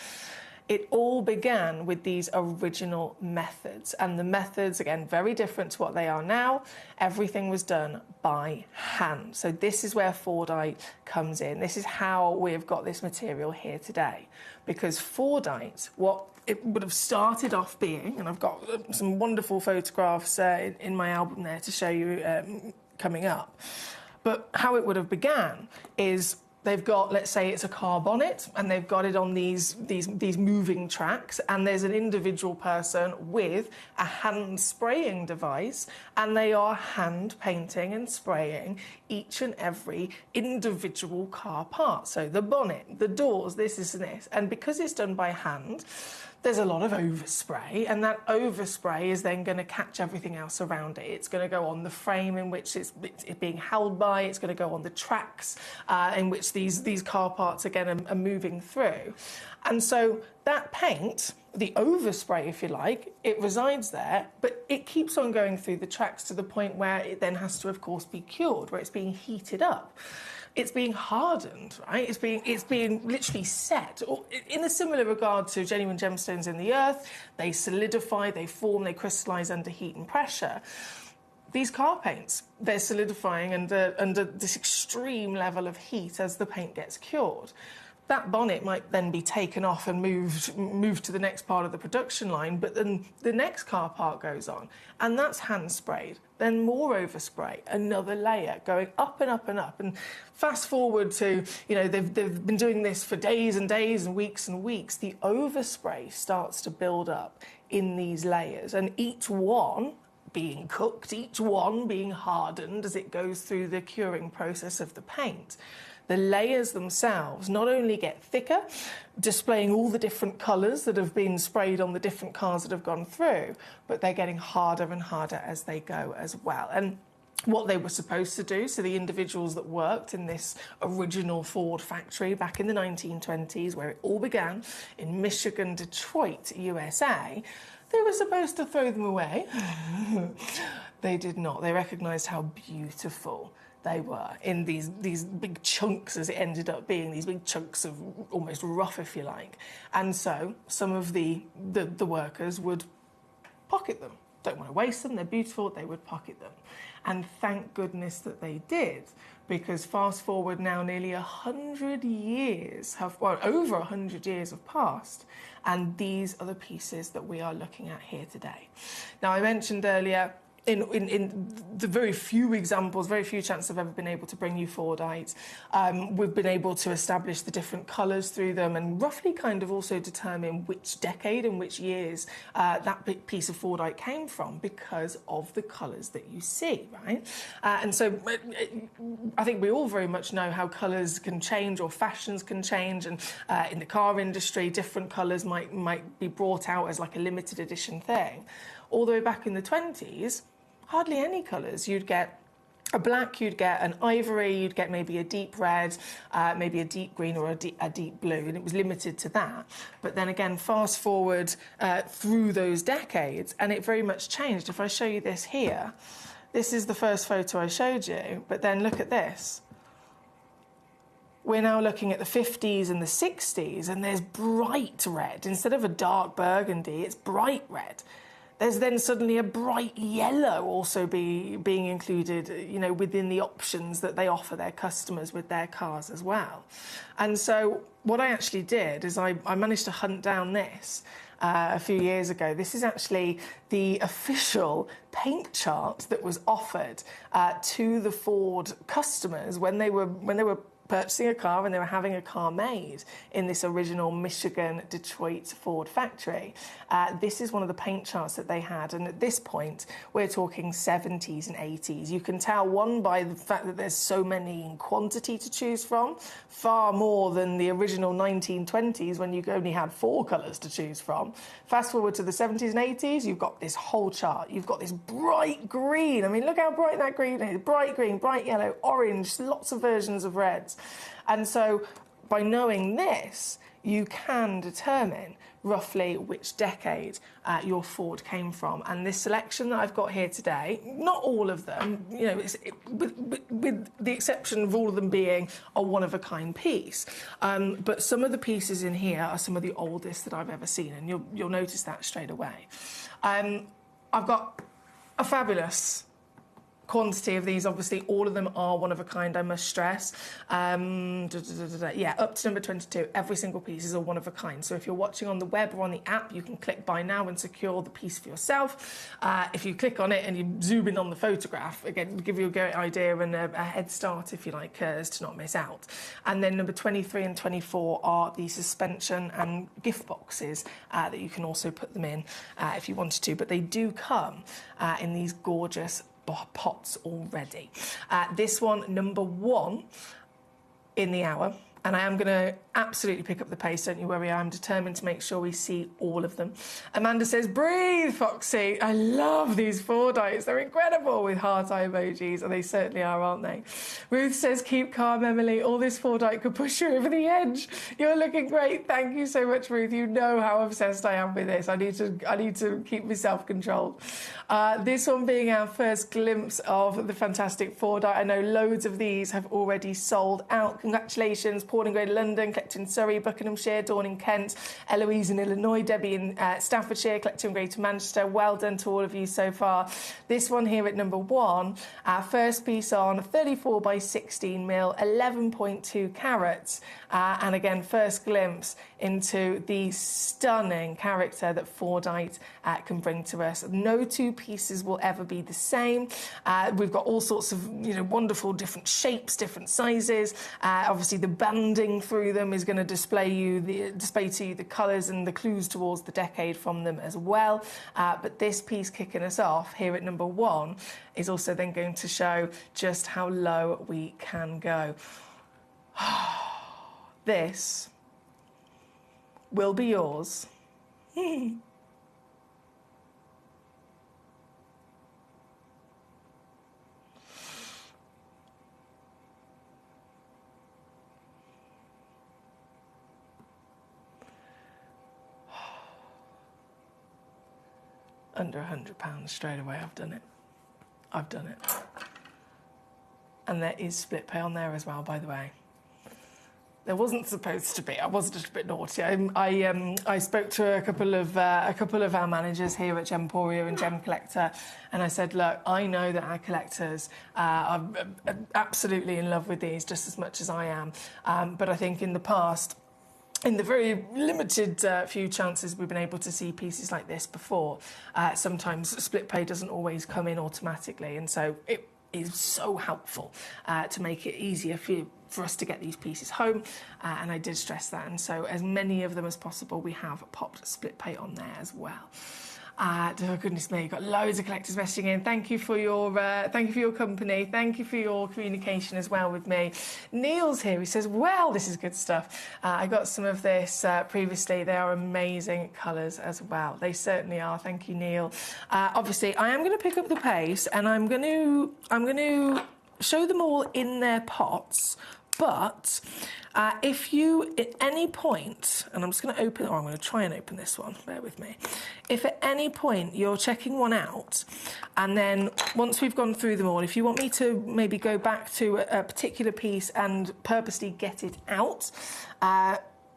It all began with these original methods, and the methods, again, very different to what they are now. Everything was done by hand. So this is where Fordite comes in. This is how we've got this material here today, because Fordite, what it would have started off being, and I've got some wonderful photographs in my album there to show you coming up, but how it would have began is they've got, let's say it's a car bonnet, and they've got it on these moving tracks, and there's an individual person with a hand spraying device, and they are hand painting and spraying each and every individual car part. So the bonnet, the doors, this and this. And because it's done by hand, there's a lot of overspray, and that overspray is then going to catch everything else around it. It's going to go on the frame in which it's being held by. It's going to go on the tracks in which these car parts again are moving through. And so that paint, the overspray, if you like, it resides there, but it keeps on going through the tracks to the point where it then has to, of course, be cured, where it's being heated up. It's being hardened, right? It's being literally set. Or in a similar regard to genuine gemstones in the earth, they solidify, they form, they crystallise under heat and pressure. These car paints, they're solidifying under this extreme level of heat as the paint gets cured. That bonnet might then be taken off and moved to the next part of the production line, but then the next car part goes on, and that's hand sprayed. Then more overspray, another layer going up and up and up. And fast forward to, you know, they've been doing this for days and days and weeks and weeks. The overspray starts to build up in these layers, and each one being cooked, each one being hardened as it goes through the curing process of the paint. The layers themselves not only get thicker, displaying all the different colours that have been sprayed on the different cars that have gone through, but they're getting harder and harder as they go as well. And what they were supposed to do, so the individuals that worked in this original Ford factory back in the 1920s, where it all began in Michigan, Detroit, USA, they were supposed to throw them away. They did not. They recognised how beautiful they were in these big chunks, as it ended up being, these big chunks of almost rough, if you like. And so some of the workers would pocket them. Don't want to waste them, they're beautiful, they would pocket them. And thank goodness that they did, because fast forward now nearly 100 years over 100 years have passed, and these are the pieces that we are looking at here today. Now, I mentioned earlier, in the very few examples, very few chances I've ever been able to bring you Fordites, we've been able to establish the different colours through them and roughly kind of also determine which decade and which years that piece of Fordite came from because of the colours that you see, right? And so I think we all very much know how colours can change or fashions can change, and in the car industry, different colours might be brought out as like a limited edition thing. All the way back in the 20s, hardly any colours. You'd get a black, you'd get an ivory, you'd get maybe a deep red, maybe a deep green or a deep blue, and it was limited to that. But then again, fast forward through those decades, and it very much changed. If I show you this here, this is the first photo I showed you, but then look at this. We're now looking at the 50s and the 60s, and there's bright red. Instead of a dark burgundy, it's bright red. There's then suddenly a bright yellow also being included, you know, within the options that they offer their customers with their cars as well. And so what I actually did is I managed to hunt down this a few years ago. This is actually the official paint chart that was offered to the Ford customers when they were purchasing a car and they were having a car made in this original Michigan, Detroit Ford factory. This is one of the paint charts that they had, and at this point we're talking 70s and 80s. You can tell, one, by the fact that there's so many in quantity to choose from, far more than the original 1920s when you only had 4 colours to choose from. Fast forward to the 70s and 80s, you've got this whole chart. You've got this bright green. I mean, look how bright that green is. Bright green, bright yellow, orange, lots of versions of reds. And so by knowing this, you can determine roughly which decade your Ford came from. And this selection that I've got here today, not all of them, you know, with the exception of all of them being a one-of-a-kind piece. But some of the pieces in here are some of the oldest that I've ever seen, and you'll notice that straight away. I've got a fabulous quantity of these. Obviously, all of them are one of a kind, I must stress. Yeah, up to number 22, every single piece is a one of a kind. So if you're watching on the web or on the app, you can click buy now and secure the piece for yourself. If you click on it and you zoom in on the photograph, again, give you a great idea and a head start, if you like, as to not miss out. And then number 23 and 24 are the suspension and gift boxes that you can also put them in if you wanted to. But they do come in these gorgeous pots already. This one, number 1 in the hour, And I am going to absolutely pick up the pace, don't you worry. I'm determined to make sure we see all of them. Amanda says, breathe, Foxy. I love these 4-dites. They're incredible with heart eye emojis. And they certainly are, aren't they? Ruth says, keep calm, Emily. All this 4-dite could push you over the edge. You're looking great. Thank you so much, Ruth. You know how obsessed I am with this. I need to keep me self-controlled. This one being our first glimpse of the fantastic 4-dite. I know loads of these have already sold out. Congratulations. Paul in Greater London, Collector in Surrey, Buckinghamshire, Dawn in Kent, Eloise in Illinois, Debbie in Staffordshire, Collector in Greater Manchester. Well done to all of you so far. This one here at number 1, our first piece on 34 by 16 mil, 11.2 carats. And again, first glimpse into the stunning character that 4-dite can bring to us. No two pieces will ever be the same. We've got all sorts of wonderful different shapes, different sizes. Obviously, the banding through them is going to display to you the colours and the clues towards the decade from them as well. But this piece kicking us off here at number 1 is also then going to show just how low we can go. This will be yours. Under £100 straight away. I've done it. I've done it. And there is split pay on there as well, by the way. There wasn't supposed to be. I was just a bit naughty. I spoke to a couple of our managers here at Gemporia and Gemcollector, and I said, look, I know that our collectors are absolutely in love with these just as much as I am. But I think in the past, in the very limited few chances we've been able to see pieces like this before, sometimes split pay doesn't always come in automatically, and so it is so helpful to make it easier for us to get these pieces home, and I did stress that, and so as many of them as possible we have popped split pay on there as well. Oh goodness me, got loads of collectors messaging in. Thank you for your company. Thank you for your communication as well with me. Neil's here. He says, well, this is good stuff. I got some of this previously. They are amazing colours as well. They certainly are. Thank you, Neil. Obviously, I am going to pick up the pace, and I'm going to show them all in their pots. But if you, at any point, and I'm just going to open, I'm going to try and open this one, bear with me. If at any point you're checking one out, and then once we've gone through them all, if you want me to maybe go back to a particular piece and purposely get it out,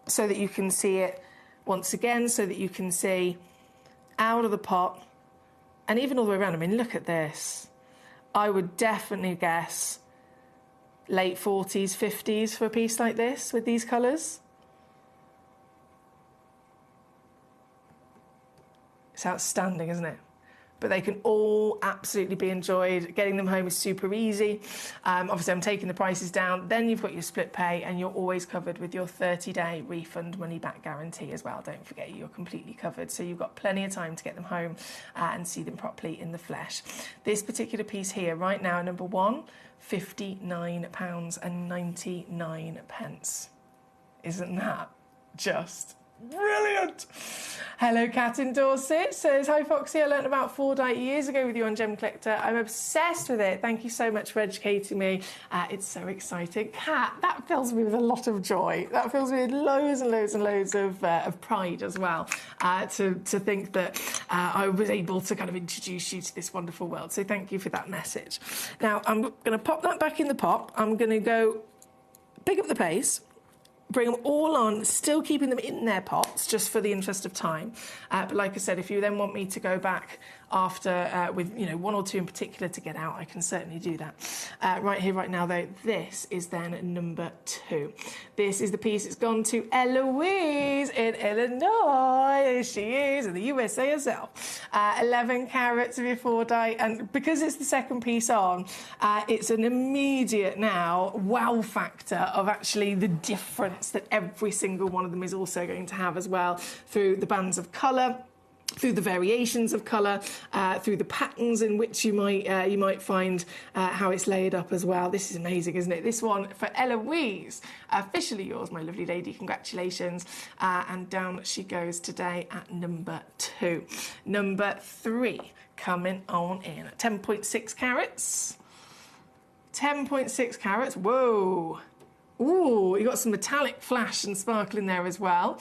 so that you can see it once again, so that you can see out of the pot, and even all the way around. I mean, look at this. I would definitely guess late 40s, 50s for a piece like this with these colours. It's outstanding, isn't it? But they can all absolutely be enjoyed. Getting them home is super easy. Obviously, I'm taking the prices down. Then you've got your split pay, and you're always covered with your 30-day refund money-back guarantee as well. Don't forget, you're completely covered. So you've got plenty of time to get them home and see them properly in the flesh. This particular piece here, right now, number 1, £59.99. Isn't that just brilliant? Hello, Kat in Dorset says, hi Foxy, I learnt about 4-dite years ago with you on Gemcollector. I'm obsessed with it. Thank you so much for educating me. It's so exciting. Kat, that fills me with a lot of joy. That fills me with loads and loads and loads of pride as well, to think that I was able to kind of introduce you to this wonderful world. So thank you for that message. Now, I'm going to pop that back in the pot. I'm going to go pick up the pace, bring them all on, still keeping them in their pots, just for the interest of time. But like I said, if you then want me to go back after with one or two in particular to get out, I can certainly do that. Right here, right now, though, this is then number 2. This is the piece that's gone to Eloise in Illinois. There she is, in the USA herself. 11 carats of your 4-dite, and because it's the second piece on, it's an immediate now wow factor of actually the difference that every single one of them is also going to have as well through the bands of colour. through the variations of colour, through the patterns in which you might find how it's laid up as well. This is amazing, isn't it? This one for Eloise, officially yours, my lovely lady. Congratulations. And down she goes today at number 2. Number 3 coming on in at 10.6 carats. 10.6 carats. Whoa. Ooh, you got some metallic flash and sparkle in there as well.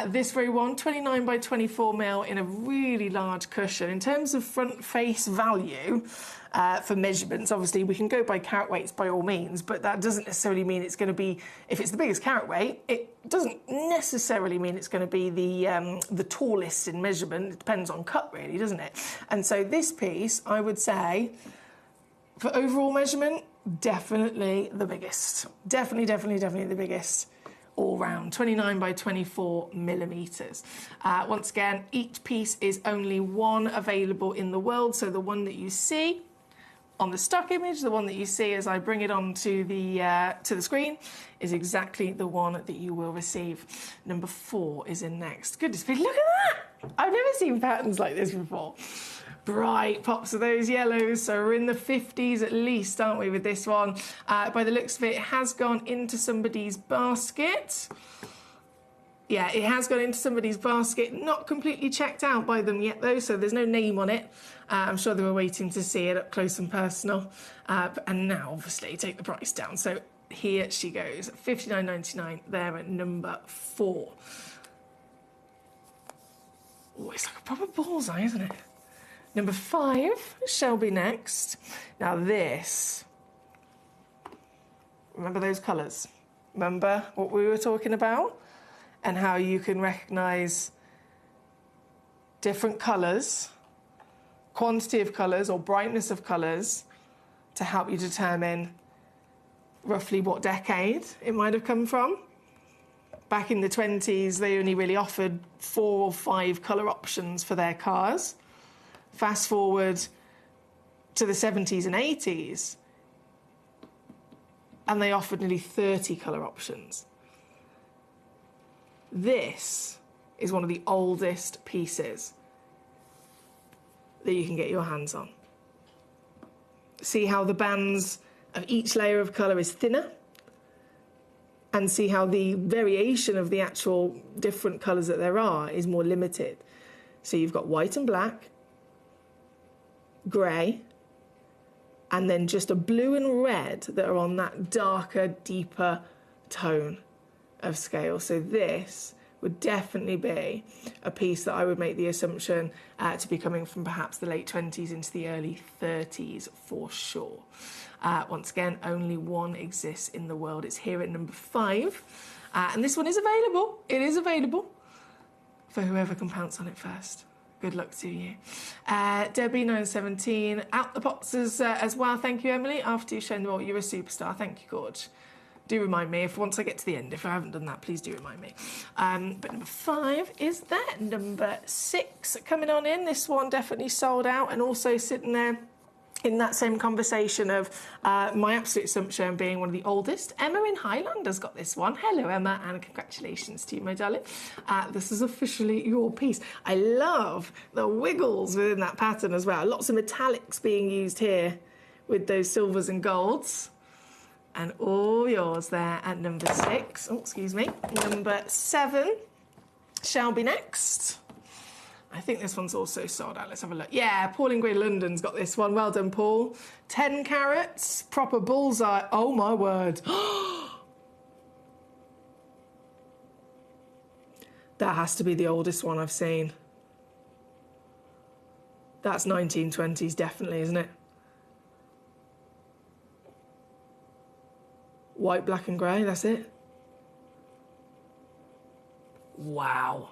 This very one, 29 by 24 mil in a really large cushion. In terms of front face value for measurements, obviously we can go by carat weights by all means, but that doesn't necessarily mean it's going to be, if it's the biggest carat weight, it doesn't necessarily mean it's going to be the tallest in measurement. It depends on cut really, doesn't it? And so this piece, I would say, for overall measurement, definitely the biggest. Definitely the biggest all round. 29 by 24 millimetres. Once again, each piece is only one available in the world. So the one that you see on the stock image, the one that you see as I bring it onto the screen, is exactly the one that you will receive. Number 4 is in next. Goodness me, look at that! I've never seen patterns like this before. Bright pops of those yellows, so we're in the 50s at least, aren't we, with this one? By the looks of it, it has gone into somebody's basket. Yeah, it has gone into somebody's basket. Not completely checked out by them yet, though, so there's no name on it. I'm sure they were waiting to see it up close and personal. And now, obviously, take the price down. So here she goes, $59.99 there at number 4. Oh, it's like a proper bullseye, isn't it? Number 5 shall be next. Now this, remember those colours? Remember what we were talking about? And how you can recognise different colours, quantity of colours or brightness of colours to help you determine roughly what decade it might have come from. Back in the 20s, they only really offered 4 or 5 colour options for their cars. Fast forward to the 70s and 80s, and they offered nearly 30 colour options. This is one of the oldest pieces that you can get your hands on. See how the bands of each layer of colour is thinner, and see how the variation of the actual different colours that there are is more limited. So you've got white and black, grey, and then just a blue and red that are on that darker, deeper tone of scale. So this would definitely be a piece that I would make the assumption to be coming from perhaps the late 20s into the early 30s for sure. Once again, only one exists in the world. It's here at number 5. And this one is available. It is available for whoever can pounce on it first. Good luck to you. Debbie, 917, out the pots as well. Thank you, Emily. After you've shown them all, you're a superstar. Thank you, Gorge. Do remind me, if once I get to the end, if I haven't done that, please do remind me. But number 5 is that. Number 6 coming on in. This one definitely sold out and also sitting there in that same conversation of my absolute assumption being one of the oldest. Emma in Highland has got this one. Hello, Emma, and congratulations to you, my darling. This is officially your piece. I love the wiggles within that pattern as well. Lots of metallics being used here with those silvers and golds. And all yours there at number 6. Oh, excuse me. Number 7 shall be next. I think this one's also sold out. Let's have a look. Yeah, Paul in Grey London's got this one. Well done, Paul. 10 carats, proper bullseye. Oh, my word. That has to be the oldest one I've seen. That's 1920s, definitely, isn't it? White, black and grey, that's it. Wow.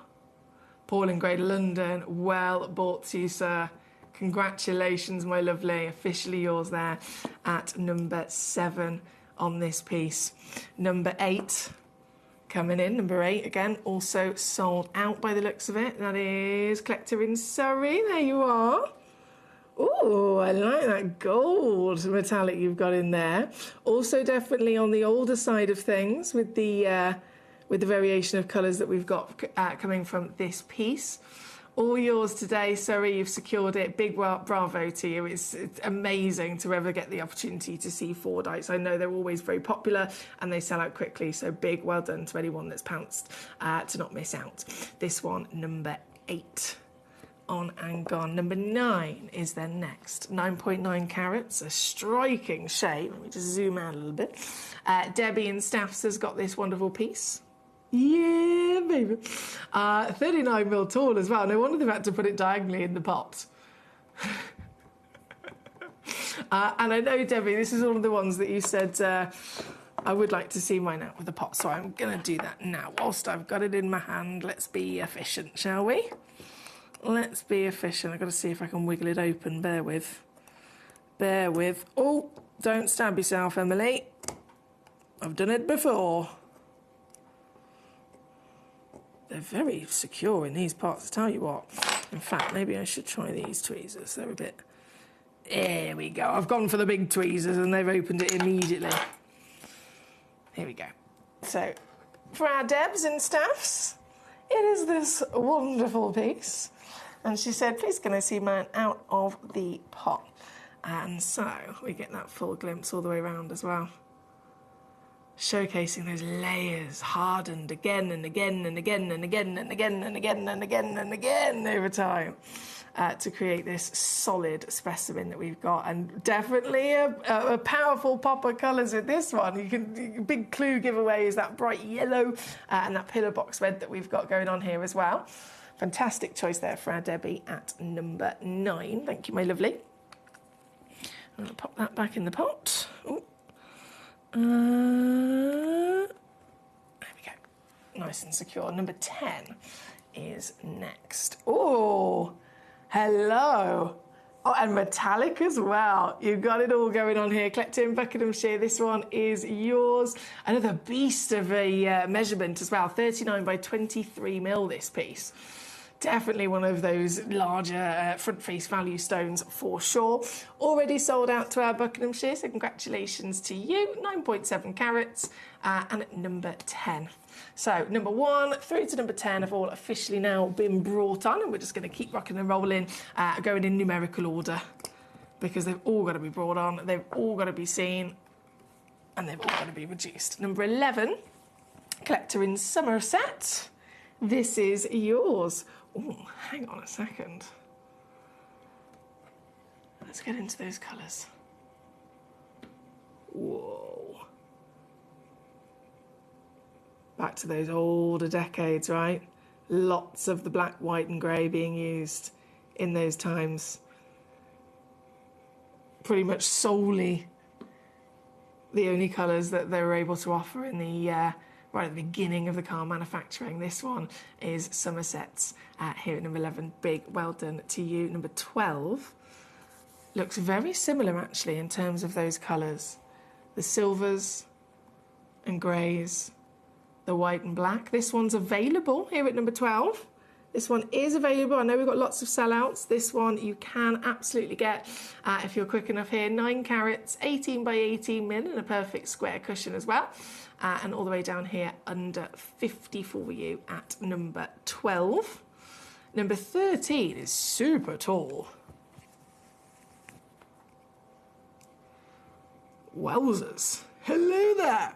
Paul in Grey London, well bought to you, sir. Congratulations, my lovely. Officially yours there at number 7 on this piece. Number 8 coming in. Number 8, again, also sold out by the looks of it. That is Collector in Surrey. There you are. Ooh, I like that gold metallic you've got in there. Also definitely on the older side of things with the variation of colours that we've got coming from this piece. All yours today, Surrey. You've secured it. Big bravo to you. It's amazing to ever get the opportunity to see Fordites. I know they're always very popular and they sell out quickly, so big well done to anyone that's pounced to not miss out. This one, number 8. On and gone. Number 9 is then next. 9.9 carats, a striking shape. Let me just zoom out a little bit. Debbie in Staffs has got this wonderful piece. Yeah, baby. 39 mil tall as well. No wonder they've had to put it diagonally in the pot. And I know, Debbie, this is one of the ones that you said I would like to see mine out with the pot, so I'm going to do that now. Whilst I've got it in my hand, let's be efficient, shall we? Let's be efficient. I've got to see if I can wiggle it open. Bear with. Bear with. Oh, don't stab yourself, Emily. I've done it before. They're very secure in these parts, I tell you what. In fact, maybe I should try these tweezers. They're a bit... There we go. I've gone for the big tweezers and they've opened it immediately. Here we go. So, for our Debs and Staffs, it is this wonderful piece. And she said, please can I see mine out of the pot? And so, we get that full glimpse all the way around as well. Showcasing those layers, hardened again and again and again and again and again and again and again and again over time to create this solid specimen that we've got. And definitely a powerful pop of colours with this one. Big clue giveaway is that bright yellow and that pillar box red that we've got going on here as well. Fantastic choice there for our Debbie at number 9. Thank you, my lovely. I'm going to pop that back in the pot. Ooh. There we go. Nice and secure. Number 10 is next. Oh, hello. Oh, and metallic as well. You've got it all going on here. Collector in Buckinghamshire. This one is yours. Another beast of a measurement as well. 39 by 23 mil, this piece. Definitely one of those larger front face value stones for sure. Already sold out to our Buckinghamshire, so congratulations to you. 9.7 carats and at number 10. So number 1 through to number 10 have all officially now been brought on, and we're just going to keep rocking and rolling, going in numerical order because they've all got to be brought on, they've all got to be seen, and they've all got to be reduced. Number 11, Collector in Somerset. This is yours. Oh, hang on a second. Let's get into those colours. Whoa. Back to those older decades, right? Lots of the black, white and grey being used in those times. Pretty much solely the only colours that they were able to offer in the right at the beginning of the car manufacturing. This one is Somerset's here at number 11. Big well done to you. Number 12 looks very similar actually in terms of those colours. The silvers and greys, the white and black. This one's available here at number 12. This one is available. I know we've got lots of sellouts. This one you can absolutely get if you're quick enough here. 9 carats, 18 by 18 mil, and a perfect square cushion as well. And all the way down here under 50 for you at number 12. Number 13 is super tall. Wowzers. Hello there.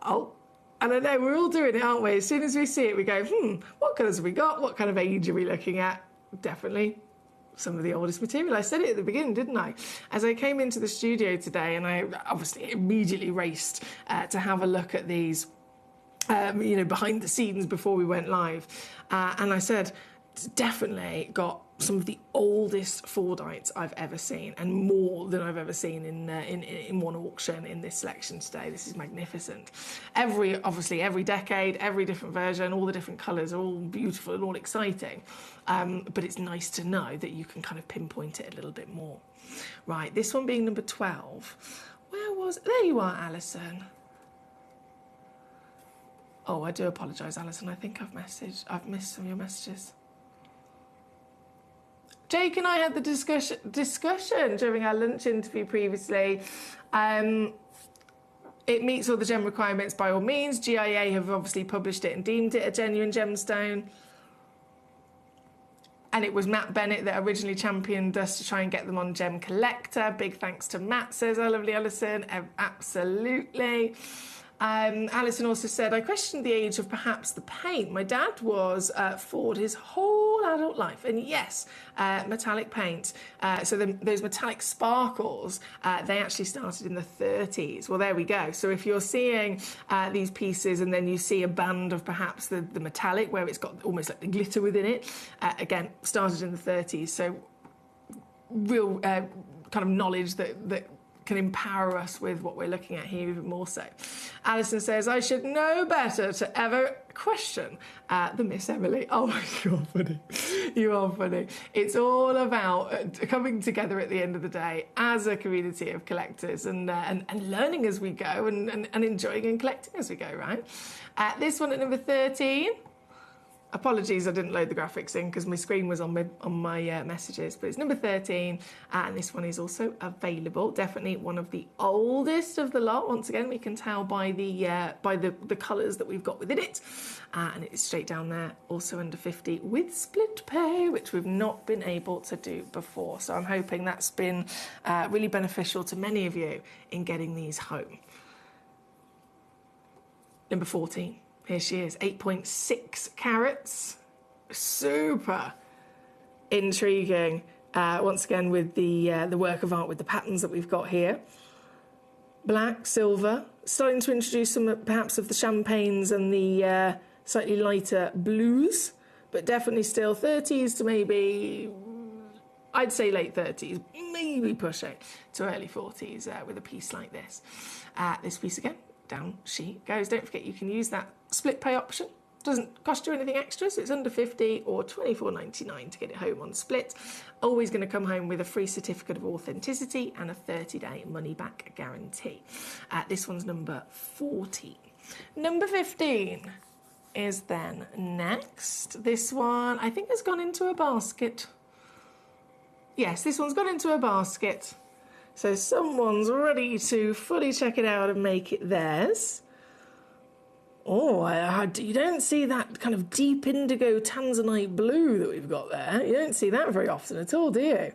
Oh. And I know we're all doing it, aren't we? As soon as we see it, we go, what colours have we got? What kind of age are we looking at? Definitely some of the oldest material. I said it at the beginning, didn't I? As I came into the studio today, and I obviously immediately raced to have a look at these, behind the scenes before we went live. And I said, definitely got some of the oldest Fordites I've ever seen, and more than I've ever seen in one auction in this selection today. This is magnificent. Every decade, every different version, all the different colours are all beautiful and all exciting. But it's nice to know that you can kind of pinpoint it a little bit more. Right, this one being number 12. There you are, Alison. Oh, I do apologise, Alison. I think I've missed some of your messages. Jake and I had the discussion during our lunch interview previously. It meets all the gem requirements by all means. GIA have obviously published it and deemed it a genuine gemstone. And it was Matt Bennett that originally championed us to try and get them on Gemcollector. Big thanks to Matt, says our lovely Alison. Absolutely. Alison also said, I questioned the age of perhaps the paint. My dad was Ford his whole adult life. And yes, metallic paint. So those metallic sparkles, they actually started in the 30s. Well, there we go. So if you're seeing these pieces and then you see a band of perhaps the metallic where it's got almost like the glitter within it, again, started in the 30s. So real kind of knowledge that can empower us with what we're looking at here even more so. Alison says, I should know better to ever question the Miss Emily. Oh, you're funny. You are funny. It's all about coming together at the end of the day as a community of collectors and learning as we go and enjoying and collecting as we go, right? This one at number 13. Apologies, I didn't load the graphics in because my screen was on my messages, but it's number 13, and this one is also available. Definitely one of the oldest of the lot. Once again, we can tell by the colours that we've got within it, and it's straight down there, also under 50 with split pay, which we've not been able to do before. So I'm hoping that's been really beneficial to many of you in getting these home. Number 14. Here she is, 8.6 carats. Super intriguing. Once again, with the work of art with the patterns that we've got here. Black, silver, starting to introduce some perhaps of the champagnes and the slightly lighter blues, but definitely still 30s to maybe, I'd say late 30s, maybe pushing to early 40s with a piece like this. This piece again. Down she goes. Don't forget you can use that split pay option. Doesn't cost you anything extra, so it's under 50 or $24.99 to get it home on split. Always going to come home with a free certificate of authenticity and a 30-day money-back guarantee. This one's number 14. Number 15 is then next. This one I think has gone into a basket. Yes, this one's gone into a basket. So someone's ready to fully check it out and make it theirs. Oh, you don't see that kind of deep indigo tanzanite blue that we've got there. You don't see that very often at all, do you?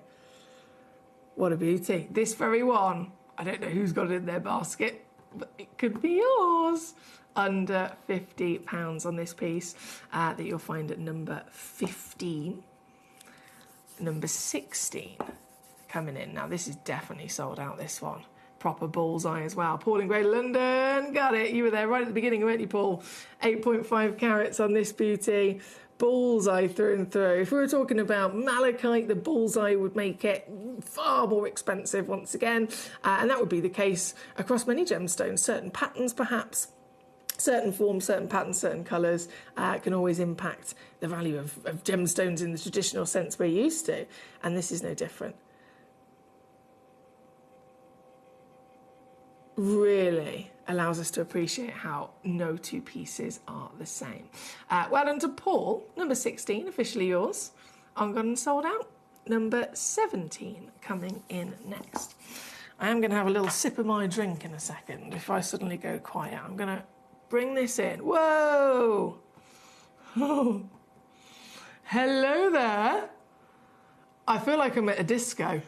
What a beauty. This very one, I don't know who's got it in their basket, but it could be yours. Under £50 on this piece that you'll find at number 15. Number 16. Coming in. Now, this is definitely sold out, this one. Proper bullseye as well. Paul in Greater London, got it. You were there right at the beginning, weren't you, Paul? 8.5 carats on this beauty. Bullseye through and through. If we were talking about malachite, the bullseye would make it far more expensive once again. And that would be the case across many gemstones. Certain patterns, perhaps. Certain forms, certain patterns, certain colours can always impact the value of gemstones in the traditional sense we're used to. And this is no different. Really allows us to appreciate how no two pieces are the same. Well done to Paul, number 16, officially yours. On gone and sold out. Number 17 coming in next. I am going to have a little sip of my drink in a second. If I suddenly go quiet, I'm going to bring this in. Whoa! Oh. Hello there. I feel like I'm at a disco.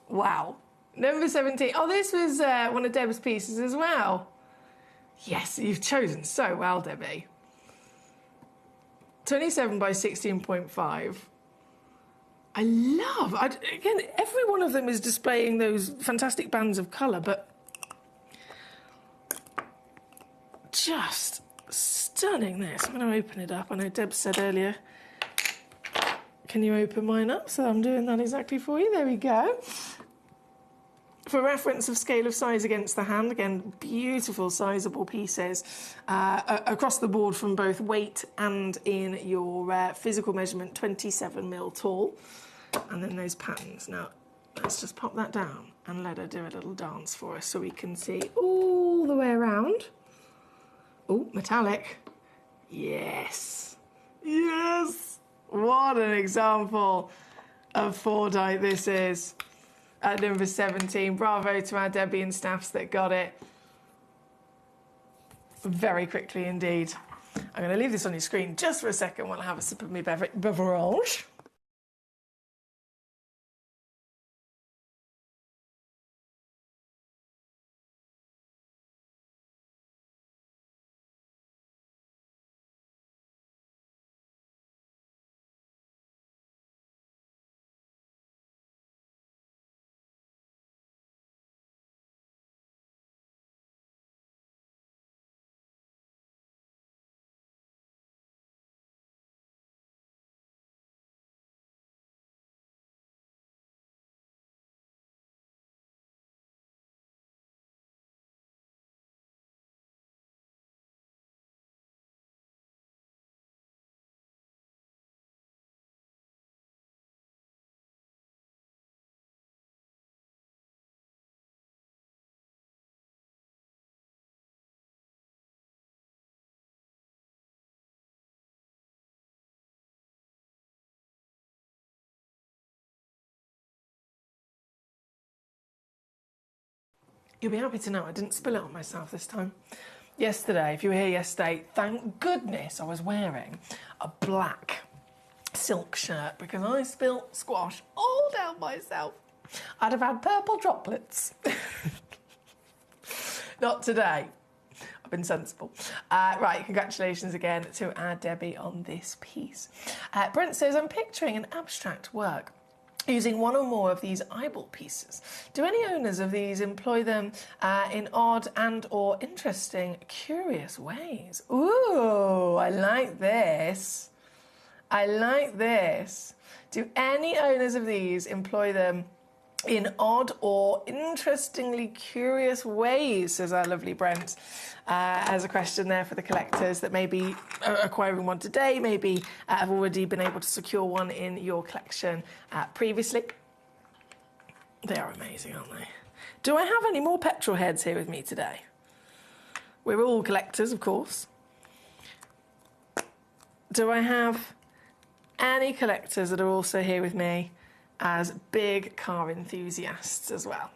Wow. Number 17. Oh, this was one of Deb's pieces as well. Yes, you've chosen so well, Debbie. 27 by 16.5. I love, again, every one of them is displaying those fantastic bands of colour, but just stunning this. I'm going to open it up. I know Deb said earlier, can you open mine up? So I'm doing that exactly for you. There we go. For reference of scale of size against the hand, again, beautiful, sizable pieces across the board from both weight and in your physical measurement, 27mm tall. And then those patterns. Now, let's just pop that down and let her do a little dance for us so we can see all the way around. Oh, metallic. Yes. Yes. What an example of Fordite this is. At number 17, bravo to our Debbie and staffs that got it very quickly indeed. I'm going to leave this on your screen just for a second while I have a sip of my beverage. You'll be happy to know I didn't spill it on myself this time. Yesterday, if you were here yesterday, thank goodness I was wearing a black silk shirt because I spilt squash all down myself. I'd have had purple droplets. Not today. I've been sensible. Right, congratulations again to our Debbie on this piece. Brent says, I'm picturing an abstract work using one or more of these eyeball pieces. Do any owners of these employ them in odd and or interesting, curious ways? Ooh, I like this. I like this. Do any owners of these employ them in odd or interestingly curious ways, says our lovely Brent. As a question there for the collectors that may be acquiring one today, maybe have already been able to secure one in your collection previously. They are amazing, aren't they? Do I have any more petrol heads here with me today? We're all collectors, of course. Do I have any collectors that are also here with me as big car enthusiasts as well?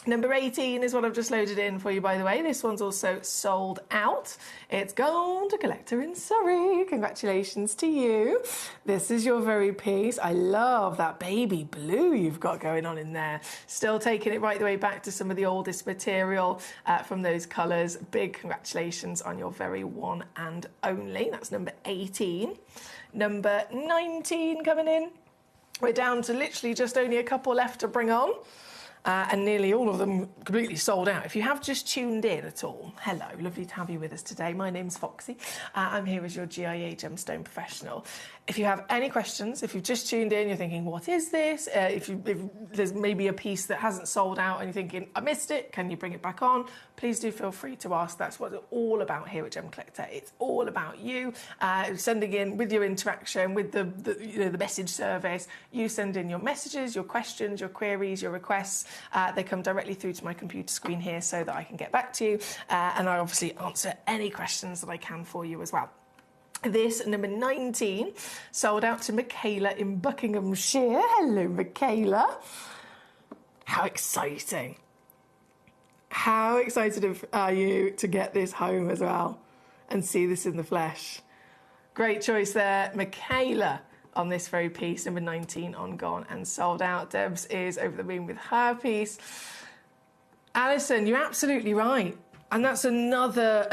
Number 18 is what I've just loaded in for you, by the way. This one's also sold out. It's gone to collector in Surrey. Congratulations to you. This is your very piece. I love that baby blue you've got going on in there. Still taking it right the way back to some of the oldest material from those colours. Big congratulations on your very one and only. That's number 18. Number 19 coming in. We're down to literally just only a couple left to bring on. And nearly all of them completely sold out. If you have just tuned in at all, hello, lovely to have you with us today. My name's Foxy. I'm here as your GIA gemstone professional. If you have any questions, if you've just tuned in, you're thinking, what is this? If there's maybe a piece that hasn't sold out and you're thinking, I missed it, can you bring it back on? Please do feel free to ask. That's what it's all about here at Gemcollector. It's all about you sending in with your interaction, with the message service. You send in your messages, your questions, your queries, your requests. They come directly through to my computer screen here so that I can get back to you. And I obviously answer any questions that I can for you as well. This, number 19, sold out to Michaela in Buckinghamshire. Hello, Michaela. How exciting. How excited are you to get this home as well and see this in the flesh? Great choice there, Michaela, on this very piece, number 19, on Gone and Sold Out. Debs is over the moon with her piece. Alison, you're absolutely right. And that's another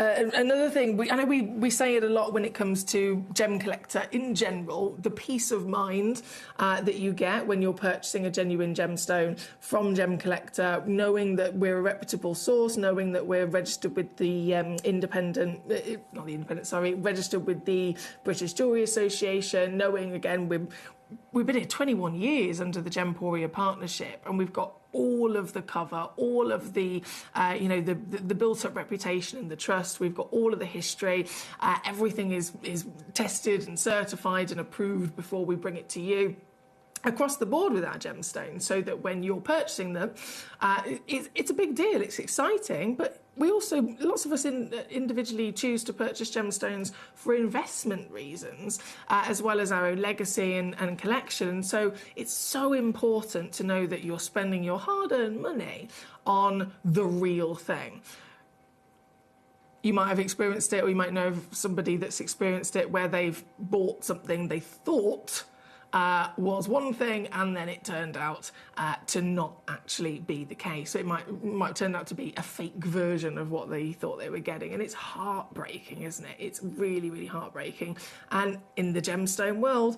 thing. I know we say it a lot when it comes to Gemcollector in general, the peace of mind that you get when you're purchasing a genuine gemstone from Gemcollector, knowing that we're a reputable source, knowing that we're registered with the registered with the British Jewellery Association, knowing, again, we've been here 21 years under the Gemporia partnership, and we've got all of the cover, all of the, the built-up reputation and the trust. We've got all of the history. Everything is tested and certified and approved before we bring it to you across the board with our gemstones, so that when you're purchasing them, it's a big deal. It's exciting, but we also, lots of us individually choose to purchase gemstones for investment reasons, as well as our own legacy and collection. So it's so important to know that you're spending your hard-earned money on the real thing. You might have experienced it, or you might know of somebody that's experienced it where they've bought something they thought was one thing, and then it turned out to not actually be the case. So it might turn out to be a fake version of what they thought they were getting, and it's heartbreaking, isn't it? It's really, really heartbreaking. And in the gemstone world,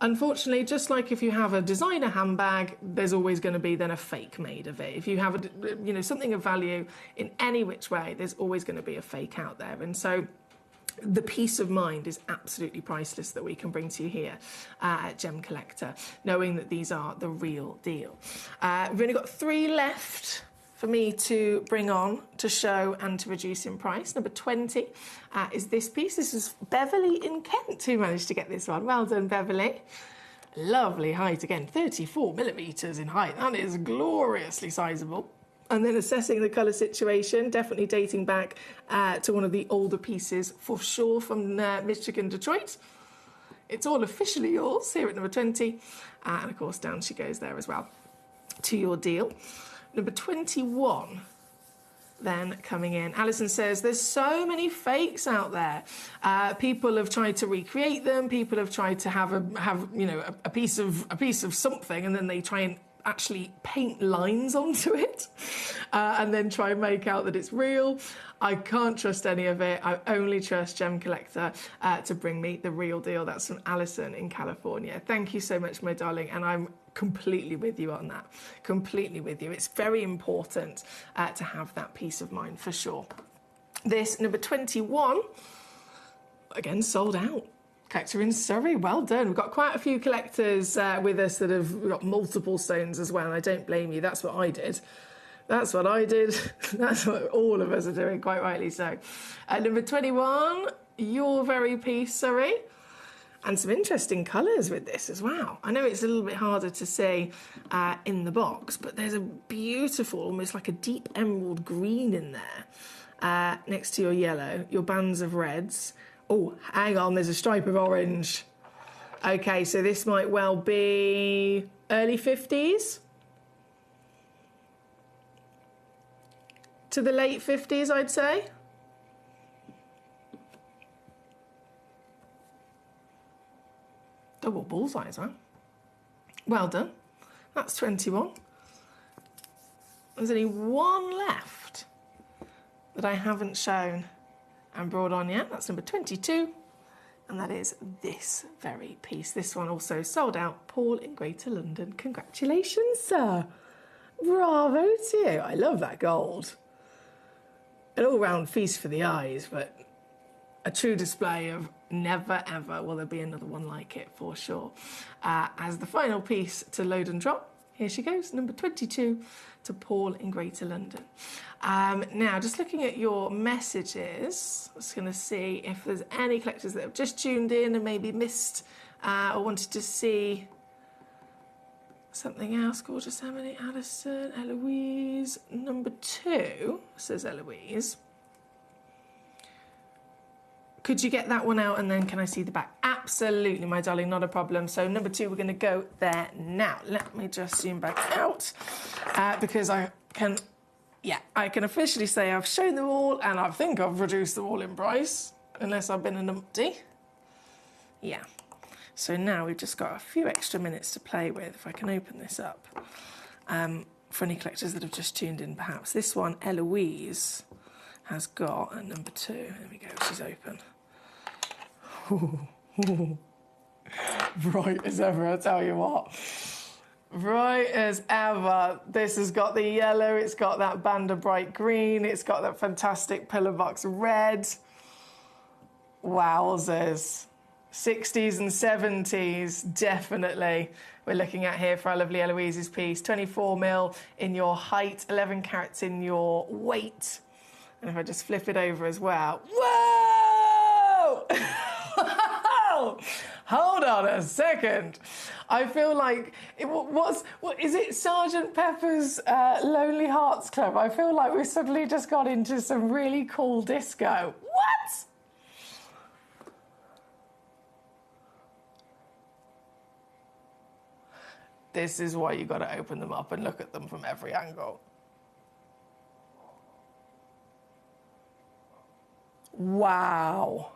unfortunately, just like if you have a designer handbag, there's always going to be then a fake made of it. If you have something of value in any which way, there's always going to be a fake out there. And so the peace of mind is absolutely priceless that we can bring to you here at Gemcollector, knowing that these are the real deal. We've only got 3 left for me to bring on to show and to reduce in price. Number 20 is this piece. This is Beverly in Kent who managed to get this one. Well done, Beverly. Lovely height again, 34 millimetres in height. That is gloriously sizable. And then assessing the colour situation, definitely dating back to one of the older pieces for sure from Michigan, Detroit. It's all officially yours here at number 20. And of course, down she goes there as well to your deal. Number 21 then coming in. Alison says, there's so many fakes out there. People have tried to recreate them. People have tried to have a piece of something, and then they try and actually paint lines onto it and then try and make out that it's real. I can't trust any of it. I only trust Gemcollector to bring me the real deal. That's from Alison in California. Thank you so much, my darling, and I'm completely with you on that. Completely with you. It's very important to have that peace of mind for sure. This number 21, again, sold out. Collector in Surrey, well done. We've got quite a few collectors with us that have got multiple stones as well. I don't blame you. That's what I did. That's what I did. That's what all of us are doing, quite rightly so. Number 21, your very piece, Surrey. And some interesting colours with this as well. I know it's a little bit harder to see in the box, but there's a beautiful, almost like a deep emerald green in there next to your yellow, your bands of reds. Oh, hang on, there's a stripe of orange. Okay, so this might well be early 50s to the late 50s, I'd say. Double bullseye as well. Well done. That's 21. There's only one left that I haven't shown and brought on yet. That's number 22, and that is this very piece. This one also sold out. Paul in Greater London. Congratulations, sir. Bravo to you. I love that gold. An all-round feast for the eyes, but a true display of never ever will there be another one like it, for sure. As the final piece to load and drop, here she goes, number 22 to Paul in Greater London. Now, just looking at your messages, I'm just going to see if there's any collectors that have just tuned in and maybe missed or wanted to see something else. Gorgeous Emily, Alison, Eloise. Number 2, says Eloise. Could you get that one out and then can I see the back? Absolutely, my darling, not a problem. So number 2, we're going to go there now. Let me just zoom back out because I can officially say I've shown them all and I think I've reduced them all in price, unless I've been a numpty. Yeah. So now we've just got a few extra minutes to play with. If I can open this up for any collectors that have just tuned in, perhaps. This one, Eloise, has got at number 2. There we go, she's open. Bright as ever, I tell you what. Bright as ever. This has got the yellow, it's got that band of bright green, it's got that fantastic pillar box red. Wowzers. 60s and 70s, definitely. We're looking at here for our lovely Eloise's piece. 24 mil in your height, 11 carats in your weight. And if I just flip it over as well. Whoa! Hold on a second. I feel like, what is it Sergeant Pepper's Lonely Hearts Club? I feel like we've suddenly just got into some really cool disco. What? This is why you got to open them up and look at them from every angle. Wow.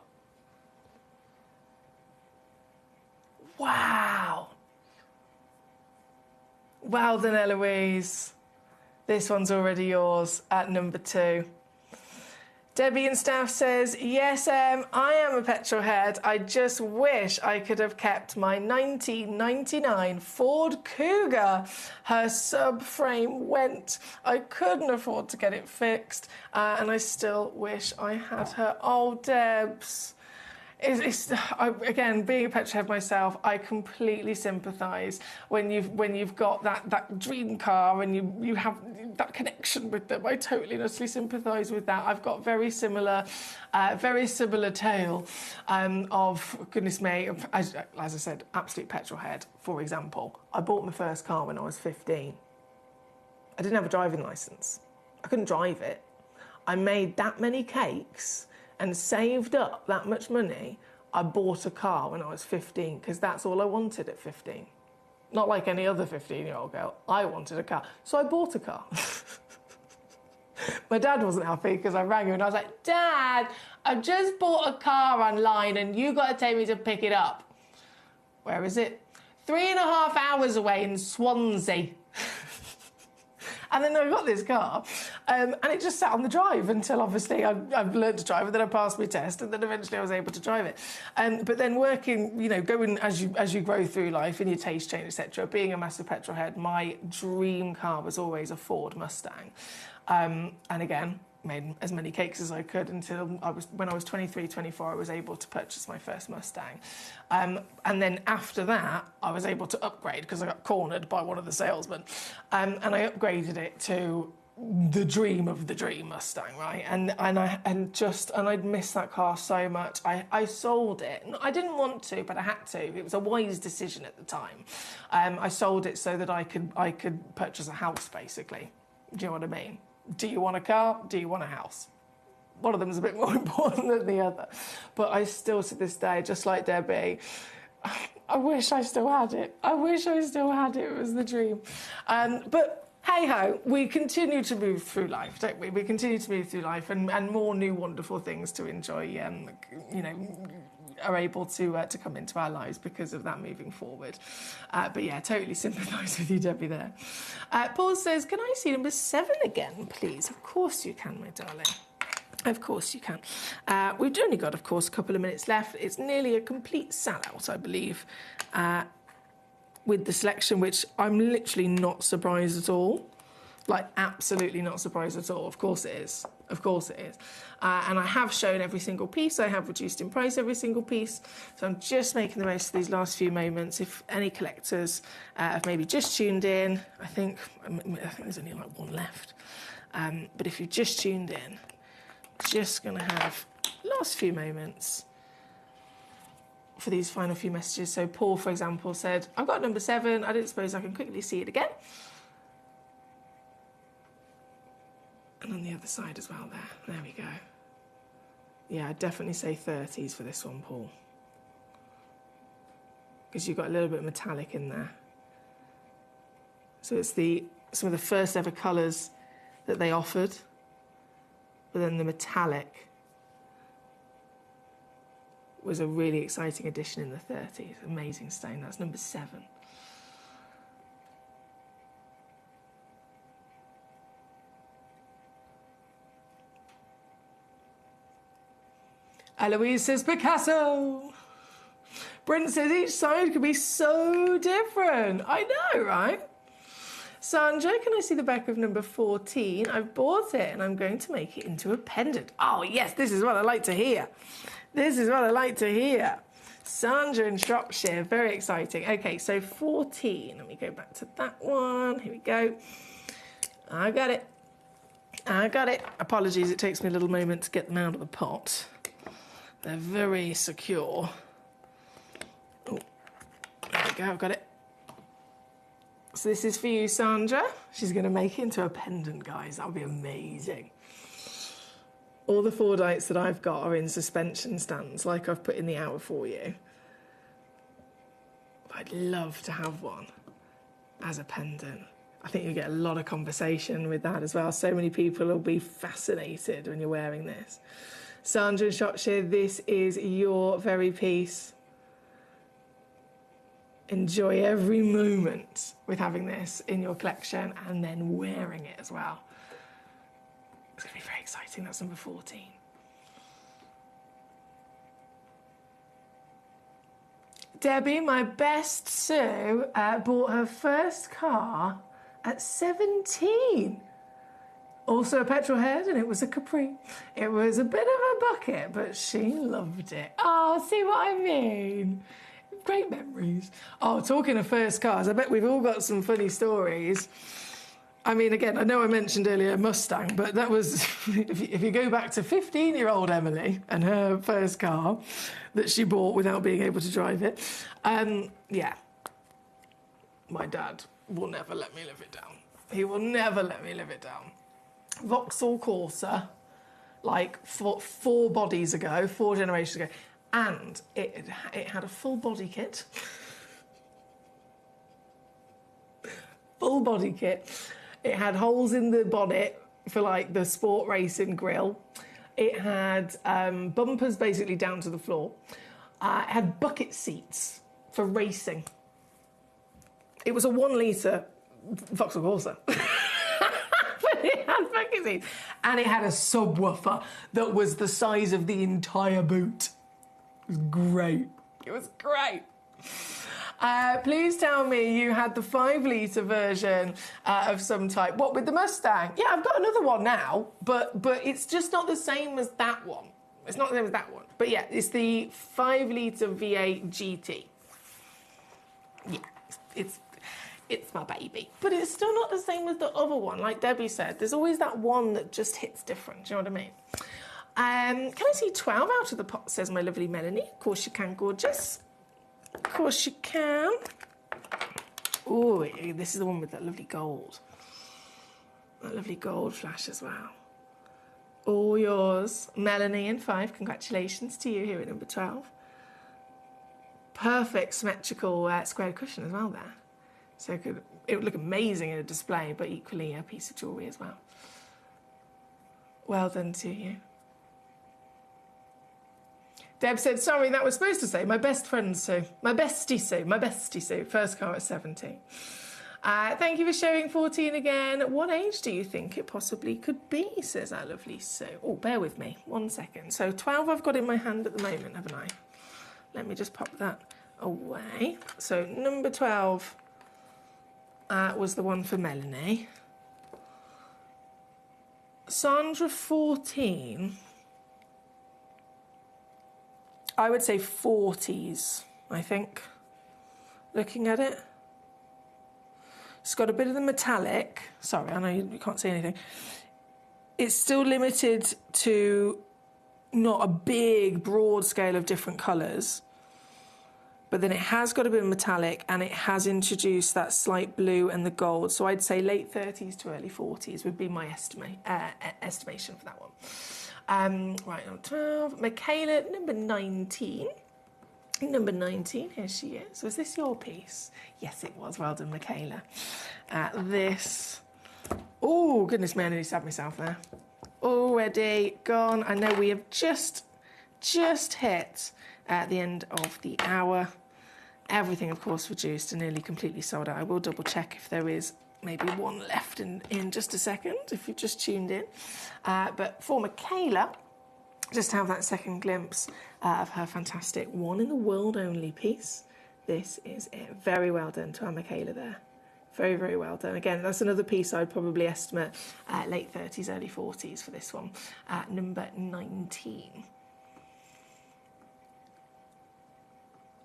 Wow. Well done, Eloise. This one's already yours at number 2. Debbie and Staff says, yes, I am a petrol head. I just wish I could have kept my 1999 Ford Cougar. Her subframe went. I couldn't afford to get it fixed, and I still wish I had her. Oh, Debs. Again, being a petrol head myself, I completely sympathise when you've got that dream car and you have that connection with them. I totally and utterly sympathise with that. I've got very similar tale of, goodness me, as I said, absolute petrol head. For example, I bought my first car when I was 15. I didn't have a driving licence. I couldn't drive it. I made that many cakes and saved up that much money. I bought a car when I was 15 because that's all I wanted at 15. Not like any other 15-year-old girl. I wanted a car. So I bought a car. My dad wasn't happy because I rang him and I was like, Dad, I've just bought a car online and you got to take me to pick it up. Where is it? 3.5 hours away in Swansea. And then I got this car, and it just sat on the drive until obviously I've learned to drive, and then I passed my test, and then eventually I was able to drive it. But then working, going as you grow through life and your taste change, etc. Being a massive petrol head, my dream car was always a Ford Mustang, and again, made as many cakes as I could until when I was 23, 24, I was able to purchase my first Mustang. And then after that, I was able to upgrade because I got cornered by one of the salesmen. And I upgraded it to the dream of the dream Mustang, right? And I'd missed that car so much. I sold it. I didn't want to, but I had to. It was a wise decision at the time. I sold it so that I could purchase a house, basically. Do you know what I mean? Do you want a car? Do you want a house? One of them is a bit more important than the other. But I still, to this day, just like Debbie, I wish I still had it. I wish I still had it. It was the dream. But hey-ho, we continue to move through life, don't we? We continue to move through life and more new wonderful things to enjoy, are able to come into our lives because of that moving forward. But yeah, totally sympathise with you, Debbie, there. Paul says, can I see number 7 again, please? Of course you can, my darling. Of course you can. We've only got, of course, a couple of minutes left. It's nearly a complete sellout, I believe, with the selection, which I'm literally not surprised at all. Like, absolutely not surprised at all. Of course it is. Of course it is. And I have shown every single piece. I have reduced in price every single piece. So I'm just making the most of these last few moments. If any collectors have maybe just tuned in, I think there's only like one left. But if you've just tuned in, just going to have last few moments for these final few messages. So Paul, for example, said, I've got number 7. I didn't suppose I can quickly see it again. And on the other side as well there. There we go. Yeah, I'd definitely say 30s for this one, Paul. Because you've got a little bit of metallic in there. So it's some of the first ever colours that they offered. But then the metallic was a really exciting addition in the 30s. Amazing stone. That's number 7. Eloise says Picasso. Brent says each side could be so different. I know, right? Sandra, can I see the back of number 14? I've bought it and I'm going to make it into a pendant. Oh, yes, this is what I like to hear. This is what I like to hear. Sandra in Shropshire, very exciting. Okay, so 14. Let me go back to that one. Here we go. I got it. I got it. Apologies, it takes me a little moment to get them out of the pot. They're very secure. Oh, there we go, I've got it. So this is for you, Sandra. She's going to make it into a pendant, guys. That would be amazing. All the Fordites that I've got are in suspension stands, like I've put in the hour for you. I'd love to have one as a pendant. I think you get a lot of conversation with that as well. So many people will be fascinated when you're wearing this. Sandra in Shropshire, this is your very piece. Enjoy every moment with having this in your collection and then wearing it as well. It's going to be very exciting. That's number 14. Debbie, my best Sue, bought her first car at 17. Also a petrol head, and it was a Capri. It was a bit of a bucket, but she loved it. Oh, see what I mean? Great memories. Oh, talking of first cars, I bet we've all got some funny stories. I mean, again, I know I mentioned earlier Mustang, but that was, if you go back to 15-year-old Emily and her first car that she bought without being able to drive it, yeah, my dad will never let me live it down. He will never let me live it down. Vauxhall Corsa, like four bodies ago, 4 generations ago, and it had a full body kit. Full body kit. It had holes in the bonnet for like the sport racing grille. It had bumpers basically down to the floor. It had bucket seats for racing. It was a 1 litre Vauxhall Corsa. But it had bucket seats. And it had a subwoofer that was the size of the entire boot. It was great. It was great. Please tell me you had the 5 litre version of some type. What, with the Mustang? Yeah, I've got another one now, but it's just not the same as that one. It's not the same as that one. But yeah, it's the 5 litre V8 GT. Yeah, it's my baby. But it's still not the same as the other one. Like Debbie said, there's always that one that just hits different. Do you know what I mean? Can I see 12 out of the pot, says my lovely Melanie. Of course you can, gorgeous. Of course you can. Oh, this is the one with that lovely gold. That lovely gold flash as well. All yours. Melanie in 5. Congratulations to you here at number 12. Perfect symmetrical square cushion as well there. So it would look amazing in a display, but equally a piece of jewellery as well. Well done to you. Deb said, sorry, that was supposed to say my best friend Sue. My bestie Sue. First car at 17. Thank you for sharing 14 again. What age do you think it possibly could be, says our lovely Sue. Oh, bear with me 1 second. So 12 I've got in my hand at the moment, haven't I? Let me just pop that away. So number 12 was the one for Melanie. Sandra, 14... I would say 40s, I think, looking at it. It's got a bit of the metallic. Sorry, I know you can't see anything. It's still limited to not a big, broad scale of different colours, but then it has got a bit of metallic and it has introduced that slight blue and the gold. So I'd say late 30s to early 40s would be my estimation for that one. Right, number 12. Michaela, number 19. Number 19, here she is. Was this your piece? Yes, it was. Well done, Michaela. This. Oh, goodness me, I nearly stabbed myself there. Already gone. I know we have just hit the end of the hour. Everything, of course, reduced and nearly completely sold out. I will double check if there is maybe one left in just a second, if you've just tuned in. But for Michaela, just to have that second glimpse of her fantastic one in the world only piece. This is it. Very well done to our Michaela there. Very, very well done. Again, that's another piece I'd probably estimate late 30s, early 40s for this one. Number 19.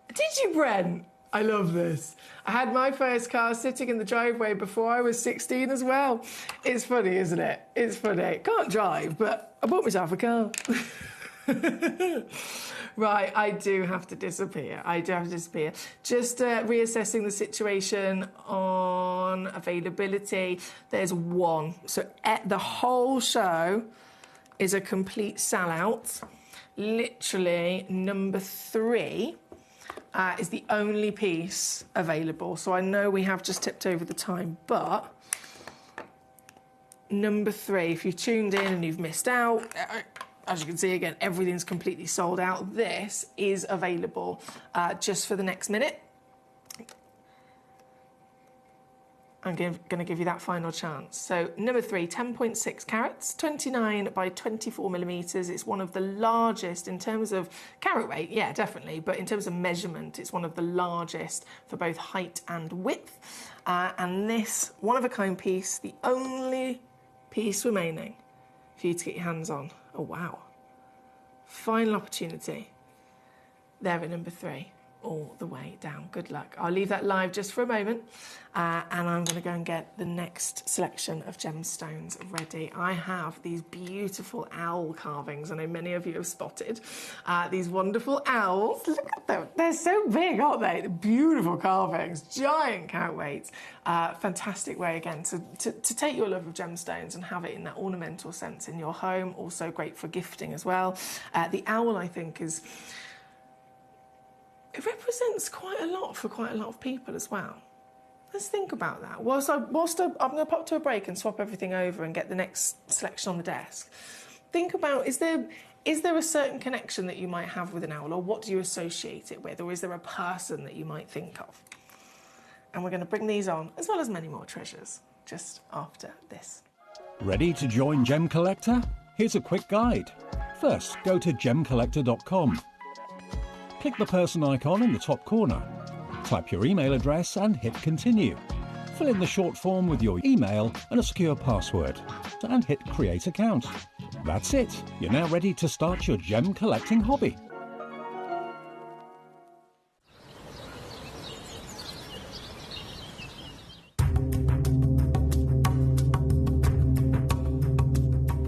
Did you, Brent? I love this. I had my first car sitting in the driveway before I was 16 as well. It's funny, isn't it? It's funny. Can't drive, but I bought myself a car. Right, I do have to disappear. Just reassessing the situation on availability. There's one. So the whole show is a complete sellout. Literally, number 3 is the only piece available. So I know we have just tipped over the time, but number 3, if you've tuned in and you've missed out, as you can see, again, everything's completely sold out. This is available just for the next minute. I'm going to give you that final chance. So number 3, 10.6 carats, 29 by 24 millimetres. It's one of the largest in terms of carat weight, yeah, definitely, but in terms of measurement, it's one of the largest for both height and width. And this one-of-a-kind piece, the only piece remaining for you to get your hands on. Oh, wow. Final opportunity. There at number 3. All the way down. Good luck. I'll leave that live just for a moment, and I'm going to go and get the next selection of gemstones ready. I have these beautiful owl carvings. I know many of you have spotted these wonderful owls. Look at them. They're so big, aren't they? They're beautiful carvings, giant carat weights. Fantastic way, again, to take your love of gemstones and have it in that ornamental sense in your home. Also great for gifting as well. The owl, I think, is... it represents quite a lot for quite a lot of people as well. Let's think about that. Whilst I'm going to pop to a break and swap everything over and get the next selection on the desk. Think about, is there a certain connection that you might have with an owl, or what do you associate it with, or is there a person that you might think of? And we're going to bring these on, as well as many more treasures, just after this. Ready to join Gem Collector? Here's a quick guide. First, go to gemcollector.com. Click the person icon in the top corner. Type your email address and hit continue. Fill in the short form with your email and a secure password, and hit create account. That's it. You're now ready to start your gem collecting hobby.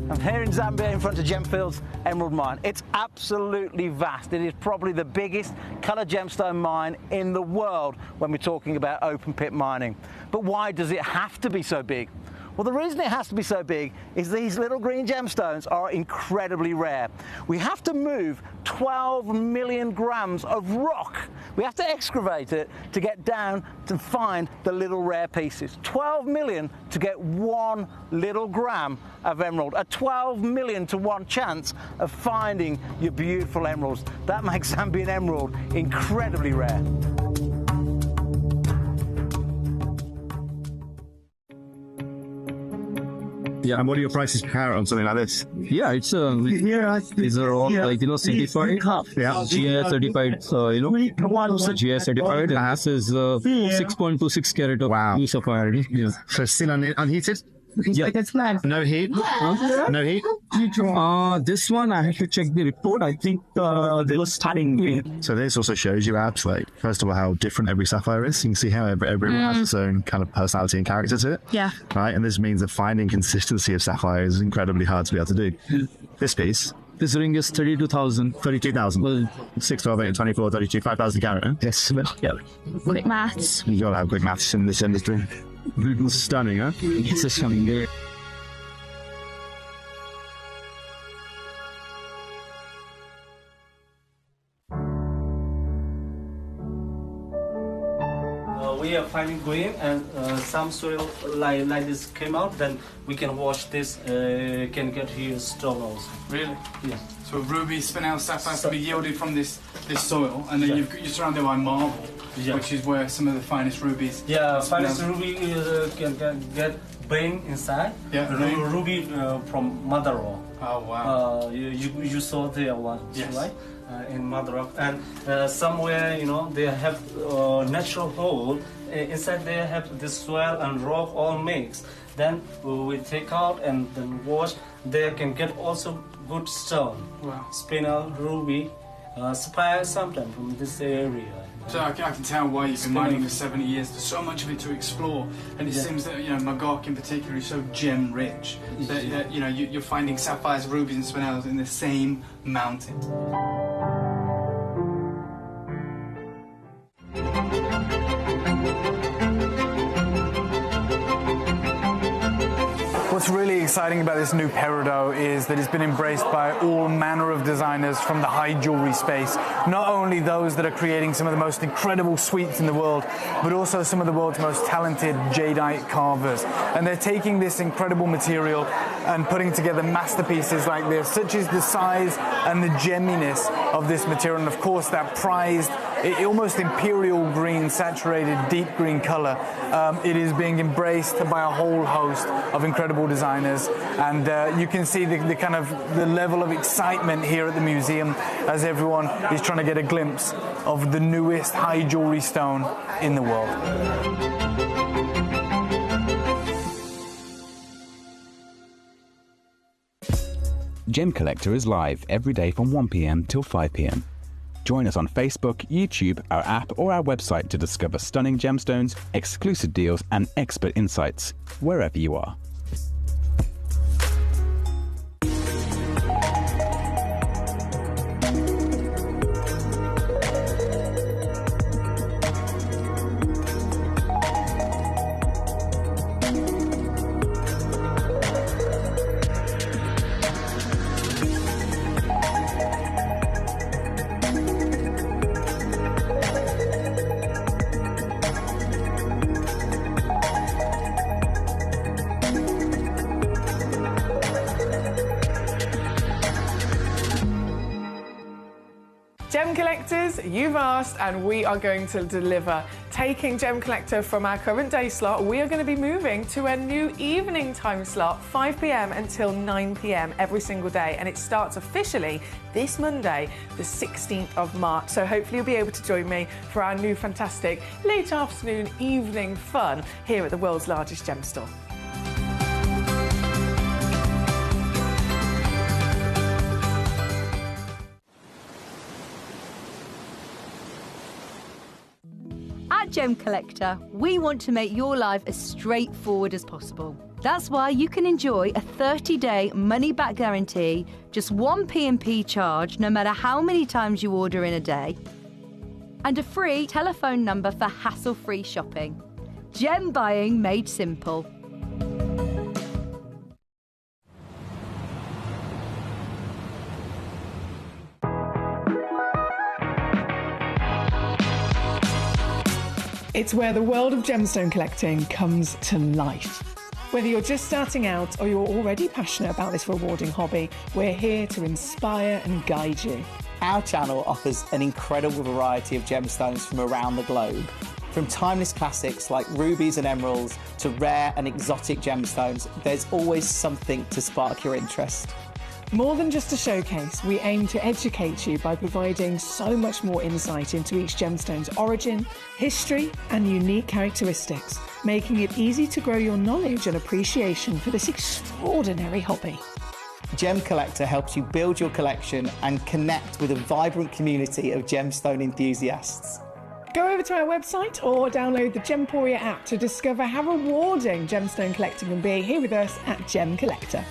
I'm here in Zambia in front of Gemfield's Emerald Mine. It's absolutely vast. It is probably the biggest coloured gemstone mine in the world when we're talking about open pit mining. But why does it have to be so big? Well, the reason it has to be so big is these little green gemstones are incredibly rare. We have to move 12 million grams of rock. We have to excavate it to get down to find the little rare pieces. 12 million to get 1 little gram of emerald. A 12 million to 1 chance of finding your beautiful emeralds. That makes Zambian emerald incredibly rare. Yeah, and what are your prices per carat on something like this? Yeah, it's these are all like certified. Yeah, GI certified. GI certified. This is 6.26 carat of blue sapphire. Yeah. So still unheated. Yeah. No heat. No heat. This one I have to check the report. I think they were starting. So this also shows you out, like, first of all, how different every sapphire is. You can see how everyone has its own kind of personality and character to it. Yeah. Right, and this means that finding consistency of sapphire is incredibly hard to be able to do. This piece. This ring is 32,000. 32,000. Well, 6, 12, 8, 24, 32, 5,000 carat. Huh? Yes. Yeah. Quick maths. You gotta have quick maths in this industry. Stunning, huh? It's a stunning day. We are finding green, and some soil like this came out. Then we can wash this. Can get here stone also. Really? Yeah. So ruby, spinel, sapphire can be yielded from this soil, and then you're surrounded by marble, which is where some of the finest rubies. Yeah, finest ruby can get brain inside. Yeah. Ruby from mother rock. Oh wow. You saw there one, right? In mother rock, and somewhere they have natural hole inside. They have this soil and rock all mixed. Then we take out and then wash. They can get also good stone. Wow. Spinel, ruby, sapphire sometimes from this area. So I can tell why you've been mining for 70 years. There's so much of it to explore, and it seems that Magog in particular is so gem rich that you're finding sapphires, rubies, and spinels in the same mountain. What's really exciting about this new peridot is that it's been embraced by all manner of designers from the high jewelry space. Not only those that are creating some of the most incredible suites in the world, but also some of the world's most talented jadeite carvers. And they're taking this incredible material and putting together masterpieces like this, such as the size and the gemminess of this material, and of course that prized, almost imperial green, saturated deep green color. It is being embraced by a whole host of incredible designers, and you can see the kind of the level of excitement here at the museum as everyone is trying to get a glimpse of the newest high jewelry stone in the world. Gemcollector is live every day from 1 p.m. till 5 p.m. Join us on Facebook, YouTube, our app, or our website to discover stunning gemstones, exclusive deals, and expert insights wherever you are. Gem collectors, you've asked and we are going to deliver. Taking Gem Collector from our current day slot, we are going to be moving to a new evening time slot, 5 p.m. until 9 p.m. every single day, and it starts officially this Monday, the 16th of March. So hopefully you'll be able to join me for our new fantastic late afternoon evening fun here at the world's largest gem store. At Gemcollector, we want to make your life as straightforward as possible. That's why you can enjoy a 30-day money-back guarantee, just one P&P charge no matter how many times you order in a day, and a free telephone number for hassle-free shopping. Gem buying made simple. It's where the world of gemstone collecting comes to life. Whether you're just starting out or you're already passionate about this rewarding hobby, we're here to inspire and guide you. Our channel offers an incredible variety of gemstones from around the globe. From timeless classics like rubies and emeralds to rare and exotic gemstones, there's always something to spark your interest. More than just a showcase, we aim to educate you by providing so much more insight into each gemstone's origin, history, and unique characteristics, making it easy to grow your knowledge and appreciation for this extraordinary hobby. Gemcollector helps you build your collection and connect with a vibrant community of gemstone enthusiasts. Go over to our website or download the Gemporia app to discover how rewarding gemstone collecting can be here with us at Gemcollector.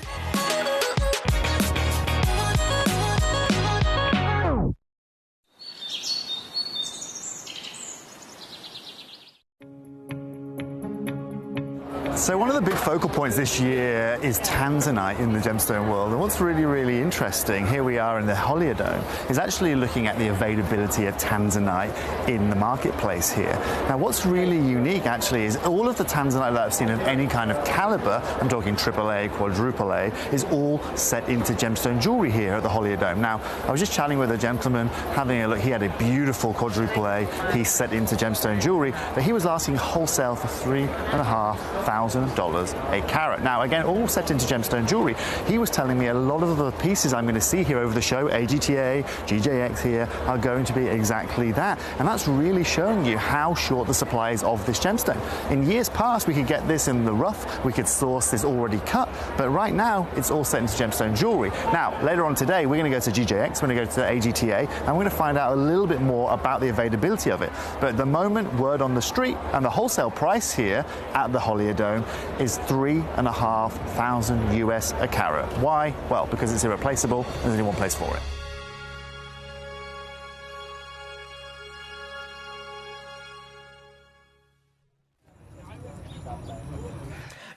So one of the big focal points this year is tanzanite in the gemstone world, and what's really, really interesting, here we are in the Holiodome, is actually looking at the availability of tanzanite in the marketplace here. Now what's really unique actually is all of the tanzanite that I've seen of any kind of caliber, I'm talking AAA, quadruple A, is all set into gemstone jewelry here at the Holiodome. Now I was just chatting with a gentleman, having a look, he had a beautiful quadruple A piece set into gemstone jewelry that he was asking wholesale for $3,500 a carat. Now again, all set into gemstone jewelry. He was telling me a lot of the pieces I'm going to see here over the show, AGTA, GJX here, are going to be exactly that. And that's really showing you how short the supply is of this gemstone. In years past, we could get this in the rough, we could source this already cut, but right now, it's all set into gemstone jewelry. Now, later on today, we're going to go to GJX, we're going to go to AGTA, and we're going to find out a little bit more about the availability of it. But at the moment, word on the street, and the wholesale price here at the Holiodome is $3,500 US a carat. Why? Well, because it's irreplaceable and there's only one place for it.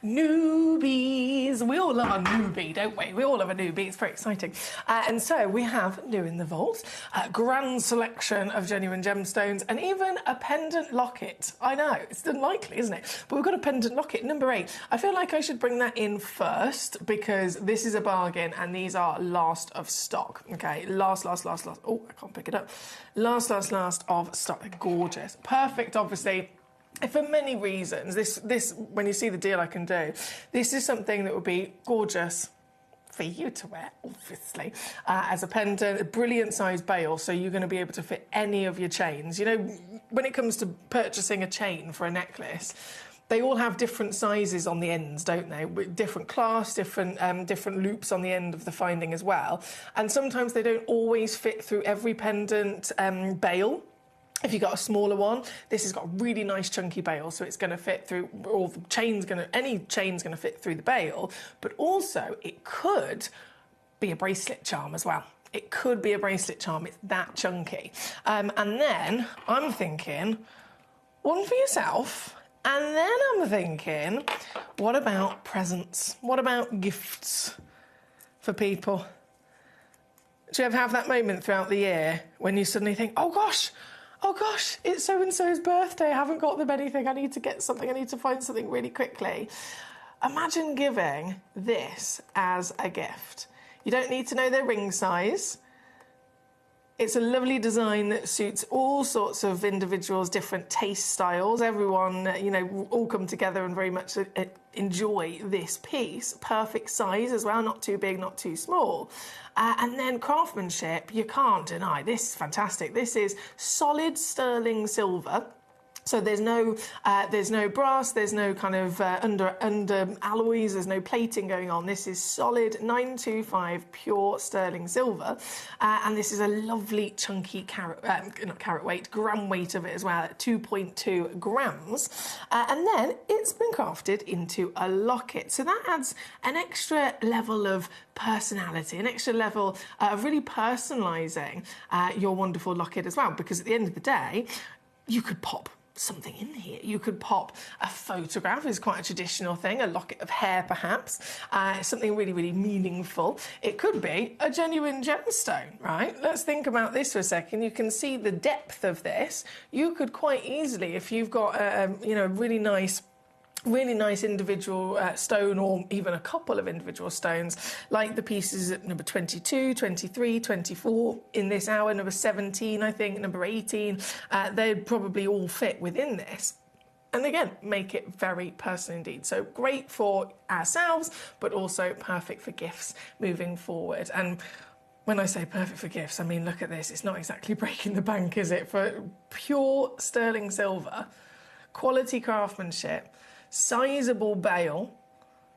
Newbies. We all love a newbie, don't we? We all love a newbie. It's very exciting. And so we have new in the vault, a grand selection of genuine gemstones, and even a pendant locket. I know, it's unlikely, isn't it? But we've got a pendant locket, number 8. I feel like I should bring that in first because this is a bargain and these are last of stock. Okay, last. Oh, I can't pick it up. Last of stock. They're gorgeous. Perfect, obviously. For many reasons, this when you see the deal I can do, this is something that would be gorgeous for you to wear, obviously, as a pendant, a brilliant size bail, so you're going to be able to fit any of your chains. You know, when it comes to purchasing a chain for a necklace, they all have different sizes on the ends, don't they? With different clasps, different loops on the end of the finding as well. And sometimes they don't always fit through every pendant bail. If you've got a smaller one, this has got a really nice chunky bail, so it's going to fit through, or the chain's going to, any chain's going to fit through the bail, but also it could be a bracelet charm as well. It could be a bracelet charm, it's that chunky. And then I'm thinking, one for yourself, and then I'm thinking, what about presents? What about gifts for people? Do you ever have that moment throughout the year when you suddenly think, oh gosh, it's so-and-so's birthday, I haven't got them anything, I need to get something, I need to find something really quickly. Imagine giving this as a gift. You don't need to know their ring size. It's a lovely design that suits all sorts of individuals, different taste styles. Everyone, you know, all come together and very much enjoy this piece. Perfect size as well, not too big, not too small. And then craftsmanship, you can't deny. This is fantastic. This is solid sterling silver. So there's no brass, there's no kind of under alloys, there's no plating going on. This is solid 925 pure sterling silver, and this is a lovely chunky gram weight of it as well, at 2.2 grams. And then it's been crafted into a locket, so that adds an extra level of personality, an extra level of really personalising your wonderful locket as well. Because at the end of the day, you could pop something in here. You could pop a photograph, is quite a traditional thing, a locket of hair perhaps, something really, really meaningful. It could be a genuine gemstone, right? Let's think about this for a second. You can see the depth of this. You could quite easily, if you've got a really nice individual stone, or even a couple of individual stones, like the pieces at number 22, 23, 24 in this hour, number 17, I think, number 18, they'd probably all fit within this. And again, make it very personal indeed. So great for ourselves, but also perfect for gifts moving forward. And when I say perfect for gifts, I mean, look at this. It's not exactly breaking the bank, is it? For pure sterling silver, quality craftsmanship, sizable bail,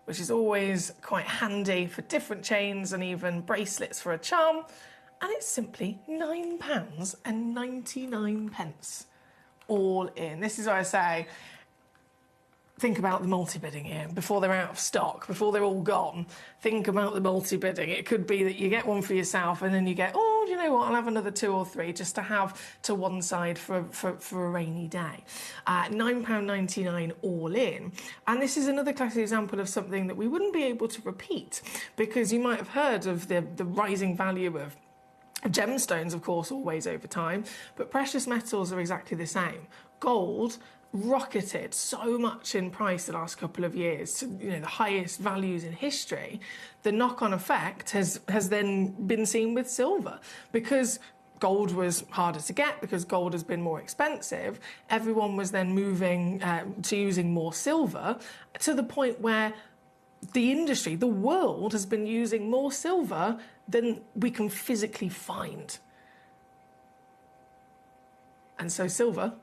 which is always quite handy for different chains and even bracelets for a charm, and it's simply £9.99 all in. This is why I say, think about the multi-bidding here. Before they're out of stock, before they're all gone, think about the multi-bidding. It could be that you get one for yourself and then you get, oh, do you know what, I'll have another 2 or 3 just to have to one side for a rainy day. £9.99 all in. And this is another classic example of something that we wouldn't be able to repeat, because you might have heard of the rising value of gemstones, of course, always over time, but precious metals are exactly the same. Gold rocketed so much in price the last couple of years to, you know, the highest values in history. The knock-on effect has then been seen with silver, because gold was harder to get, because gold has been more expensive. Everyone was then moving to using more silver, to the point where the industry, the world, has been using more silver than we can physically find. And so silver,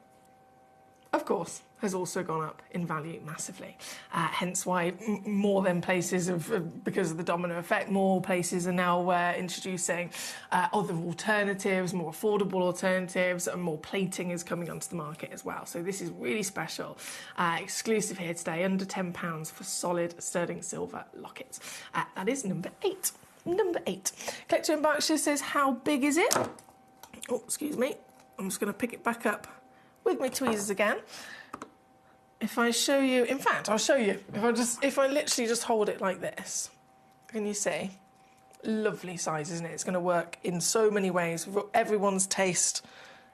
of course, has also gone up in value massively. Hence why more than places, because of the domino effect, more places are now introducing other alternatives, more affordable alternatives, and more plating is coming onto the market as well. So this is really special, exclusive here today, under £10 for solid sterling silver lockets. That is number 8. Number 8. Collector in Berkshire says, how big is it? Oh, excuse me. I'm just going to pick it back up with my tweezers again. if I show you, in fact, I'll show you. If I literally just hold it like this, can you see? Lovely size, isn't it? It's going to work in so many ways for everyone's taste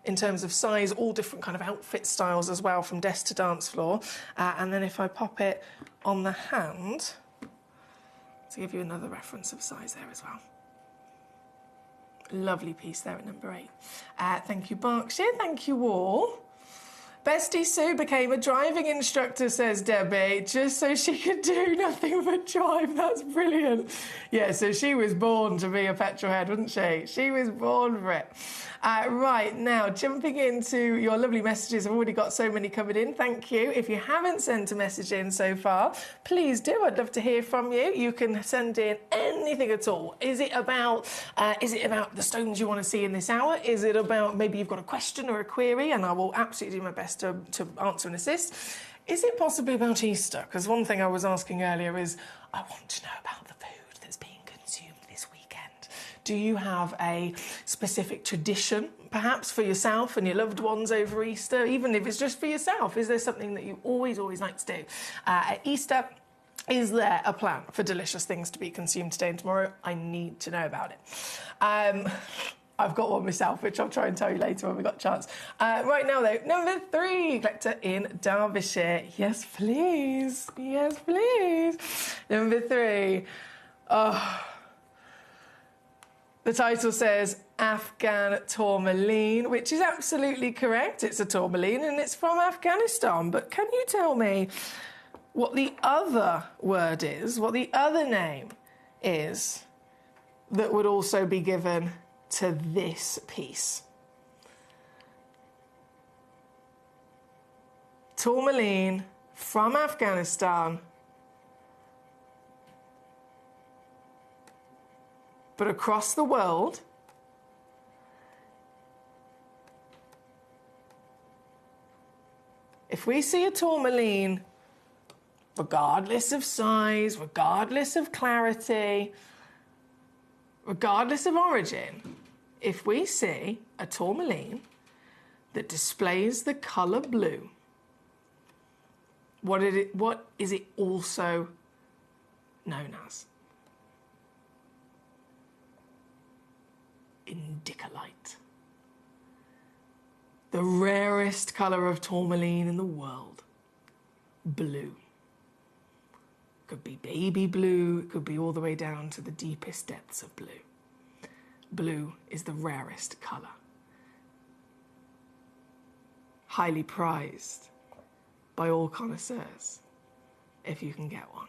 in terms of size, all different kind of outfit styles as well, from desk to dance floor. And then if I pop it on the hand, to give you another reference of size there as well. Lovely piece there at number 8. Thank you, Berkshire. Thank you all. Bestie Sue became a driving instructor, says Debbie, just so she could do nothing but drive. That's brilliant. Yeah, so she was born to be a petrolhead, wasn't she? She was born for it. Right, now, jumping into your lovely messages. I've already got so many coming in. Thank you. If you haven't sent a message in so far, please do. I'd love to hear from you. You can send in anything at all. Is it about the stones you want to see in this hour? Is it about maybe you've got a question or a query, and I will absolutely do my best to answer and assist. Is it possibly about Easter? Because one thing I was asking earlier is, I want to know about the food that's being consumed this weekend. Do you have a specific tradition, perhaps, for yourself and your loved ones over Easter? Even if it's just for yourself, is there something that you always like to do at Easter? Is there a plan for delicious things to be consumed today and tomorrow? I need to know about it. I've got one myself, which I'll try and tell you later when we've got a chance. Right now, though, number 3, collector in Derbyshire. Yes, please. Yes, please. Number 3. Oh. The title says Afghan tourmaline, which is absolutely correct. It's a tourmaline and it's from Afghanistan. But can you tell me what the other word is, what the other name is that would also be given to this piece? Tourmaline from Afghanistan, but across the world, if we see a tourmaline, regardless of size, regardless of clarity, regardless of origin, if we see a tourmaline that displays the colour blue, what is it also known as? Indicolite. The rarest colour of tourmaline in the world. Blue. Could be baby blue, it could be all the way down to the deepest depths of blue. Blue is the rarest colour. Highly prized by all connoisseurs, if you can get one.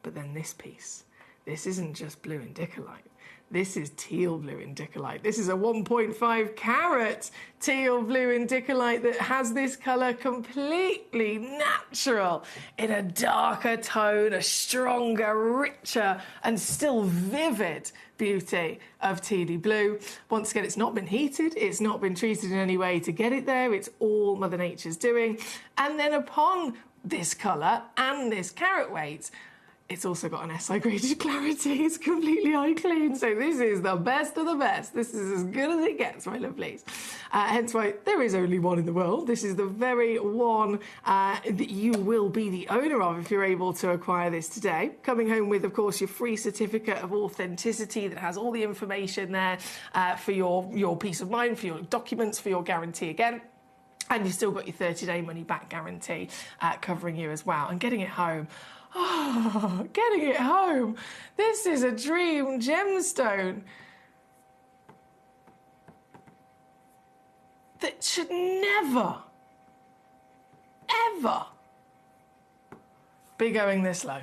But then this piece, this isn't just blue indicolite. This is teal blue indicolite. This is a 1.5 carat teal blue indicolite that has this colour completely natural in a darker tone, a stronger, richer and still vivid beauty of tealy blue. Once again, it's not been heated, it's not been treated in any way to get it there, it's all Mother Nature's doing. And then upon this colour and this carat weight, it's also got an SI graded clarity. It's completely eye clean. So this is the best of the best. This is as good as it gets, my lovelies. Hence why there is only one in the world. This is the very one that you will be the owner of if you're able to acquire this today. Coming home with, of course, your free certificate of authenticity that has all the information there for your peace of mind, for your documents, for your guarantee again. And you've still got your 30-day money-back guarantee covering you as well. And getting it home. Oh, getting it home. This is a dream gemstone that should never, ever be going this low.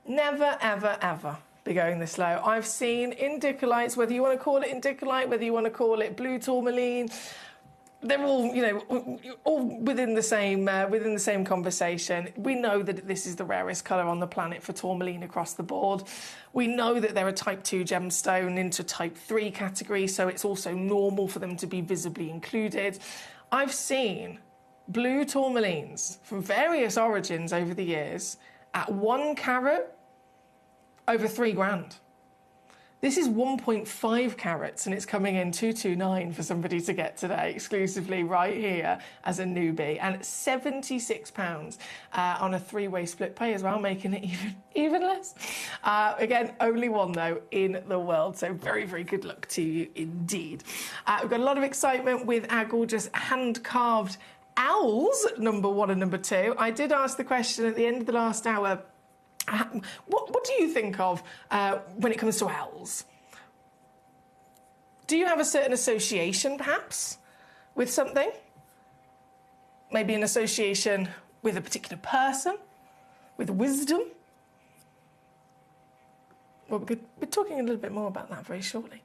Never, ever, ever be going this low. I've seen indicolites, whether you want to call it indicolite, whether you want to call it blue tourmaline, they're all, all within the same conversation. We know that this is the rarest colour on the planet for tourmaline across the board. We know that they're a Type 2 gemstone into Type 3 category, so it's also normal for them to be visibly included. I've seen blue tourmalines from various origins over the years at 1 carat over £3,000. This is 1.5 carats, and it's coming in 229 for somebody to get today, exclusively right here as a newbie. And £76 on a three-way split pay as well, making it even less. Again, only one, though, in the world. So very, very good luck to you indeed. We've got a lot of excitement with our gorgeous hand-carved owls, number 1 and number 2. I did ask the question at the end of the last hour, what do you think of when it comes to owls? Do you have a certain association, perhaps, with something? Maybe an association with a particular person, with wisdom? Well, we're talking a little bit more about that very shortly.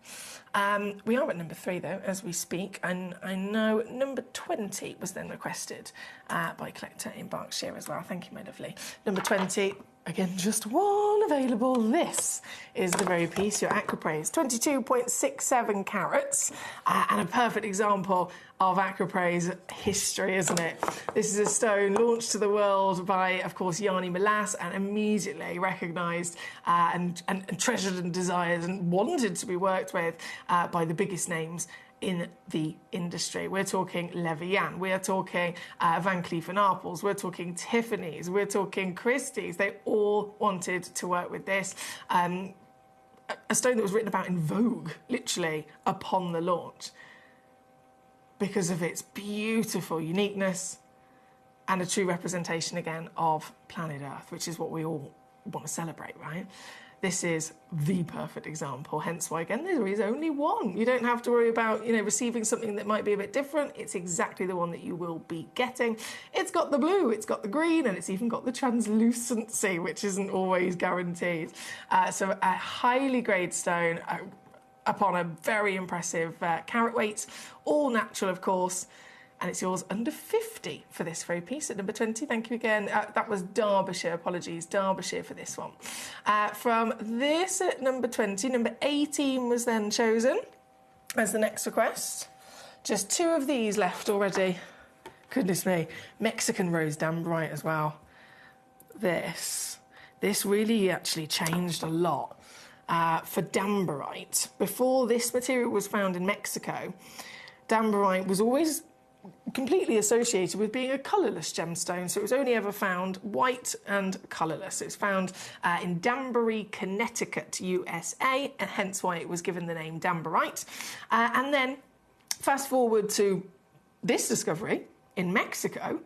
We are at number 3, though, as we speak, and I know number 20 was then requested by Collector in Berkshire as well. Thank you, my lovely. Number 20, again, just one available. This is the very piece, your Aquapraise. 22.67 carats, and a perfect example of Aquapraise history, isn't it? This is a stone launched to the world by, of course, Yanni Melas, and immediately recognised and treasured and desired and wanted to be worked with by the biggest names in the industry. We're talking Levian, we're talking Van Cleef & Arpels, we're talking Tiffany's, we're talking Christie's. They all wanted to work with this. A stone that was written about in Vogue, literally, upon the launch, because of its beautiful uniqueness and a true representation, again, of planet Earth, which is what we all want to celebrate, right? This is the perfect example, hence why, again, there is only one. You don't have to worry about, receiving something that might be a bit different. It's exactly the one that you will be getting. It's got the blue, it's got the green, and it's even got the translucency, which isn't always guaranteed. So a highly grade stone upon a very impressive carat weight, all natural, of course. And it's yours under 50 for this very piece at number 20. Thank you again. That was Derbyshire, apologies, Derbyshire for this one. From this at number 20, number 18 was then chosen as the next request. Just 2 of these left already. Goodness me. Mexican rose dambrite as well. This really actually changed a lot for dambrite. Before this material was found in Mexico, dambrite was always completely associated with being a colourless gemstone, so it was only ever found white and colourless. It's found in Danbury, Connecticut, USA, and hence why it was given the name dambarite. And then fast forward to this discovery in Mexico,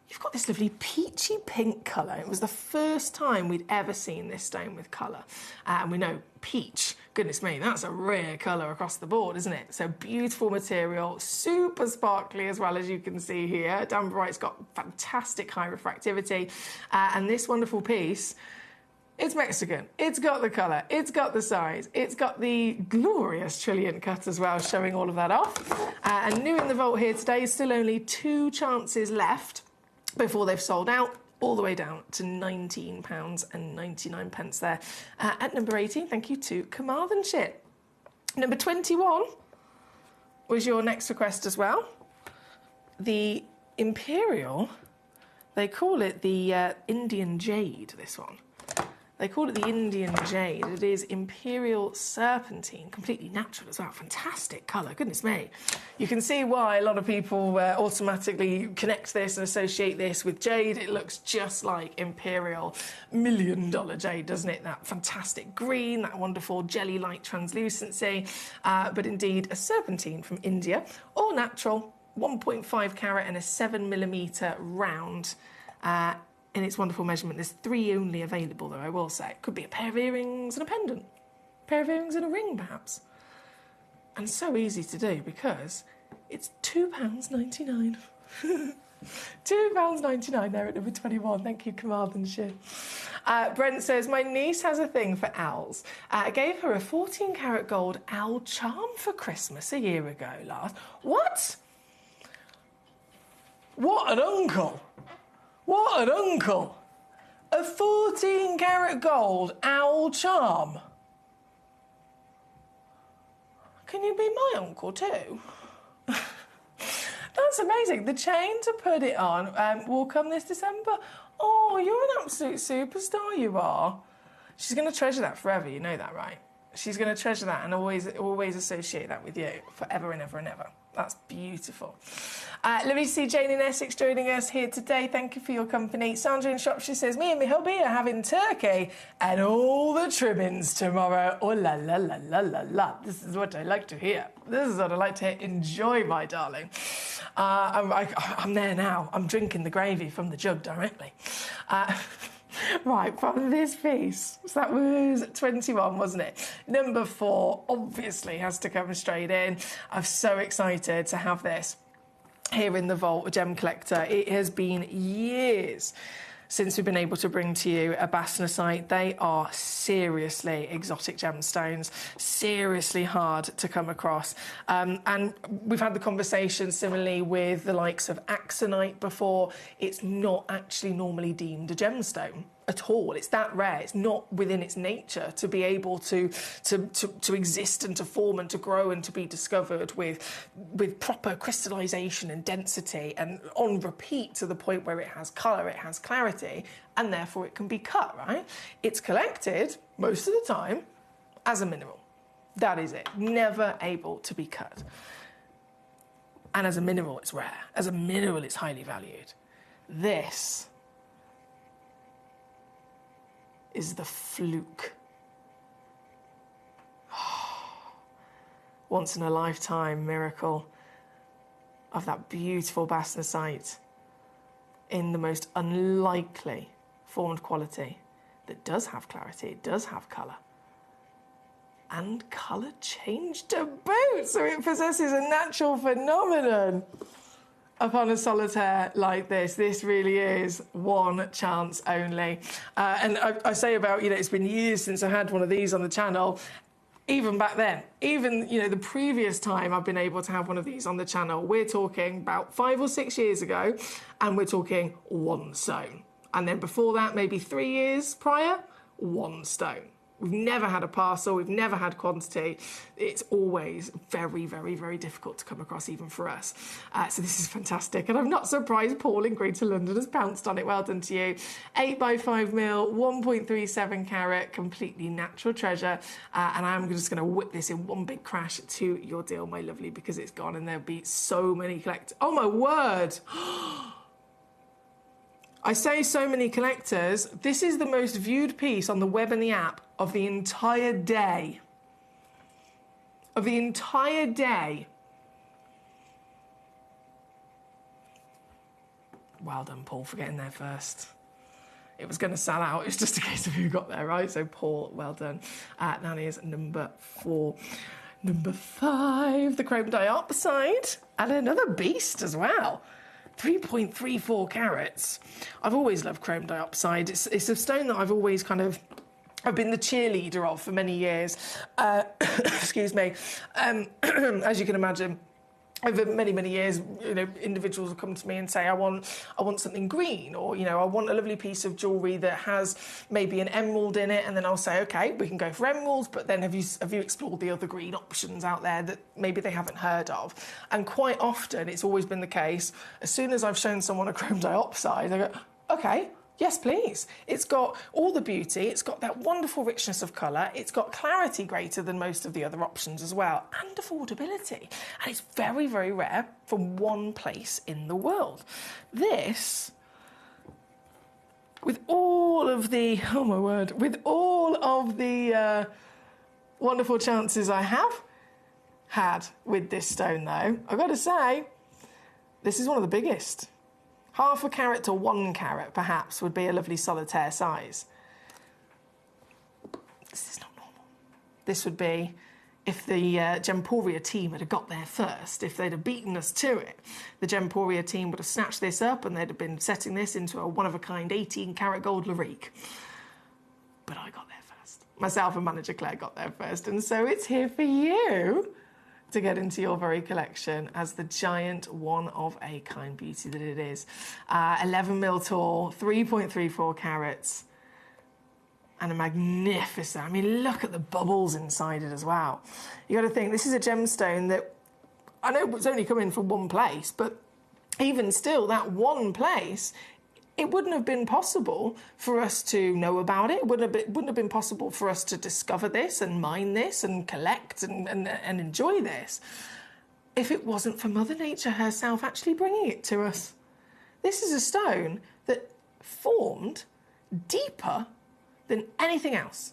you've got this lovely peachy pink colour. It was the first time we'd ever seen this stone with colour. And we know peach, goodness me, that's a rare colour across the board, isn't it? So beautiful material, super sparkly as well, as you can see here. Dambarite's got fantastic high refractivity. And this wonderful piece, it's Mexican, it's got the colour, it's got the size, it's got the glorious trilliant cut as well, showing all of that off. And new in the vault here today, still only 2 chances left before they've sold out, all the way down to £19.99 there. At number 18, thank you to Carmarthenshire. Number 21 was your next request as well. The Imperial, they call it the Indian Jade, this one. They call it the Indian Jade. It is Imperial Serpentine, completely natural as well. Fantastic colour, goodness me. You can see why a lot of people automatically connect this and associate this with jade. It looks just like Imperial $1 million jade, doesn't it? That fantastic green, that wonderful jelly-like translucency. But indeed, a serpentine from India, all natural, 1.5 carat and a 7mm round. In its wonderful measurement. There's 3 only available, though, I will say. It could be a pair of earrings and a pendant. A pair of earrings and a ring, perhaps. And so easy to do because it's £2.99. £2.99 there at number 21. Thank you, Carmarthenshire. Brent says, my niece has a thing for owls. I gave her a 14-carat gold owl charm for Christmas a year ago last. What? What an uncle! What an uncle! A 14-carat gold owl charm. Can you be my uncle too? That's amazing. The chain to put it on will come this December. Oh, you're an absolute superstar, you are. She's going to treasure that forever, you know that, right? She's going to treasure that and always associate that with you forever and ever and ever. That's beautiful. Lovely to see Jane in Essex joining us here today. Thank you for your company. Sandra in Shropshire says, me and my hubby are having turkey and all the trimmings tomorrow. Oh, la, la, la, la, la, la. This is what I like to hear. This is what I like to hear. Enjoy, my darling. I'm there now. I'm drinking the gravy from the jug directly. Right, from this piece, so that was 21, wasn't it? Number 4 obviously has to come straight in. I'm so excited to have this here in the vault with Gemcollector. It has been years since we've been able to bring to you a bastnasite. They are seriously exotic gemstones, seriously hard to come across. And we've had the conversation similarly with the likes of axonite before. It's not actually normally deemed a gemstone at all. It's that rare. It's not within its nature to be able to exist and to form and to grow and to be discovered with proper crystallization and density and on repeat to the point where it has colour, it has clarity, and therefore it can be cut, right? It's collected most of the time as a mineral. That is it. Never able to be cut. And as a mineral, it's rare. As a mineral, it's highly valued. This is the fluke. Once in a lifetime miracle of that beautiful bastnasite in the most unlikely formed quality that does have clarity, it does have colour. And colour change to boot, so it possesses a natural phenomenon upon a solitaire like this. This really is one chance only. And I say about, it's been years since I had one of these on the channel. Even back then, even, the previous time I've been able to have one of these on the channel, we're talking about 5 or 6 years ago, and we're talking 1 stone. And then before that, maybe 3 years prior, 1 stone. We've never had a parcel, we've never had quantity. It's always very, very, very difficult to come across, even for us. So this is fantastic. And I'm not surprised Paul in Greater London has pounced on it. Well done to you. 8x5mm, 1.37 carat, completely natural treasure. And I'm just going to whip this in one big crash to your deal, my lovely, because it's gone and there'll be so many collectors. Oh, my word. I say so many collectors. This is the most viewed piece on the web and the app of the entire day. Of the entire day. Well done, Paul, for getting there first. It was going to sell out. It's just a case of who got there, right? So, Paul, well done. That is number 4. Number 5, the chrome dioxide. And another beast as well. 3.34 carats. I've always loved chrome dioxide. It's a stone that I've always I've been the cheerleader of for many years. Excuse me. As you can imagine, over many, many years, individuals will come to me and say, I want something green, or, I want a lovely piece of jewellery that has maybe an emerald in it, and then I'll say, okay, we can go for emeralds, but then have you explored the other green options out there that maybe they haven't heard of? And quite often, it's always been the case, as soon as I've shown someone a chrome dioxide, they go, okay, yes, please. It's got all the beauty, it's got that wonderful richness of colour, it's got clarity greater than most of the other options as well, and affordability. And it's very, very rare from one place in the world. This, with all of the, oh my word, with all of the wonderful chances I have had with this stone though, I've got to say, this is one of the biggest. 0.5 carat to 1 carat, perhaps, would be a lovely solitaire size. This is not normal. This would be, if the Gemporia team had got there first, if they'd have beaten us to it, the Gemporia team would have snatched this up and they'd have been setting this into a one-of-a-kind 18-carat gold Larique. But I got there first. Myself and manager Claire got there first, and so it's here for you to get into your very collection as the giant one-of-a-kind beauty that it is. 11mm tall, 3.34 carats, and a magnificent, look at the bubbles inside it as well. You got to think, this is a gemstone that, I know it's only coming from one place, but even still, that one place it wouldn't have been possible for us to know about it. It wouldn't have been possible for us to discover this and mine this and collect and enjoy this if it wasn't for Mother Nature herself actually bringing it to us. This is a stone that formed deeper than anything else.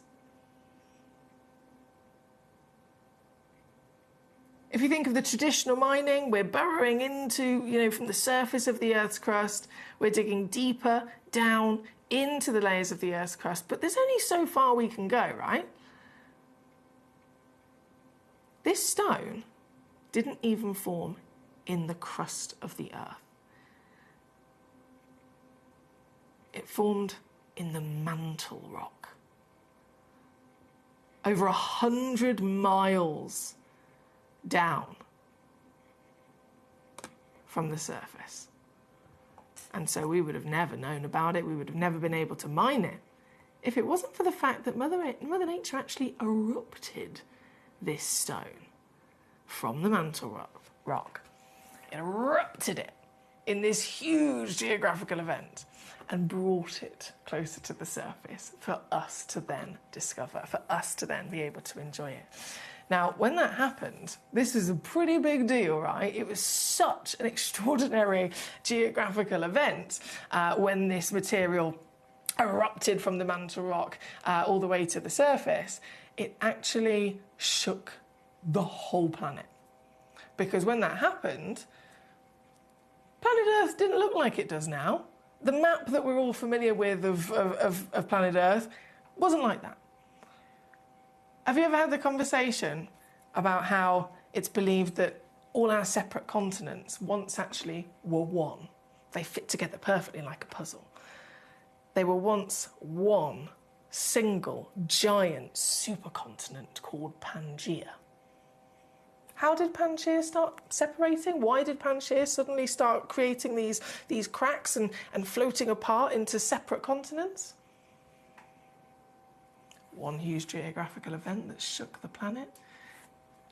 If you think of the traditional mining, we're burrowing into, from the surface of the Earth's crust, we're digging deeper down into the layers of the Earth's crust, but there's only so far we can go, right? This stone didn't even form in the crust of the Earth. It formed in the mantle rock. Over 100 miles down from the surface. And so we would have never known about it, we would have never been able to mine it, if it wasn't for the fact that Mother Nature actually erupted this stone from the mantle rock. It erupted it in this huge geographical event and brought it closer to the surface for us to then discover, for us to then be able to enjoy it. Now, when that happened, this is a pretty big deal, right? It was such an extraordinary geographical event when this material erupted from the mantle rock all the way to the surface. It actually shook the whole planet. Because when that happened, planet Earth didn't look like it does now. The map that we're all familiar with of planet Earth wasn't like that. Have you ever had the conversation about how it's believed that all our separate continents once actually were one? They fit together perfectly like a puzzle. They were once one single giant supercontinent called Pangaea. How did Pangaea start separating? Why did Pangaea suddenly start creating these cracks and floating apart into separate continents? One huge geographical event that shook the planet,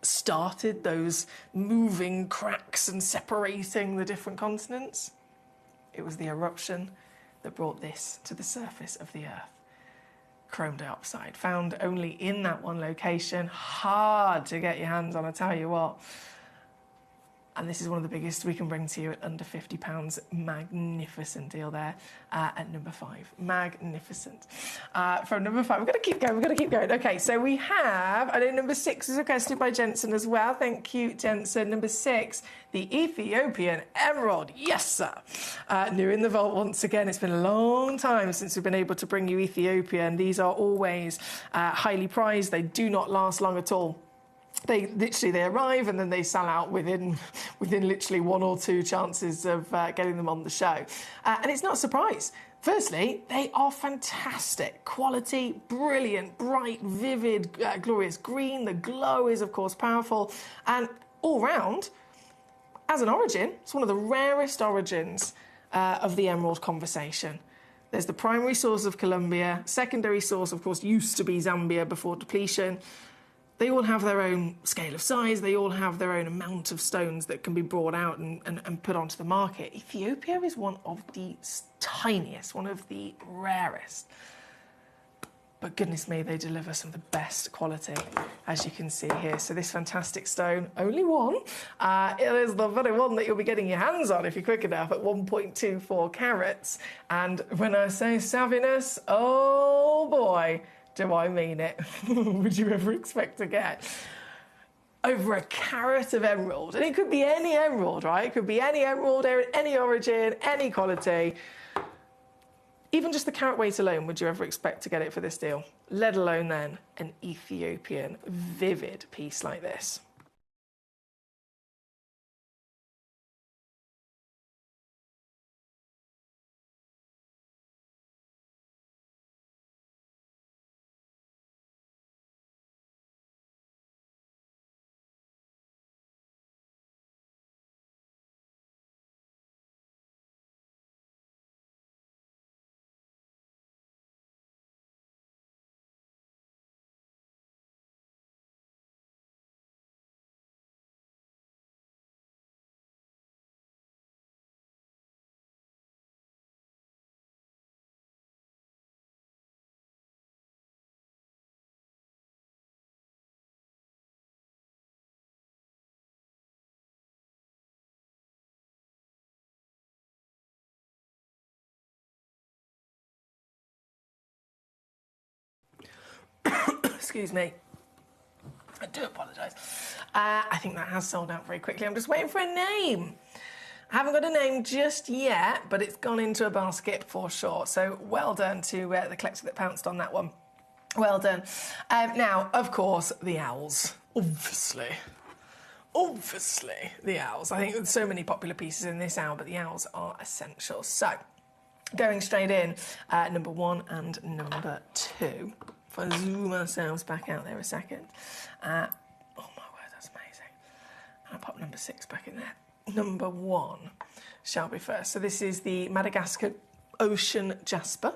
started those moving cracks and separating the different continents. It was the eruption that brought this to the surface of the Earth. Chrome dioxide, found only in that one location, hard to get your hands on, I tell you what. And this is one of the biggest we can bring to you at under £50. Magnificent deal there at number 5. Magnificent. From number 5, we're going to keep going. Okay, so we have, I know number 6 is requested by Jensen as well. Thank you, Jensen. Number 6, the Ethiopian Emerald. Yes, sir. New in the vault once again. It's been a long time since we've been able to bring you Ethiopian. These are always highly prized. They do not last long at all. They arrive and then they sell out within literally 1 or 2 chances of getting them on the show. And it's not a surprise. Firstly, they are fantastic. Quality, brilliant, bright, vivid, glorious green. The glow is, of course, powerful. And all round, as an origin, it's one of the rarest origins of the emerald conversation. There's the primary source of Colombia. Secondary source, of course, used to be Zambia before depletion. They all have their own scale of size. They all have their own amount of stones that can be brought out and put onto the market. Ethiopia is one of the tiniest, one of the rarest. But goodness me, they deliver some of the best quality, as you can see here. So this fantastic stone, only one. It is the very one that you'll be getting your hands on if you're quick enough at 1.24 carats. And when I say savviness, oh boy, do I mean it? Would you ever expect to get over a carat of emerald? And it could be any emerald, right? It could be any emerald, any origin, any quality. Even just the carat weight alone, would you ever expect to get it for this deal? Let alone then an Ethiopian vivid piece like this. excuse me. I do apologise. I think that has sold out very quickly. I'm just waiting for a name. I haven't got a name just yet, but it's gone into a basket for sure. So well done to the collector that pounced on that one. Well done. Now, of course, the owls. Obviously, the owls. I think there's so many popular pieces in this owl, but the owls are essential. So, going straight in, number 1 and number 2. If I zoom ourselves back out there a second. Oh my word, that's amazing. And I'll pop number 6 back in there. Number 1 shall be first. So this is the Madagascar Ocean Jasper.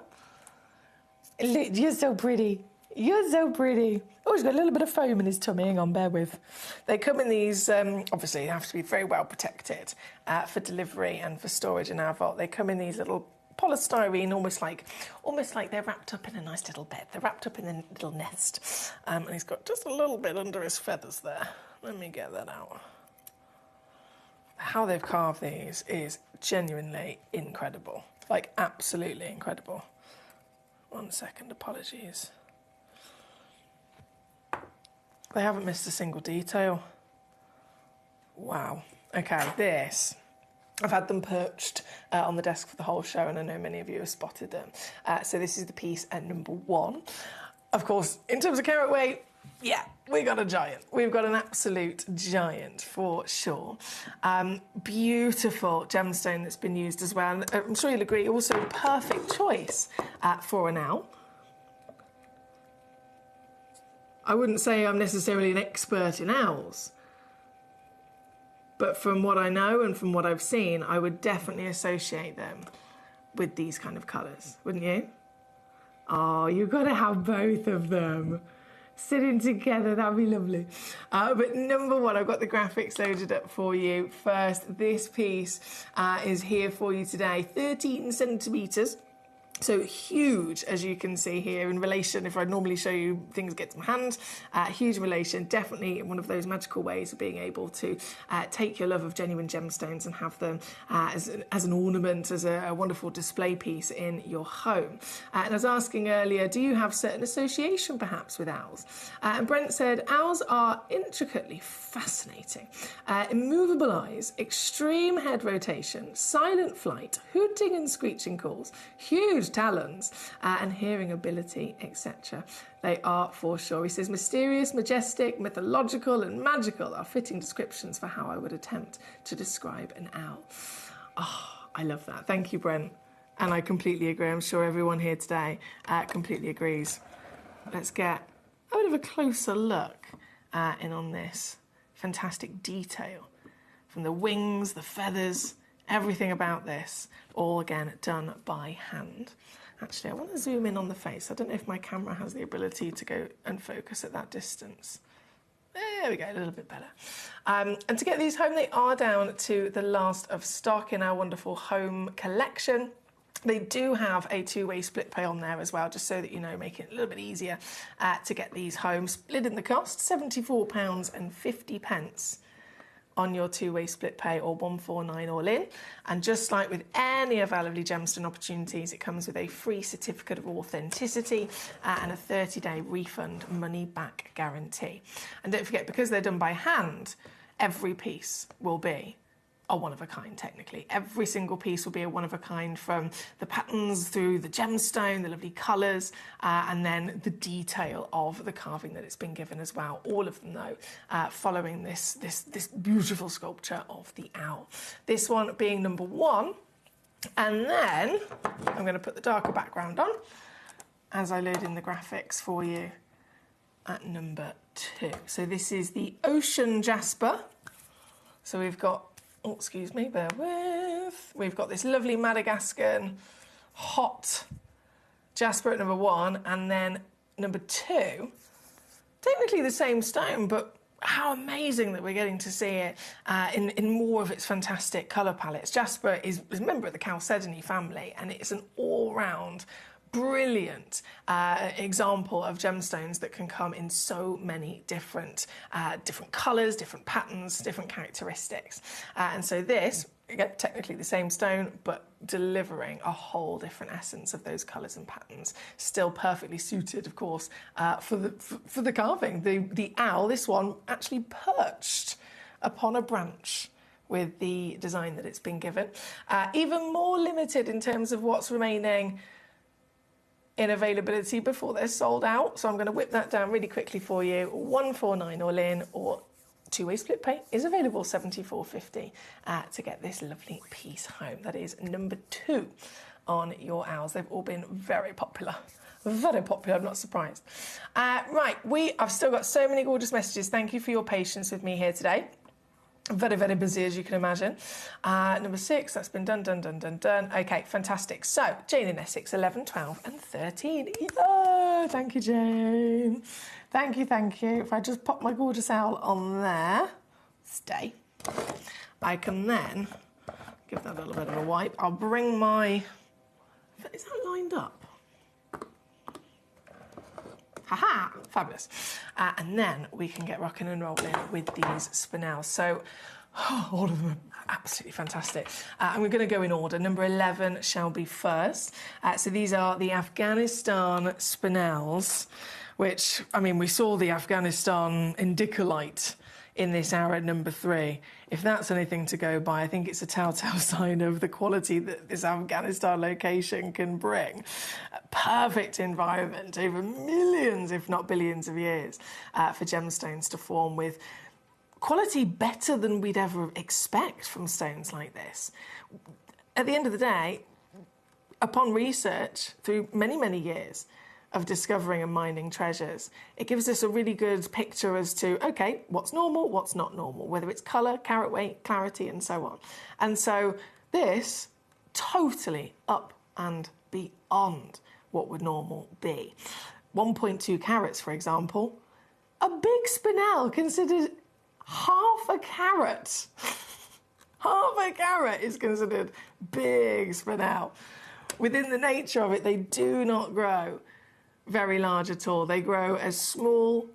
You're so pretty. You're so pretty. Oh, he's got a little bit of foam in his tummy. Hang on, bear with. They come in these, obviously, they have to be very well protected for delivery and for storage in our vault. They come in these little polystyrene, almost like they're wrapped up in a nice little bed. They're wrapped up in a little nest. And he's got just a little bit under his feathers there. Let me get that out. How they've carved these is genuinely incredible. Like, absolutely incredible. 1 second, apologies. They haven't missed a single detail. Wow. Okay, this. I've had them perched on the desk for the whole show, and I know many of you have spotted them. So this is the piece at number 1. Of course, in terms of carat weight, yeah, we got a giant. We've got an absolute giant for sure. Beautiful gemstone that's been used as well. And I'm sure you'll agree, also a perfect choice for an owl. I wouldn't say I'm necessarily an expert in owls, but from what I know and from what I've seen, I would definitely associate them with these kind of colours, wouldn't you? Oh, you've got to have both of them sitting together, that'd be lovely. But number 1, I've got the graphics loaded up for you. First, this piece is here for you today, 13 centimetres. So huge, as you can see here, in relation, if I normally show you things get to my hand, huge relation, definitely one of those magical ways of being able to take your love of genuine gemstones and have them as an ornament, as a wonderful display piece in your home. And I was asking earlier, do you have certain association perhaps with owls? And Brent said, owls are intricately fascinating. Immovable eyes, extreme head rotation, silent flight, hooting and screeching calls, huge talons, and hearing ability, etc. They are for sure. He says mysterious, majestic, mythological and magical are fitting descriptions for how I would attempt to describe an owl. Oh, I love that. Thank you, Brent. And I completely agree. I'm sure everyone here today completely agrees. Let's get a bit of a closer look in on this fantastic detail. From the wings, the feathers, everything about this, all again done by hand. Actually, I want to zoom in on the face. I don't know if my camera has the ability to go and focus at that distance. There we go, a little bit better. And to get these home, they are down to the last of stock in our wonderful home collection. They do have a 2-way split pay on there as well, just so that you know, making it a little bit easier to get these home. Split in the cost, £74.50 on your 2-way split pay, or £149 all in. And just like with any of our lovely gemstone opportunities, it comes with a free certificate of authenticity and a 30-day refund money back guarantee. And don't forget, because they're done by hand, every piece will be a one-of-a-kind, technically. Every single piece will be a one-of-a-kind, from the patterns through the gemstone, the lovely colours, and then the detail of the carving that it's been given as well. All of them, though, following this beautiful sculpture of the owl. This one being number 1. And then I'm going to put the darker background on as I load in the graphics for you at number 2. So this is the Ocean Jasper. So we've got, oh, excuse me, bear with. We've got this lovely Madagascan hot jasper at number 1, and then number 2, technically the same stone, but how amazing that we're getting to see it in more of its fantastic colour palettes. Jasper is a member of the chalcedony family, and it's an all-round brilliant example of gemstones that can come in so many different colours, different patterns, different characteristics. And so this, again, technically the same stone, but delivering a whole different essence of those colours and patterns. Still perfectly suited, of course, for the carving. The owl, this one, actually perched upon a branch with the design that it's been given. Even more limited in terms of what's remaining in availability before they're sold out. So I'm going to whip that down really quickly for you. 149 all in, or two-way split pay is available, $74.50 to get this lovely piece home. That is number 2 on your owls. They've all been very popular. Very popular, I'm not surprised. Right, I've still got so many gorgeous messages. Thank you for your patience with me here today. Very, very busy, as you can imagine. Number 6, that's been done. Okay, fantastic. So, Jane in Essex, 11, 12 and 13. Oh, thank you, Jane. Thank you. If I just pop my gorgeous owl on there, stay. I can then give that a little bit of a wipe. I'll bring my... Is that lined up? Haha, fabulous. And then we can get rocking and rolling with these spinels. So, all of them are absolutely fantastic. And we're going to go in order. Number 11 shall be first. So these are the Afghanistan spinels, which, I mean, we saw the Afghanistan indicolite in this hour at number 3. If that's anything to go by, I think it's a telltale sign of the quality that this Afghanistan location can bring. A perfect environment over millions, if not billions of years, for gemstones to form with quality better than we'd ever expect from stones like this. At the end of the day, upon research through many, many years of discovering and mining treasures, it gives us a really good picture as to, okay, what's normal, what's not normal, whether it's colour, carat weight, clarity, and so on. And so this, totally up and beyond what would normal be. 1.2 carats, for example, a big spinel considered half a carat. Half a carat is considered big spinel. Within the nature of it, they do not grow very large at all. They grow as small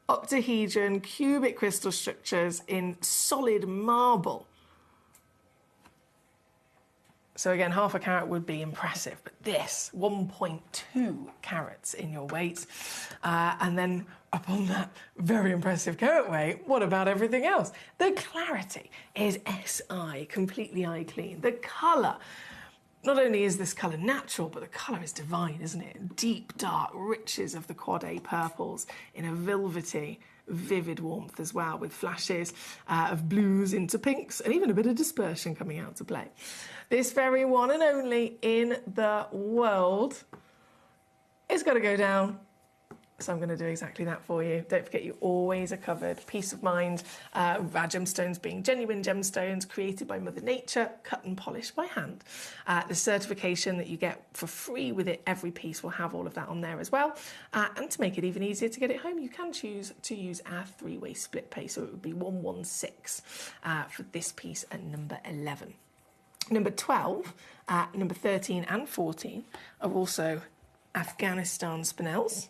octahedron cubic crystal structures in solid marble. So again, half a carat would be impressive, but this, 1.2 carats in your weight. And then upon that very impressive carat weight, what about everything else? The clarity is SI, completely eye clean. The colour, not only is this colour natural, but the colour is divine, isn't it? Deep, dark riches of the quad A purples in a velvety, vivid warmth as well, with flashes of blues into pinks and even a bit of dispersion coming out to play. This very one and only in the world is going to go down. So I'm going to do exactly that for you. Don't forget, you always are covered. Peace of mind. Our gemstones being genuine gemstones created by Mother Nature, cut and polished by hand. The certification that you get for free with it, every piece will have all of that on there as well. And to make it even easier to get it home, you can choose to use our 3-way split pay. So it would be 116 for this piece at number 11. Number 12, number 13 and 14 are also Afghanistan spinels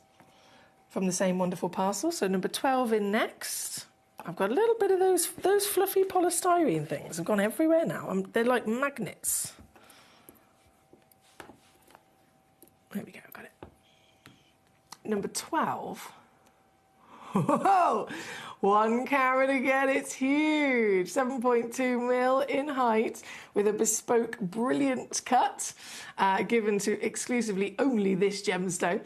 from the same wonderful parcel. So number 12 in next. I've got a little bit of those fluffy polystyrene things. I've gone everywhere now. They're like magnets. There we go, got it. Number 12. Whoa! 1 carat again, it's huge. 7.2 mil in height with a bespoke, brilliant cut given to exclusively only this gemstone.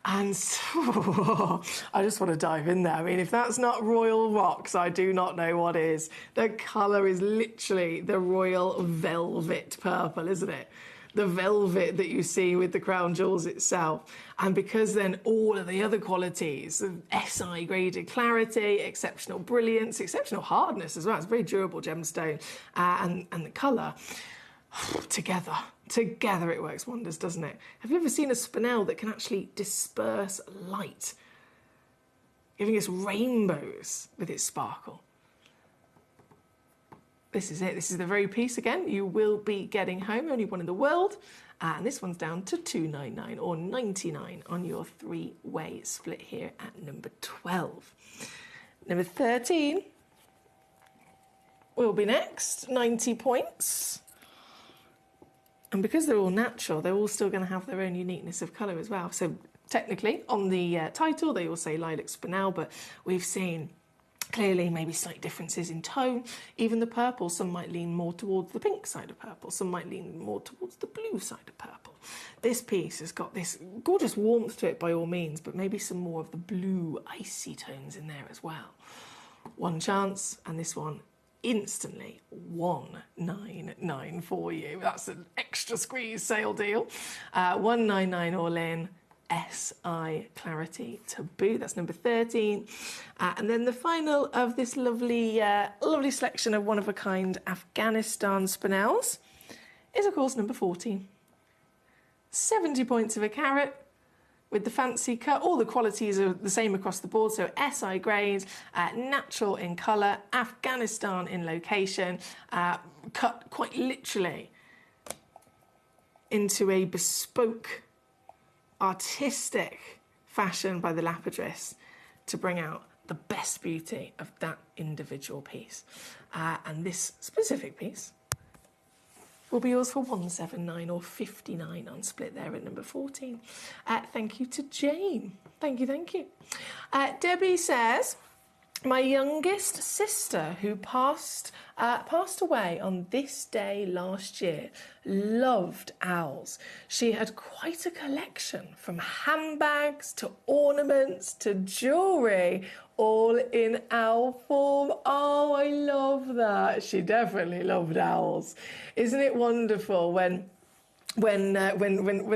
And so, I just want to dive in there. I mean, if that's not royal rocks, I do not know what is. The colour is literally the royal velvet purple, isn't it? The velvet that you see with the crown jewels itself. And because then all of the other qualities, SI graded clarity, exceptional brilliance, exceptional hardness as well. It's a very durable gemstone. And the colour, together it works wonders, doesn't it? Have you ever seen a spinel that can actually disperse light, giving us rainbows with its sparkle? This is it. This is the very piece again you will be getting home, only one in the world. And this one's down to $2.99 or $99 on your three-way split here at number 12. Number 13 will be next, 90 points. And because they're all natural, they're all still going to have their own uniqueness of colour as well. So technically, on the title, they all say lilac spinel, but we've seen clearly maybe slight differences in tone. Even the purple, some might lean more towards the pink side of purple, some might lean more towards the blue side of purple. This piece has got this gorgeous warmth to it by all means, but maybe some more of the blue icy tones in there as well. One chance, and this one instantly $199 for you. That's an extra squeeze sale deal. $199 all in. SI Clarity to boot. That's number 13. And then the final of this lovely selection of one-of-a-kind Afghanistan spinels is, of course, number 14. 70 points of a carat with the fancy cut. All the qualities are the same across the board, so SI grade, natural in colour, Afghanistan in location, cut quite literally into a bespoke artistic fashion by the lapidress to bring out the best beauty of that individual piece. And this specific piece will be yours for $179 or $59 on split there at number 14. Thank you to Jane. Thank you, thank you. Debbie says, my youngest sister, who passed away on this day last year, loved owls. She had quite a collection, from handbags to ornaments to jewellery, all in owl form. Oh, I love that. She definitely loved owls. Isn't it wonderful when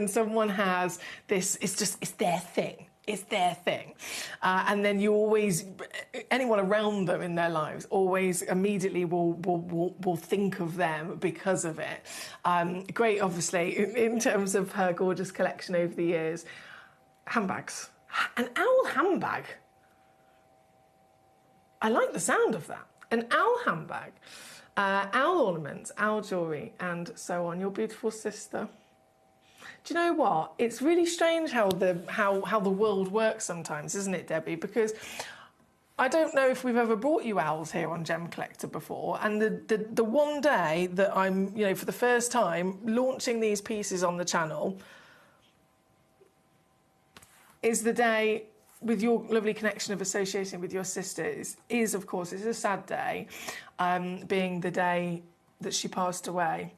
someone has this? It's their thing. It's their thing. And then you always, anyone around them in their lives always immediately will think of them because of it. Great, obviously, in terms of her gorgeous collection over the years. Handbags. An owl handbag. I like the sound of that. An owl handbag. Owl ornaments, owl jewellery, and so on. Your beautiful sister. Do you know what? It's really strange how the world works sometimes, isn't it, Debbie? Because I don't know if we've ever brought you owls here on Gem Collector before, and the one day that I'm, for the first time launching these pieces on the channel is the day with your lovely connection of associating with your sisters is of course, it's a sad day, being the day that she passed away.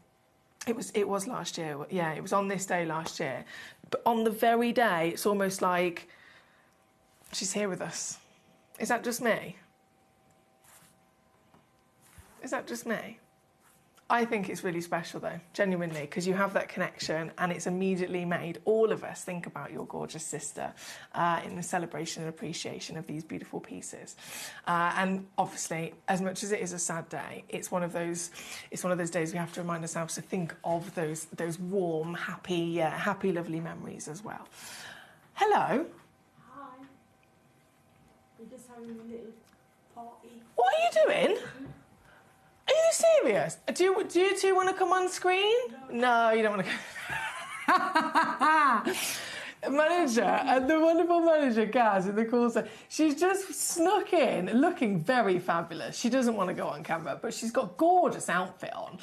It was last year. Yeah, it was on this day last year. But on the very day, it's almost like she's here with us. Is that just me? Is that just me? I think it's really special, though, genuinely, because you have that connection and it's immediately made all of us think about your gorgeous sister in the celebration and appreciation of these beautiful pieces. And obviously, as much as it is a sad day, it's one of those days we have to remind ourselves to think of those warm, happy, lovely memories as well. Hello. Hi. We're just having a little party. What are you doing? Are you serious? Do you two want to come on screen? No, you don't want to come. Manager, the wonderful manager, Gaz, in the call center, she's just snuck in looking very fabulous. She doesn't want to go on camera, but she's got a gorgeous outfit on.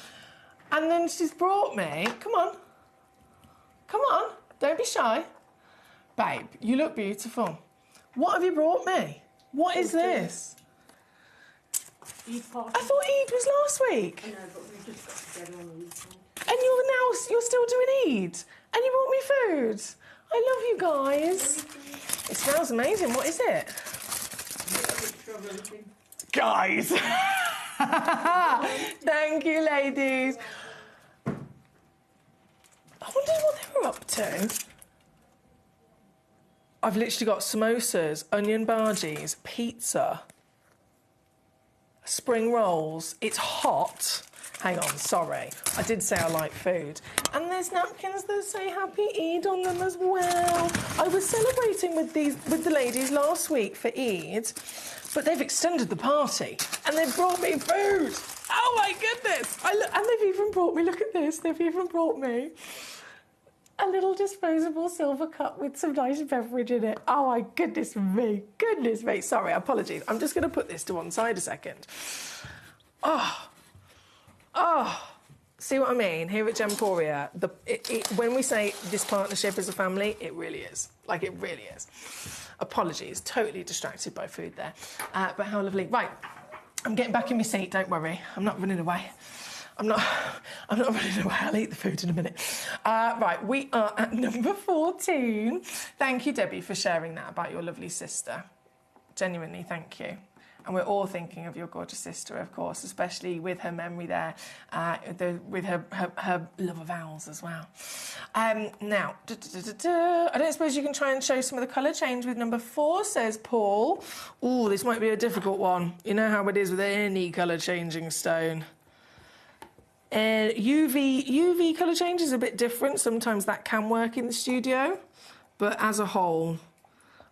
And then she's brought me, come on, don't be shy. Babe, you look beautiful. What have you brought me? What is this? Eid party. I thought Eid was last week. I know, but we just got together on the weekend. And you're still doing Eid? And you brought me food? I love you guys. It smells amazing. What is it? Guys! Thank you, ladies. I wondered what they were up to. I've literally got samosas, onion bhajis, pizza, spring rolls. It's hot. Hang on, sorry. I did say I like food. And there's napkins that say Happy Eid on them as well. I was celebrating with the ladies last week for Eid, but they've extended the party and they've brought me food. Oh my goodness! And they've even brought me, look at this, they've even brought me a little disposable silver cup with some nice beverage in it. Oh my goodness me, Sorry, apologies. I'm just going to put this to one side a second. Oh, see what I mean? Here at Gemporia, when we say this partnership is a family, it really is. Like, it really is. Apologies, totally distracted by food there. But how lovely. Right, I'm getting back in my seat, don't worry. I'm not running away. I'm not running away. I'll eat the food in a minute. Right, we are at number 14. Thank you, Debbie, for sharing that about your lovely sister. Genuinely, thank you. And we're all thinking of your gorgeous sister, of course, especially with her memory there, with her love of owls as well. Now, I don't suppose you can try and show some of the colour change with number 4, says Paul. Ooh, this might be a difficult one. You know how it is with any colour changing stone. UV colour change is a bit different. Sometimes that can work in the studio, but as a whole,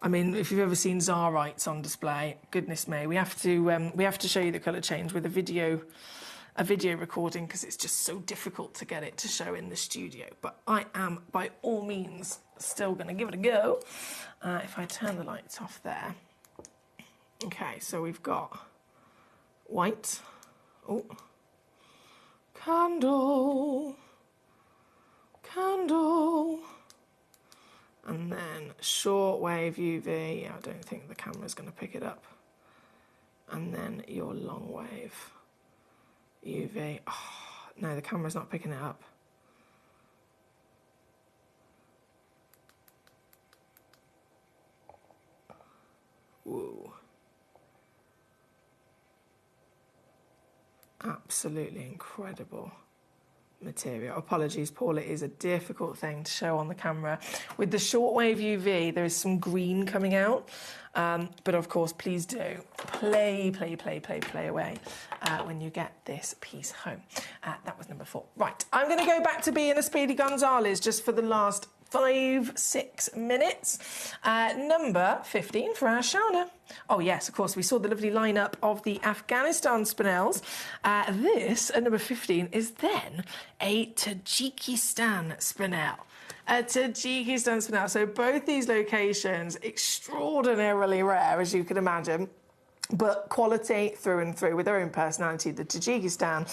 I mean, if you've ever seen Zarites on display, goodness me, we have to show you the colour change with a video recording because it's just so difficult to get it to show in the studio. But I am, by all means, still going to give it a go. If I turn the lights off there. Okay, so we've got white. Oh. Candle. And then shortwave UV. Yeah, I don't think the camera's going to pick it up. And then your long wave UV. Oh, no, the camera's not picking it up. Whoa. Absolutely incredible material. Apologies, Paul, it is a difficult thing to show on the camera. With the shortwave UV, there is some green coming out, but of course, please do play away when you get this piece home. That was number 4. Right, I'm going to go back to being a Speedy Gonzales just for the last 5-6 minutes. Number 15 for our Shauna. Oh yes, of course, we saw the lovely lineup of the Afghanistan spinels. This, at number 15, is then a Tajikistan spinel. A Tajikistan spinel. So both these locations, extraordinarily rare, as you can imagine. But quality through and through, with their own personality. The Tajikistan,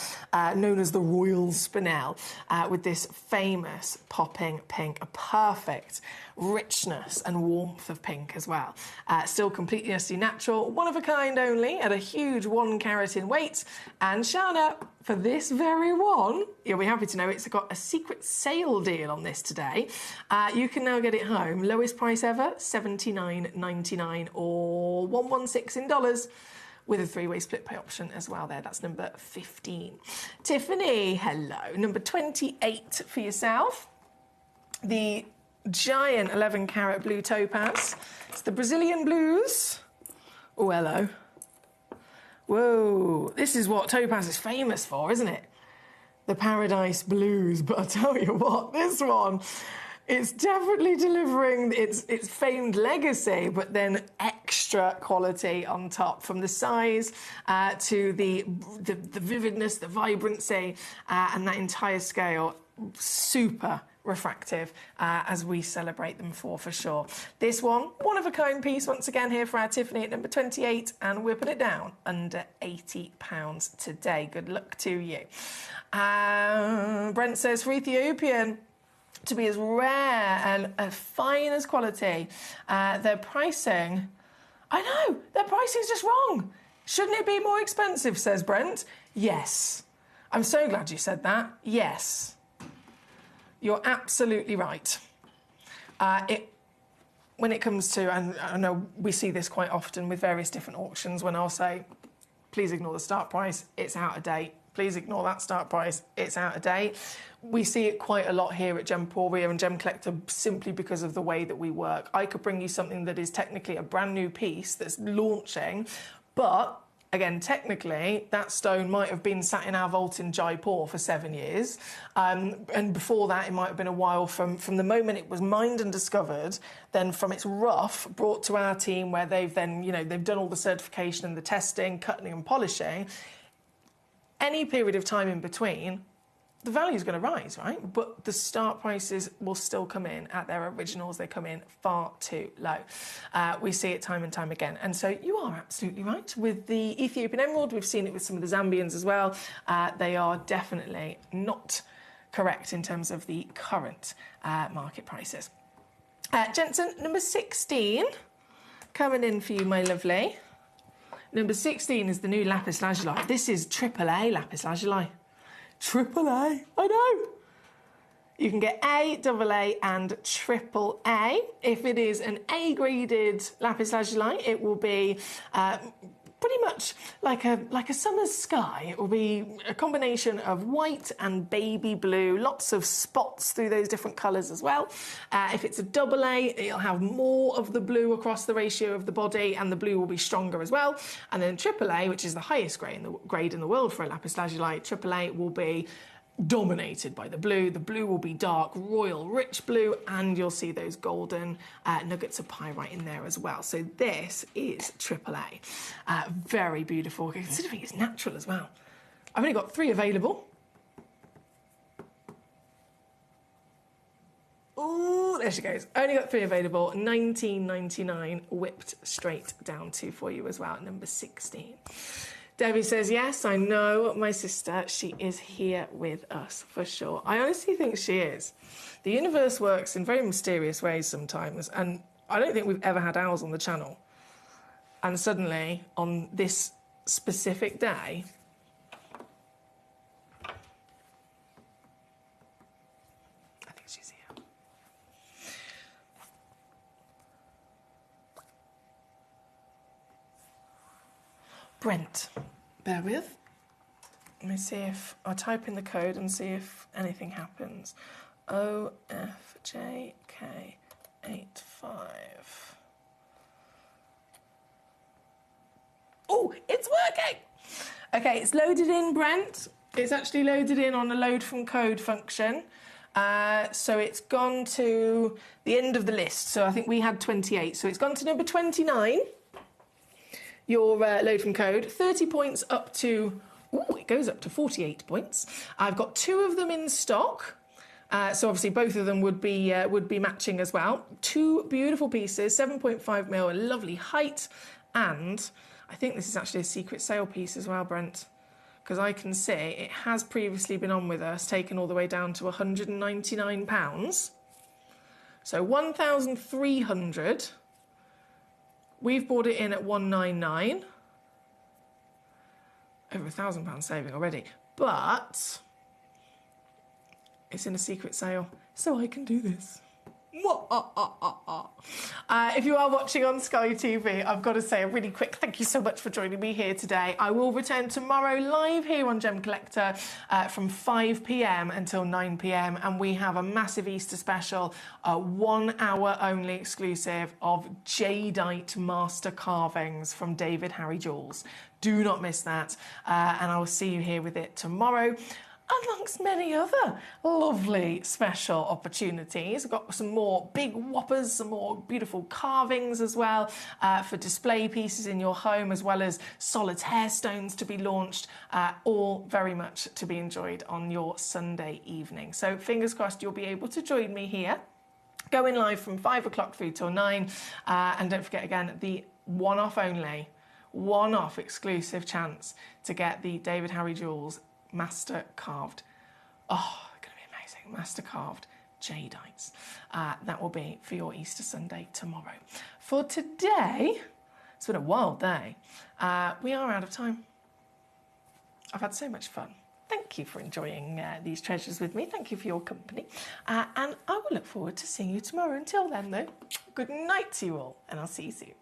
known as the Royal Spinel, with this famous popping pink, a perfect richness and warmth of pink as well. Still completely natural, one of a kind only, at a huge 1 carat in weight. And Shauna, for this very one, you'll be happy to know it's got a secret sale deal on this today. You can now get it home. Lowest price ever, $79.99 or $116 in dollars, with a 3-way split pay option as well there. That's number 15. Tiffany, hello. Number 28 for yourself. The giant 11 carat blue topaz. It's the Brazilian blues. Oh, hello. Whoa, this is what topaz is famous for, isn't it? The Paradise Blues. But I tell you what, this one, it's definitely delivering its famed legacy, but then extra quality on top, from the size to the vividness, the vibrancy, and that entire scale. Super refractive as we celebrate them for sure. This one of a kind piece once again here for our Tiffany at number 28, and we're putting it down under £80 today. Good luck to you. Brent says, for Ethiopian to be as rare and as fine as quality, their pricing, I know, their pricing's just wrong. Shouldn't it be more expensive, says Brent? Yes. I'm so glad you said that. Yes. You're absolutely right. When it comes to, and I know we see this quite often with various different auctions, when I'll say, please ignore the start price, it's out of date. Please ignore that start price, it's out of date. We see it quite a lot here at Gemporia and Gemcollector simply because of the way that we work. I could bring you something that is technically a brand new piece that's launching, but again, technically, that stone might have been sat in our vault in Jaipur for 7 years. And before that, it might have been a while from the moment it was mined and discovered, then from its rough, brought to our team where they've then, they've done all the certification and the testing, cutting and polishing. any period of time in between, the value is going to rise, right? But the start prices will still come in at their originals. They come in far too low. We see it time and time again. And so you are absolutely right. With the Ethiopian emerald, we've seen it with some of the Zambians as well. They are definitely not correct in terms of the current market prices. Jensen, number 16, coming in for you, my lovely. Number 16 is the new lapis lazuli. This is AAA lapis lazuli. AAA, I know. You can get A, AA and AAA. If it is an A-graded lapis lazuli, it will be pretty much like a summer's sky. It will be a combination of white and baby blue, lots of spots through those different colours as well. If it's a AA, it'll have more of the blue across the ratio of the body, and the blue will be stronger as well. And then AAA, which is the highest grade in the world for a lapis lazuli, AAA will be dominated by the blue. The blue will be dark, royal, rich blue, and you'll see those golden nuggets of pyrite in there as well. So this is AAA. Very beautiful, considering it's natural as well. I've only got 3 available. Oh, there she goes. Only got 3 available. $19.99 whipped straight down to for you as well, number 16. Debbie says, yes, I know my sister. She is here with us for sure. I honestly think she is. The universe works in very mysterious ways sometimes, and I don't think we've ever had owls on the channel. And suddenly, on this specific day, I think she's here. Brent, bear with. Let me see if I'll type in the code and see if anything happens. OFJK85. Oh, it's working! Okay, it's loaded in, Brent. It's actually loaded in on a load from code function. So it's gone to the end of the list. So I think we had 28. So it's gone to number 29. Your load from code, 30 points up to, it goes up to 48 points. I've got 2 of them in stock. So obviously both of them would be matching as well. 2 beautiful pieces, 7.5 mil, a lovely height. And I think this is actually a secret sale piece as well, Brent, because I can see it has previously been on with us, taken all the way down to £199. So 1,300. We've bought it in at 199. Over £1,000 saving already. But it's in a secret sale, so I can do this. If you are watching on Sky TV, I've got to say a really quick thank you so much for joining me here today. I will return tomorrow live here on Gem Collector from 5 p.m. until 9 p.m. and we have a massive Easter special, a 1 hour only exclusive of jadeite master carvings from David Harry Jewels. Do not miss that, and I will see you here with it tomorrow, amongst many other lovely special opportunities. We've got some more big whoppers, some more beautiful carvings as well for display pieces in your home, as well as solitaire stones to be launched, all very much to be enjoyed on your Sunday evening. So fingers crossed you'll be able to join me here, going live from 5 o'clock through till 9. And don't forget again, the one-off only, one-off exclusive chance to get the David Harry Jewels master carved. Oh, going to be amazing. Master carved jadeites. That will be for your Easter Sunday tomorrow. For today, it's been a wild day. We are out of time. I've had so much fun. Thank you for enjoying these treasures with me. Thank you for your company. And I will look forward to seeing you tomorrow. Until then, though, good night to you all, and I'll see you soon.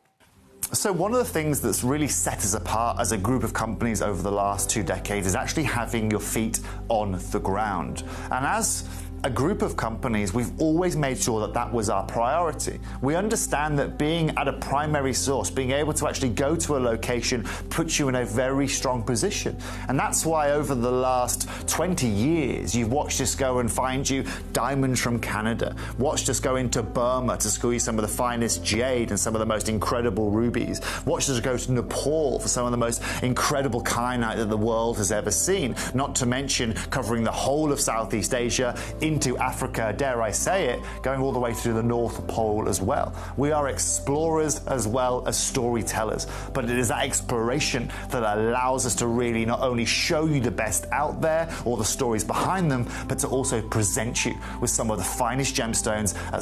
So one of the things that's really set us apart as a group of companies over the last 2 decades is actually having your feet on the ground. And as a group of companies, we've always made sure that that was our priority. We understand that being at a primary source, being able to actually go to a location, puts you in a very strong position. And that's why over the last 20 years, you've watched us go and find you diamonds from Canada, watched us go into Burma to squeeze some of the finest jade and some of the most incredible rubies, watched us go to Nepal for some of the most incredible kyanite that the world has ever seen, not to mention covering the whole of Southeast Asia into Africa, dare I say it, going all the way through the North Pole as well. We are explorers as well as storytellers, but it is that exploration that allows us to really not only show you the best out there or the stories behind them, but to also present you with some of the finest gemstones at